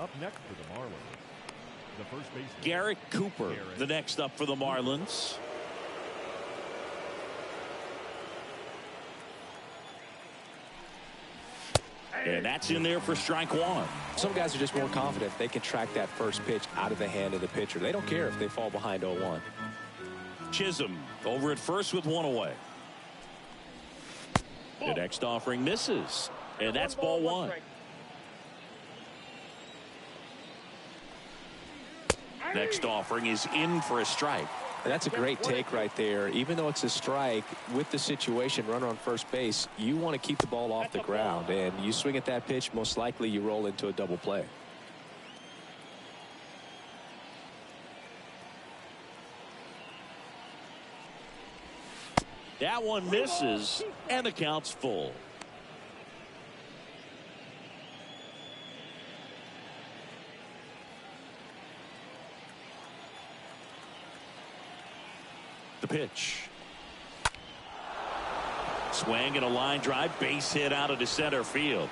Up next for the Marlins, the first baseman, Garrett Cooper, the next up for the Marlins. And that's in there for strike 1. Some guys are just more confident they can track that first pitch out of the hand of the pitcher. They don't care if they fall behind 0-1. Chisholm over at first with 1 away. The next offering misses, and that's ball 1. Next offering is in for a strike. And that's a great take right there. Even though it's a strike, with the situation, runner on first base, you want to keep the ball off the ground. And you swing at that pitch, most likely you roll into a double play. That one misses, and the count's full. The pitch. Swing and a line drive, base hit out into center field.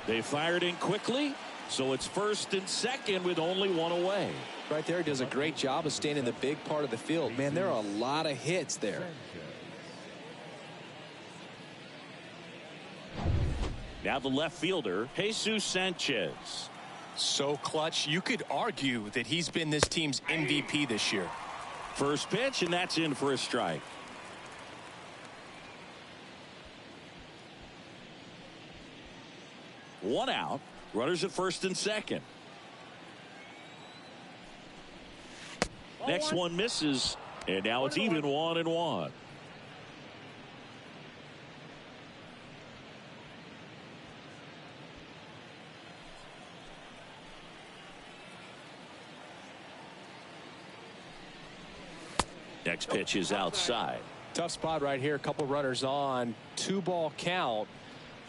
They fired in quickly, so it's first and second with only one away. Right there, he does a great job of staying in the big part of the field. Man, there are a lot of hits there. Now the left fielder, Jesus Sanchez. So clutch, you could argue that he's been this team's MVP this year. First pitch, and that's in for a strike. One out. Runners at first and second. Next one misses, and now it's even 1-1. Next pitch is outside. Tough spot right here. A couple runners on. 2-ball count.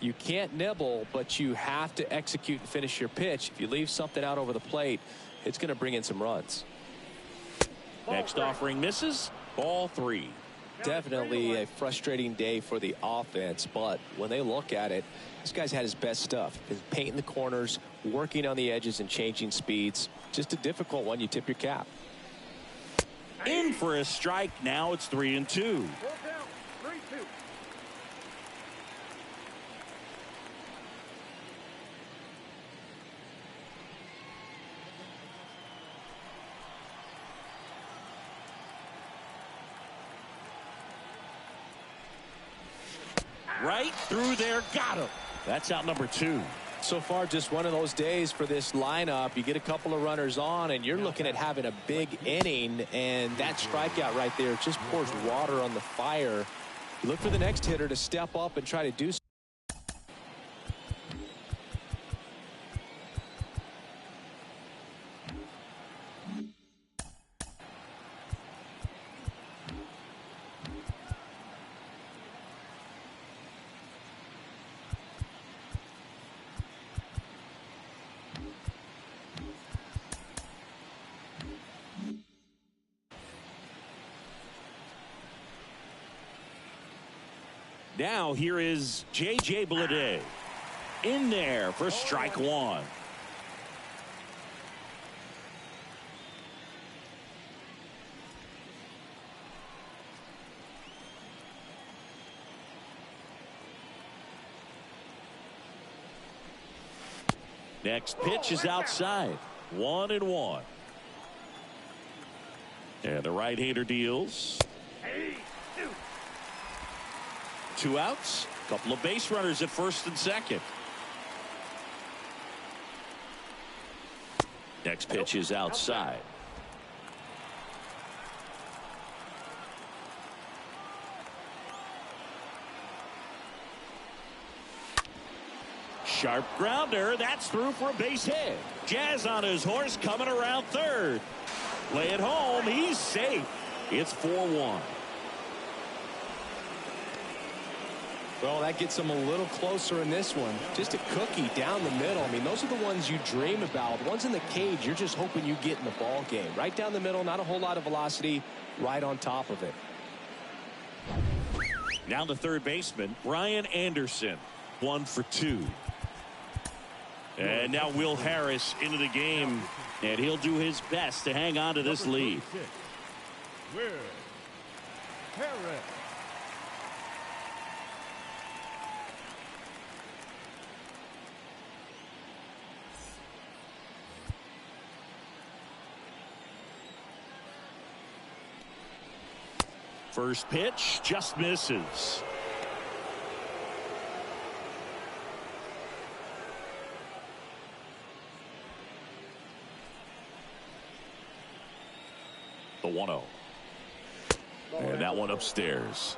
You can't nibble, but you have to execute and finish your pitch. If you leave something out over the plate, it's going to bring in some runs. Next offering misses. Ball 3. Definitely a frustrating day for the offense, but when they look at it, this guy's had his best stuff. He's painting the corners, working on the edges and changing speeds. Just a difficult one. You tip your cap. In for a strike. Now it's 3-2. 3-2. Right through there. Got him. That's out number 2. So far, just one of those days for this lineup. You get a couple of runners on, and you're looking at having a big inning, and that strikeout right there just pours water on the fire. You look for the next hitter to step up and try to do something. Now here is J.J. Bleday in there for strike 1. Next pitch is outside. 1-1. And the right-hander deals. 2 outs. Couple of base runners at first and second. Next pitch is outside. Sharp grounder. That's through for a base hit. Jazz on his horse coming around third. Play it home. He's safe. It's 4-1. Well, that gets them a little closer in this one. Just a cookie down the middle. I mean, those are the ones you dream about. The ones in the cage, you're just hoping you get in the ball game. Right down the middle, not a whole lot of velocity, right on top of it. Now the third baseman, Brian Anderson, 1 for 2. And now Will Harris into the game, and he'll do his best to hang on to this lead. Will Harris. First pitch just misses. The 1-0. And that one upstairs.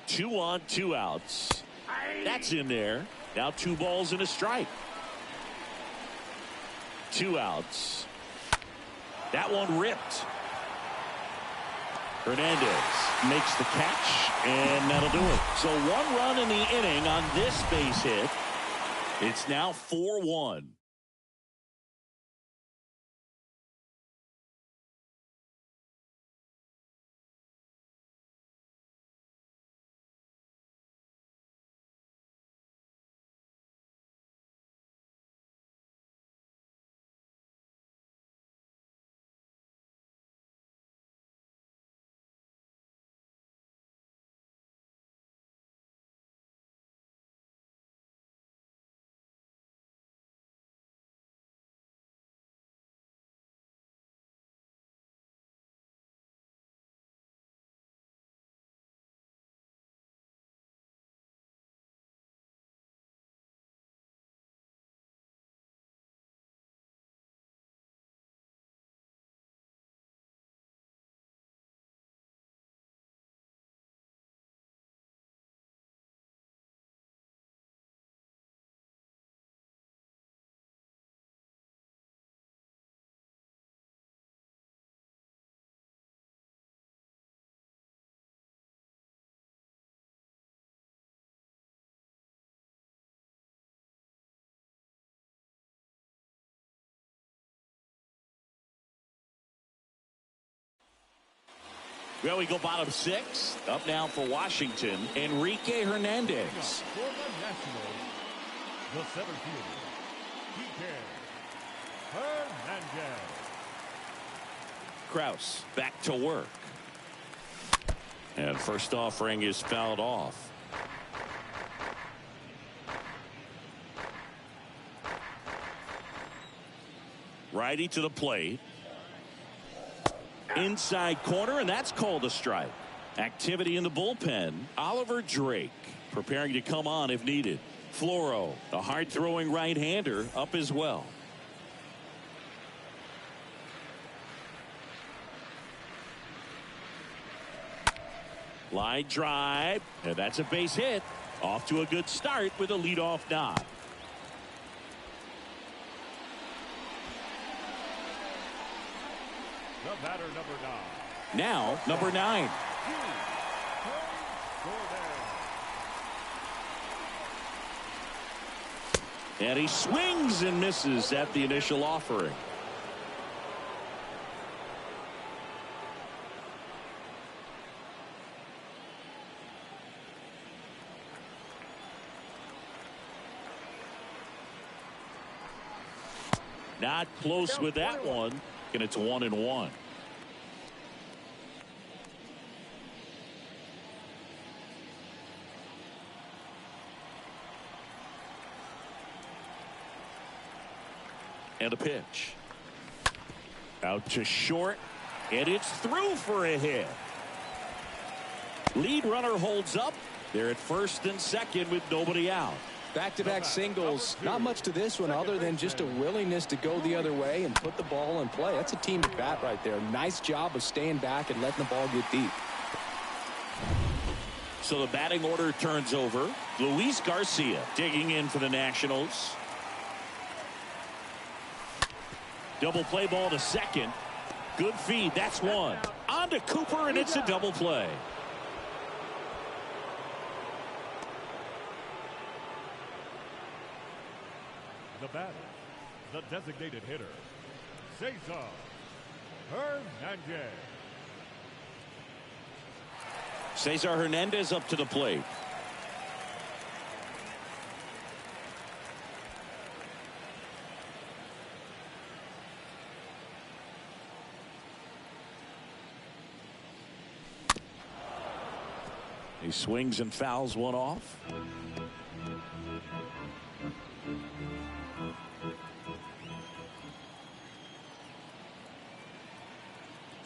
Two on, 2 outs. That's in there. Now 2 balls and a strike. 2 outs. That one ripped. Hernandez makes the catch, and that'll do it. So 1 run in the inning on this base hit. It's now 4-1. Well, we go bottom 6. Up now for Washington, Enrique Hernandez. For the Nationals, the center fielder, Hernandez. Kraus back to work. And first offering is fouled off. Righty to the plate. Inside corner, and that's called a strike. Activity in the bullpen. Oliver Drake preparing to come on if needed. Floro, a hard-throwing right-hander, up as well. Line drive, and that's a base hit. Off to a good start with a leadoff knock. The batter, number 9. Now, number 9. And he swings and misses at the initial offering. Not close with that one. And it's 1-1. And a pitch. Out to short. And it's through for a hit. Lead runner holds up. They're at first and second with nobody out. Back-to-back singles. Not much to this one other than just a willingness to go the other way and put the ball in play. That's a team at bat right there. Nice job of staying back and letting the ball get deep. So the batting order turns over. Luis Garcia digging in for the Nationals. Double play ball to second. Good feed. That's one. On to Cooper, and it's a double play. The batter, the designated hitter, Cesar Hernandez. Cesar Hernandez up to the plate. He swings and fouls one off.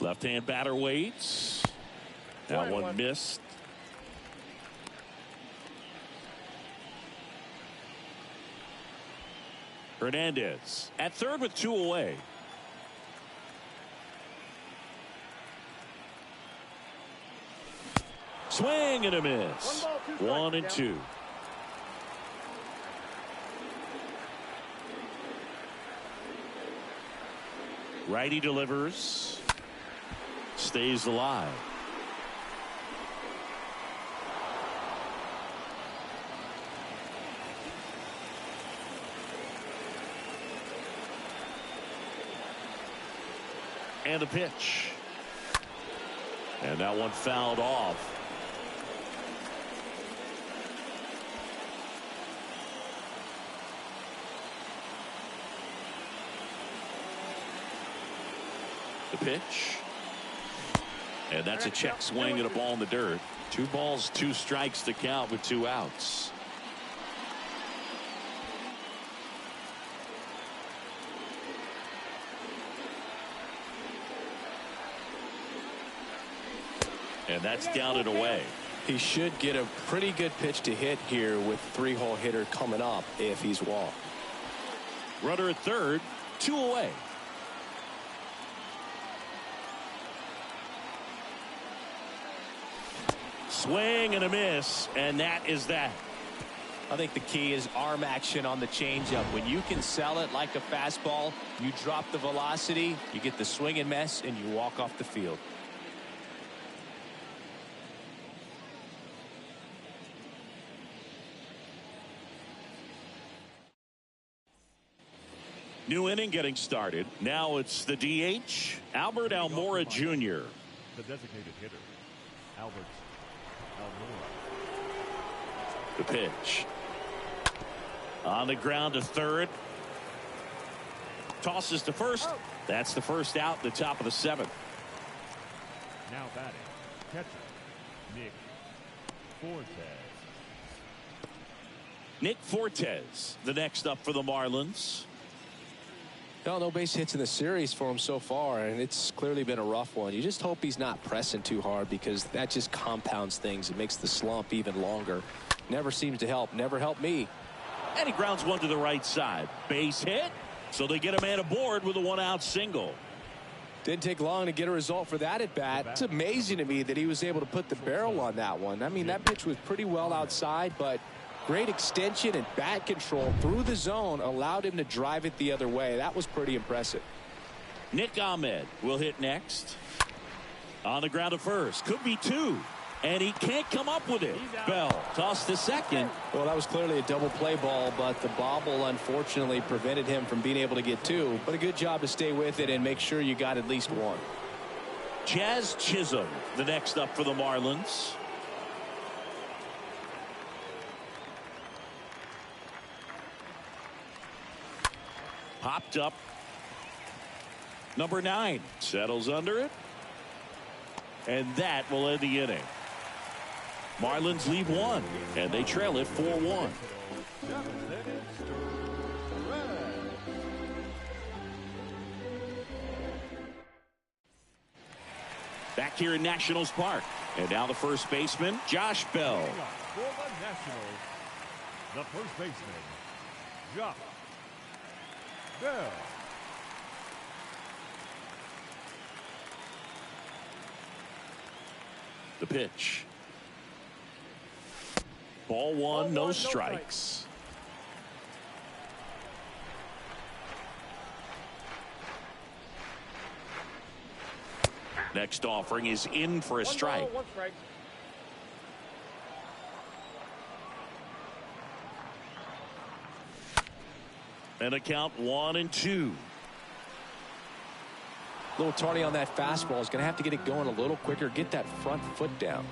Left-hand batter waits. That one missed. Hernandez at third with 2 away. Swing and a miss. 1 and 2. Righty delivers. Stays alive. And the pitch. And that one fouled off. The pitch. And that's a check swing and a ball in the dirt. 2 balls, 2 strikes to count with 2 outs. And that's down and away. He should get a pretty good pitch to hit here with 3-hole hitter coming up if he's walked. Runner at third, 2 away. Swing and a miss, and that is that. I think the key is arm action on the changeup. When you can sell it like a fastball, you drop the velocity, you get the swing and miss, and you walk off the field. New inning getting started. Now it's the DH, Albert Almora Jr. The designated hitter, Albert Almora. The pitch. On the ground to third. Tosses to first. That's the first out at the top of the 7th. Now batting, catcher, Nick Fortes. Nick Fortes, the next up for the Marlins. No base hits in the series for him so far, and it's clearly been a rough one. You just hope he's not pressing too hard, because that just compounds things. It makes the slump even longer. Never seems to help. Never helped me. And he grounds one to the right side. Base hit. So they get a man aboard with a 1-out single. Didn't take long to get a result for that at bat. It's amazing to me that he was able to put the barrel on that one. I mean, that pitch was pretty well outside, but great extension and bat control through the zone allowed him to drive it the other way. That was pretty impressive. Nick Ahmed will hit next. On the ground to first. Could be 2. And he can't come up with it. Bell tossed to second. Well, that was clearly a double play ball, but the bobble unfortunately prevented him from being able to get 2. But a good job to stay with it and make sure you got at least 1. Jazz Chisholm, the next up for the Marlins. Popped up. Number 9 settles under it. And that will end the inning. Marlins lead 1, and they trail it 4-1. Back here in Nationals Park. And now the first baseman, Josh Bell. For the Nationals, the first baseman, Josh Bell. The pitch. Ball 1, no strikes. Next offering is in for a strike. 1 strike. And a count 1-2. A little tardy on that fastball. Is going to have to get it going a little quicker. Get that front foot down.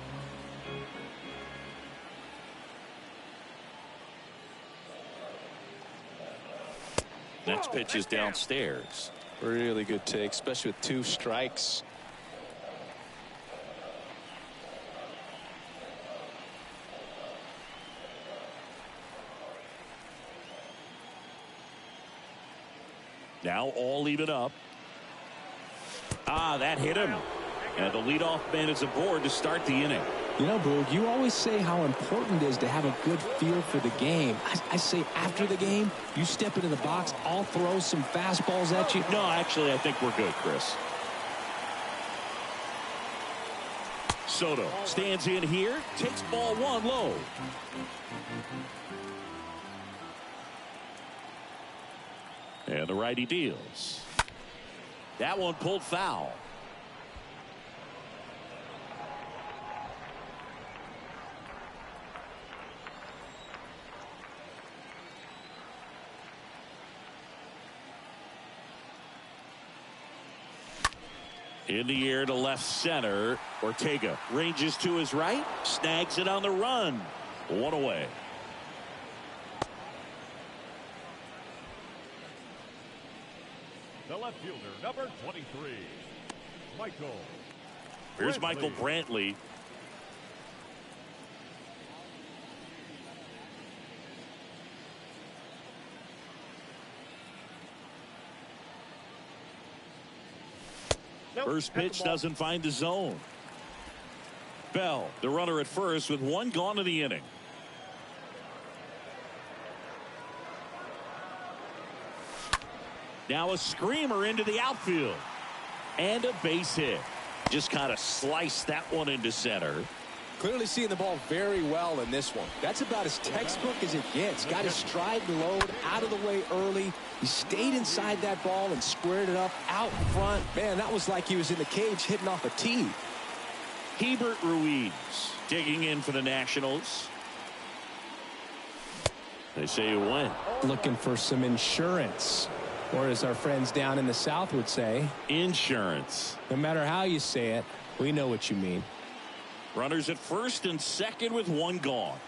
Next pitch is downstairs. Really good take, especially with 2 strikes. Now all even up. That hit him. And the leadoff man is aboard to start the inning. You know, Boog, you always say how important it is to have a good feel for the game. I say after the game, you step into the box, I'll throw some fastballs at you. No, actually, I think we're good, Chris. Soto stands in here, takes ball one low. And the righty deals. That one pulled foul. In the air to left center. Ortega ranges to his right, snags it on the run. One away. The left fielder, number 23, Michael. Here's Brantley. Michael Brantley. First pitch doesn't find the zone. Bell, the runner at first with one gone in the inning. Now a screamer into the outfield. And a base hit. Just kind of sliced that one into center. Clearly seeing the ball very well in this one. That's about as textbook as it gets. Got his stride and load out of the way early. He stayed inside that ball and squared it up out front. Man, that was like he was in the cage hitting off a tee. Hebert Ruiz digging in for the Nationals. They say you win. Looking for some insurance. Or as our friends down in the South would say, Insurance. no matter how you say it, we know what you mean. Runners at first and second with one gone.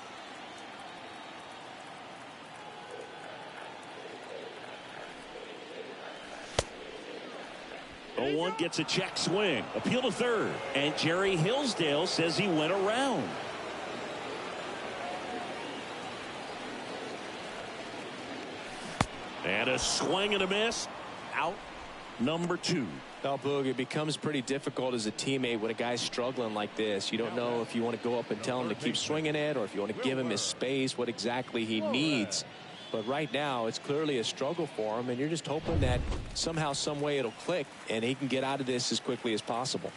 The one gets a check swing. Appeal to third. And Jerry Hillsdale says he went around. And a swing and a miss. Out number 2. Now, Boog, it becomes pretty difficult as a teammate when a guy's struggling like this. You don't know if you want to go up and tell him to keep swinging it or if you want to give him his space, what exactly he needs. But right now, it's clearly a struggle for him, and you're just hoping that somehow, some way it'll click, and he can get out of this as quickly as possible.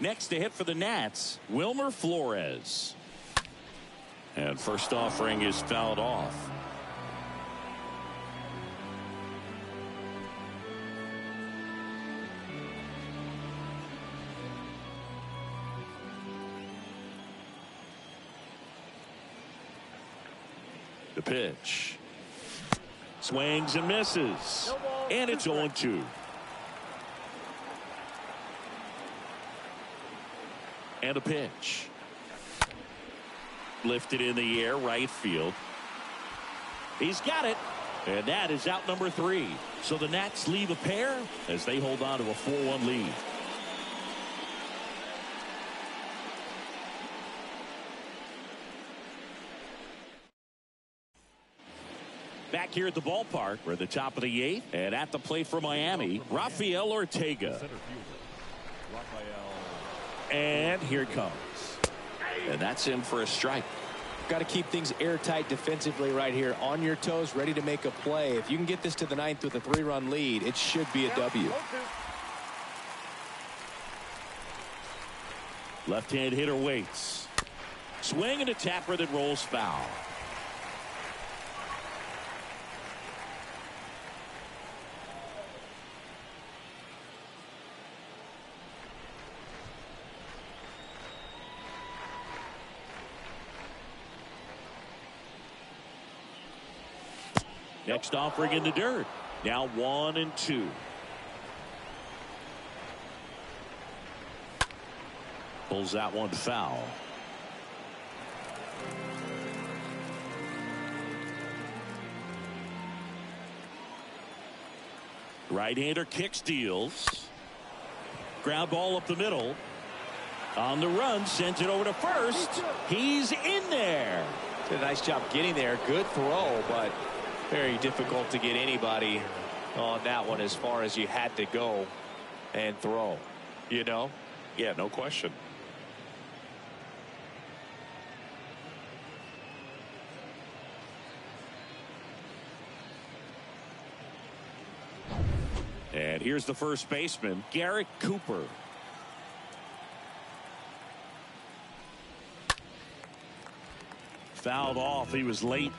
Next to hit for the Nats, Wilmer Flores. And first offering is fouled off. The pitch. Swings and misses. And it's 0-2. And a pitch. Lifted in the air, right field. He's got it. And that is out number 3. So the Nats leave a pair as they hold on to a 4-1 lead. Back here at the ballpark, we're at the top of the 8th, and at the plate for Miami, Rafael Ortega. And here it comes. And that's in for a strike. Got to keep things airtight defensively right here. On your toes, ready to make a play. If you can get this to the 9th with a 3-run lead, it should be a W. Left-hand hitter waits. Swing and a tapper that rolls foul. Next offering in the dirt. Now 1-2. Pulls that one foul. Right-hander kicks, deals. Ground ball up the middle. On the run, sends it over to first. He's in there. Did a nice job getting there. Good throw, but very difficult to get anybody on that one as far as you had to go and throw. You know? Yeah, no question. And here's the first baseman, Garrett Cooper. Fouled off. He was late.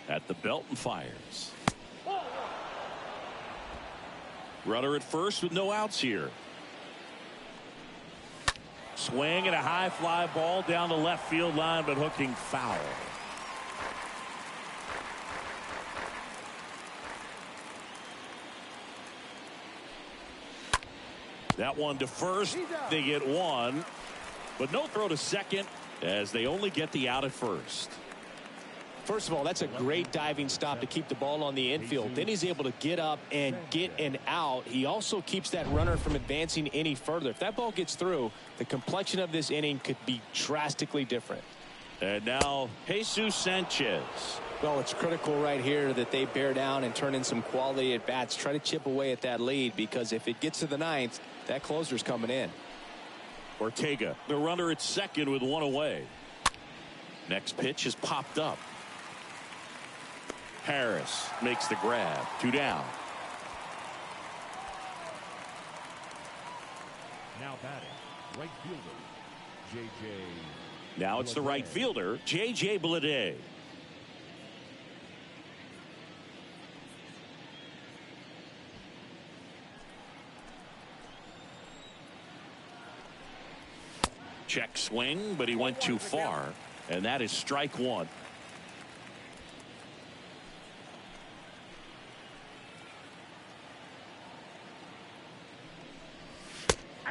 At the belt and fires. Runner at first with no outs here. Swing and a high fly ball down the left field line, but hooking foul. That one to first. They get one, but no throw to second as they only get the out at first. First of all, that's a great diving stop to keep the ball on the infield. Then he's able to get up and get an out. He also keeps that runner from advancing any further. If that ball gets through, the complexion of this inning could be drastically different. And now Jesus Sanchez. Well, it's critical right here that they bear down and turn in some quality at bats. Try to chip away at that lead, because if it gets to the ninth, that closer's coming in. Ortega, the runner at second with one away. Next pitch is popped up. Harris makes the grab. 2 down. Now batting, right fielder, J.J. Now it's the right fielder, J.J. Bleday. Check swing, but he went too far, and that is strike one.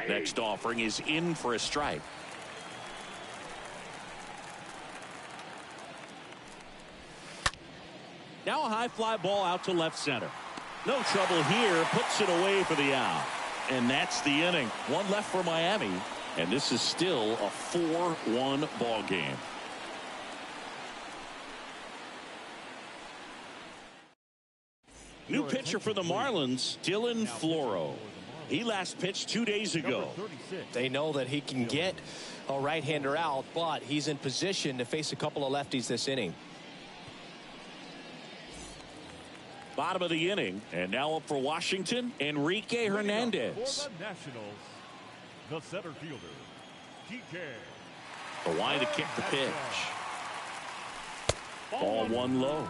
Next offering is in for a strike. Now a high fly ball out to left center. No trouble here, puts it away for the out. And that's the inning. One left for Miami, and this is still a 4-1 ball game. New pitcher for the Marlins, Dylan Floro. He last pitched 2 days ago. They know that he can get a right-hander out, but he's in position to face a couple of lefties this inning. Bottom of the inning, and now up for Washington, Enrique Hernandez. For the Nationals, the center fielder, TK. The line to kick the pitch. Ball one low.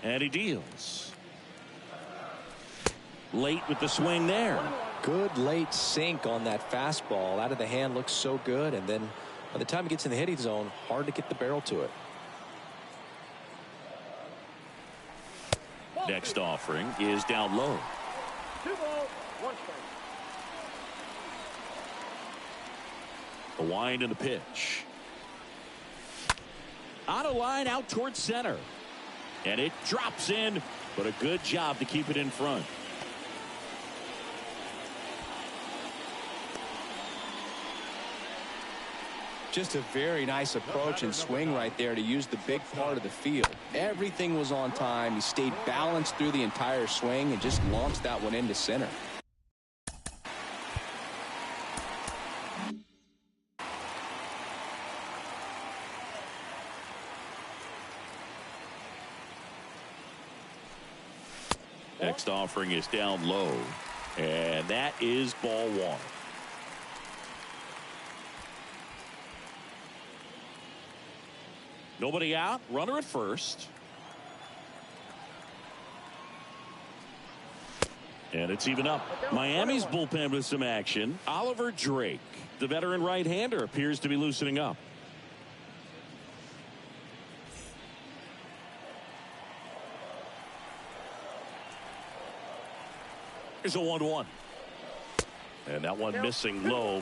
And he deals. Late with the swing there. Good late sink on that fastball. Out of the hand, looks so good, and then by the time it gets in the hitting zone, hard to get the barrel to it. Next offering is down low. 2 balls, 1 strike. The wind and the pitch. On a line out towards center. And it drops in, but a good job to keep it in front. Just a very nice approach and swing right there to use the big part of the field. Everything was on time. He stayed balanced through the entire swing and just launched that one into center. Next offering is down low, and that is ball one. Nobody out, runner at first. And it's even up. Miami's bullpen with some action. Oliver Drake, the veteran right-hander, appears to be loosening up. Here's a 1-1. And that one missing low.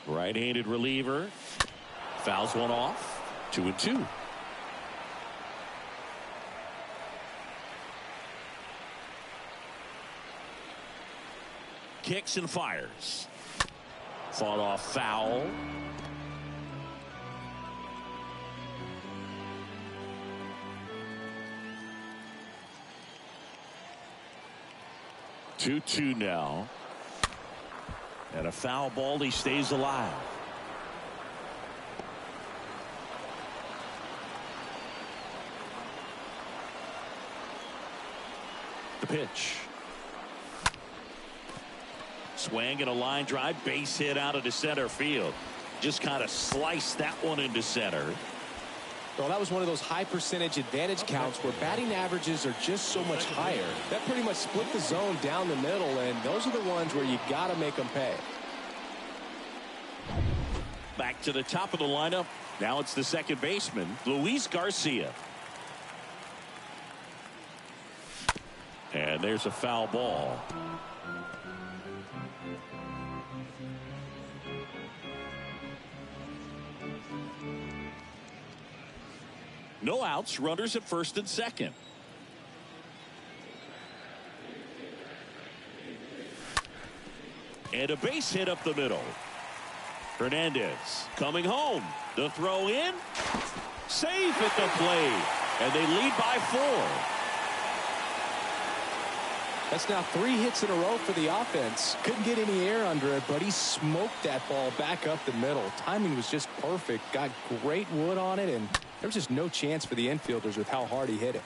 Right-handed reliever. Fouls one off. 2-2. Kicks and fires. Fought off foul. 2-2 now. And a foul ball. He stays alive. The pitch. Swing and a line drive. Base hit out of the center field. Just kind of sliced that one into center. Well, that was one of those high percentage advantage counts where batting averages are just so much higher. That pretty much split the zone down the middle, and those are the ones where you got to make them pay. Back to the top of the lineup. Now it's the second baseman, Luis Garcia. And there's a foul ball. No outs, runners at first and second. And a base hit up the middle. Hernandez coming home. The throw in. Safe at the plate. And they lead by 4. That's now 3 hits in a row for the offense. Couldn't get any air under it, but he smoked that ball back up the middle. Timing was just perfect. Got great wood on it, and there was just no chance for the infielders with how hard he hit it.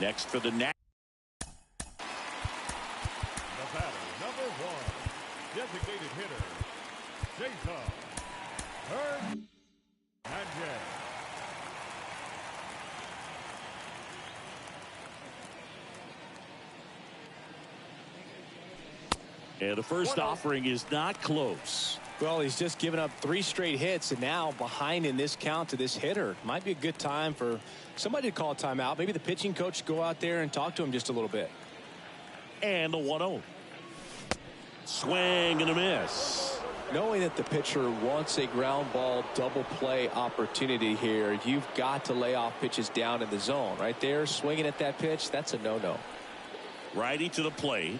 Next for the Nats. The batter, number 1, designated hitter, Jason Hernandez. And the first offering is not close. Well, he's just given up 3 straight hits, and now behind in this count to this hitter. Might be a good time for somebody to call a timeout. Maybe the pitching coach go out there and talk to him just a little bit. And the 1-0. Swing and a miss. Knowing that the pitcher wants a ground ball double play opportunity here, you've got to lay off pitches down in the zone. Right there, swinging at that pitch, that's a no-no. Righty to the plate.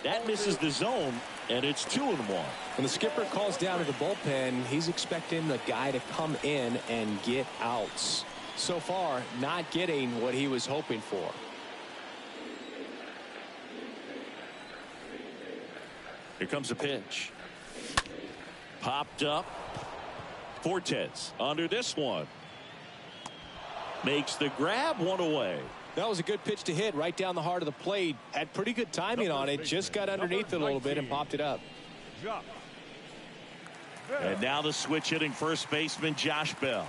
That misses the zone, and it's 2-1. When the skipper calls down to the bullpen, he's expecting the guy to come in and get outs. So far, not getting what he was hoping for. Here comes a pitch. Popped up. Fortes under this one. Makes the grab, 1 away. That was a good pitch to hit right down the heart of the plate. Had pretty good timing on it. Just got underneath it a little bit and popped it up. And now the switch hitting first baseman Josh Bell.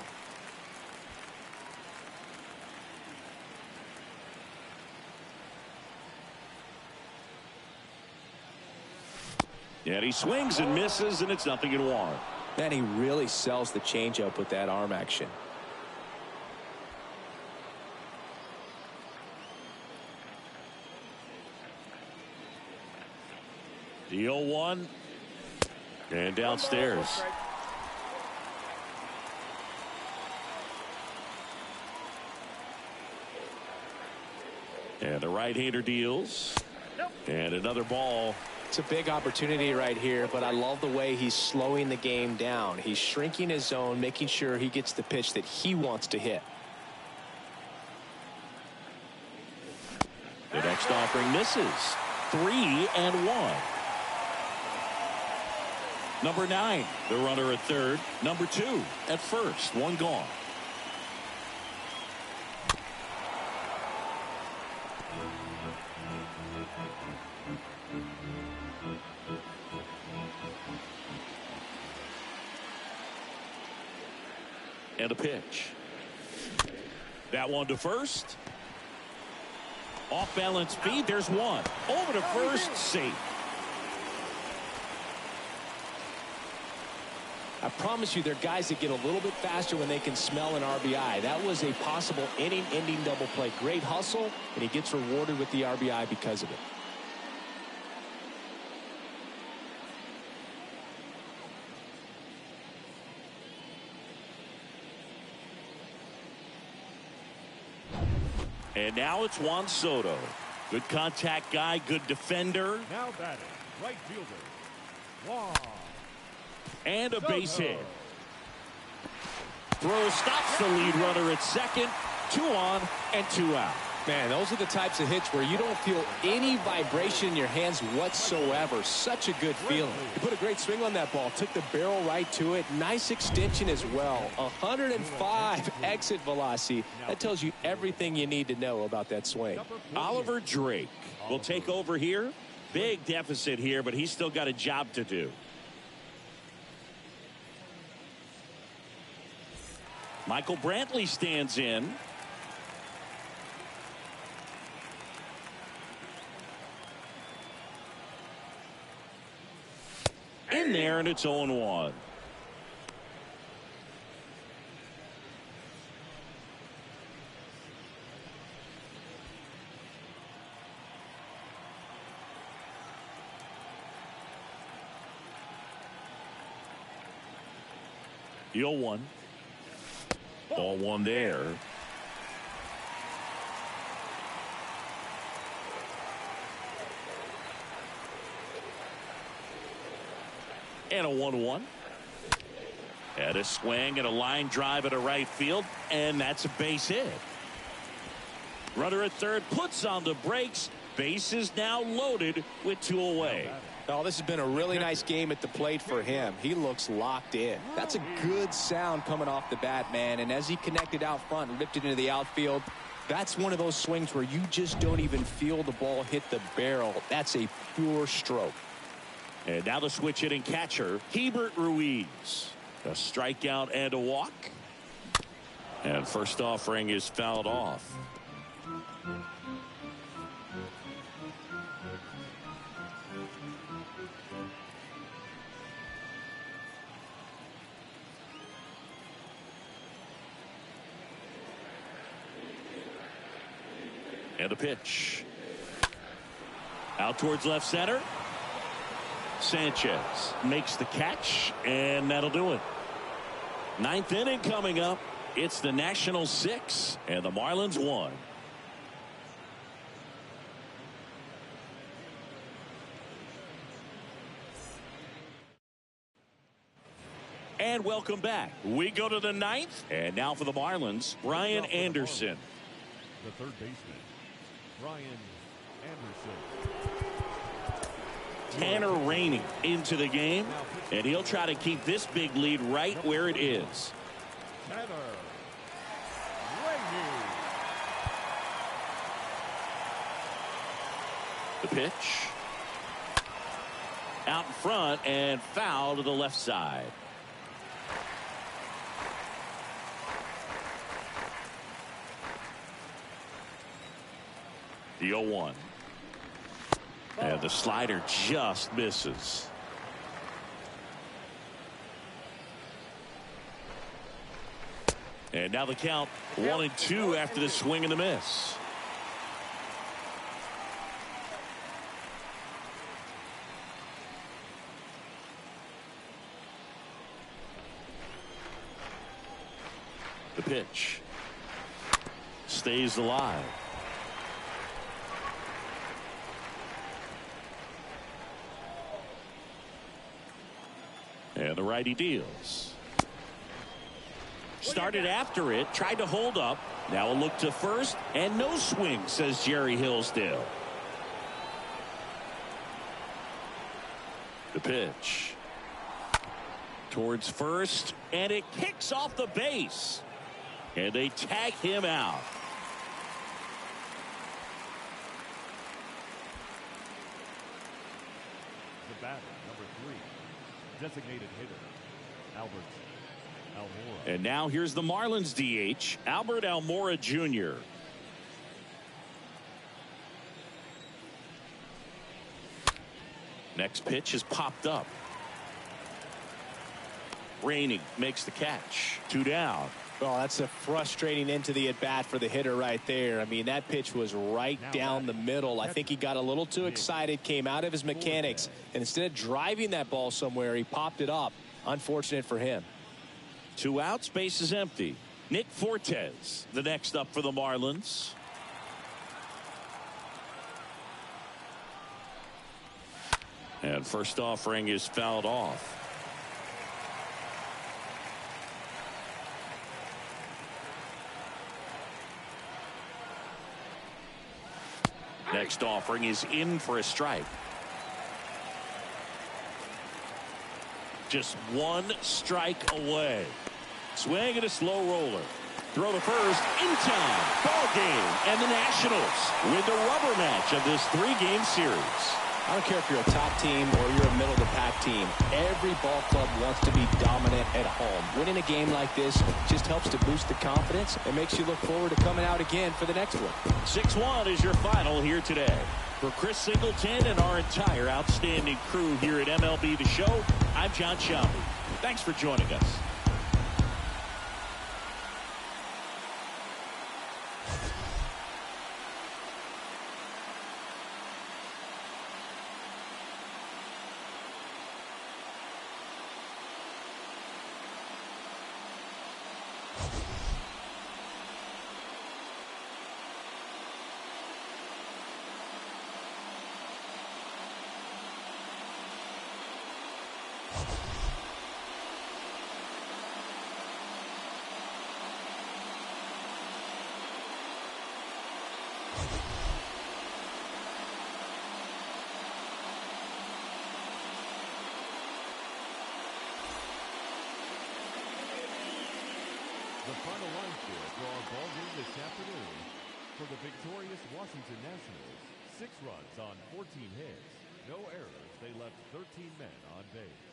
And he swings and misses, and it's 0-1. Man, he really sells the changeup with that arm action. The 0-1. And downstairs. And the right-hander deals. And another ball. It's a big opportunity right here, but I love the way he's slowing the game down. He's shrinking his zone, making sure he gets the pitch that he wants to hit. The next offering misses. 3-1. Number 9, the runner at third. Number 2 at first. 1 gone. And a pitch. That one to first. Off balance speed. There's one. Over to first. Safe. I promise you, there are guys that get a little bit faster when they can smell an RBI. That was a possible inning-ending double play. Great hustle, and he gets rewarded with the RBI because of it. And now it's Juan Soto. Good contact guy, good defender. Now batting, right fielder, Juan. And a base hit. Throw stops the lead runner at second. 2 on and 2 out. Man, those are the types of hits where you don't feel any vibration in your hands whatsoever. Such a good feeling. He put a great swing on that ball. Took the barrel right to it. Nice extension as well. 105 exit velocity. That tells you everything you need to know about that swing. Oliver Drake will take over here. Big deficit here, but he's still got a job to do. Michael Brantley stands in. In there, and it's 0-1. The 0-1. Ball one there. And a 1-1. And a swing and a line drive at a right field, and that's a base hit. Runner at third puts on the brakes. Base is now loaded with 2 away. Oh, this has been a really nice game at the plate for him. He looks locked in. That's a good sound coming off the bat, man. And as he connected out front and ripped it into the outfield, that's one of those swings where you just don't even feel the ball hit the barrel. That's a pure stroke. And now the switch hitting catcher, Hebert Ruiz. A strikeout and a walk. And first offering is fouled off. And a pitch. Out towards left center. Sanchez makes the catch, and that'll do it. 9th inning coming up. It's the Nationals 6 and the Marlins 1. And welcome back. We go to the 9th, and now for the Marlins, Brian Anderson. The third baseman, Brian Anderson. Tanner Rainey into the game, and he'll try to keep this big lead right where it is. Tanner Rainey. The pitch. Out in front and foul to the left side. The 0-1. And the slider just misses. And now the count 1-2 after the swing and the miss. The pitch stays alive. And the righty deals. Started after it, tried to hold up. Now a look to first, and no swing, says Jerry Hillsdale. The pitch. Towards first, and it kicks off the base. And they tag him out. The batter, number 3. Designated hitter, Albert Almora. And now here's the Marlins DH, Albert Almora Jr. Next pitch is popped up. Rainey makes the catch. 2 down. Well, that's a frustrating end to the at-bat for the hitter right there. I mean, that pitch was right down the middle. I think he got a little too excited, came out of his mechanics, and instead of driving that ball somewhere, he popped it up. Unfortunate for him. 2 outs, base is empty. Nick Fortes, the next up for the Marlins. And first offering is fouled off. Next offering is in for a strike. Just one strike away. Swing and a slow roller. Throw to first in time. Ball game. And the Nationals win the rubber match of this 3-game series. I don't care if you're a top team or you're a middle-of-the-pack team. Every ball club wants to be dominant at home. Winning a game like this just helps to boost the confidence and makes you look forward to coming out again for the next one. 6-1 is your final here today. For Chris Singleton and our entire outstanding crew here at MLB The Show, I'm John Shelby. Thanks for joining us. The final line score for our ball game this afternoon. For the victorious Washington Nationals, 6 runs on 14 hits. No errors. They left 13 men on base.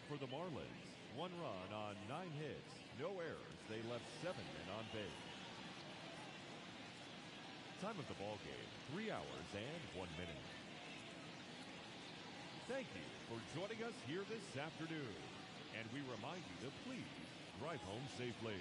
For the Marlins, 1 run on 9 hits. No errors. They left 7 men on base. Time of the ball game, 3 hours and 1 minute. Thank you for joining us here this afternoon. And we remind you to please drive home safely.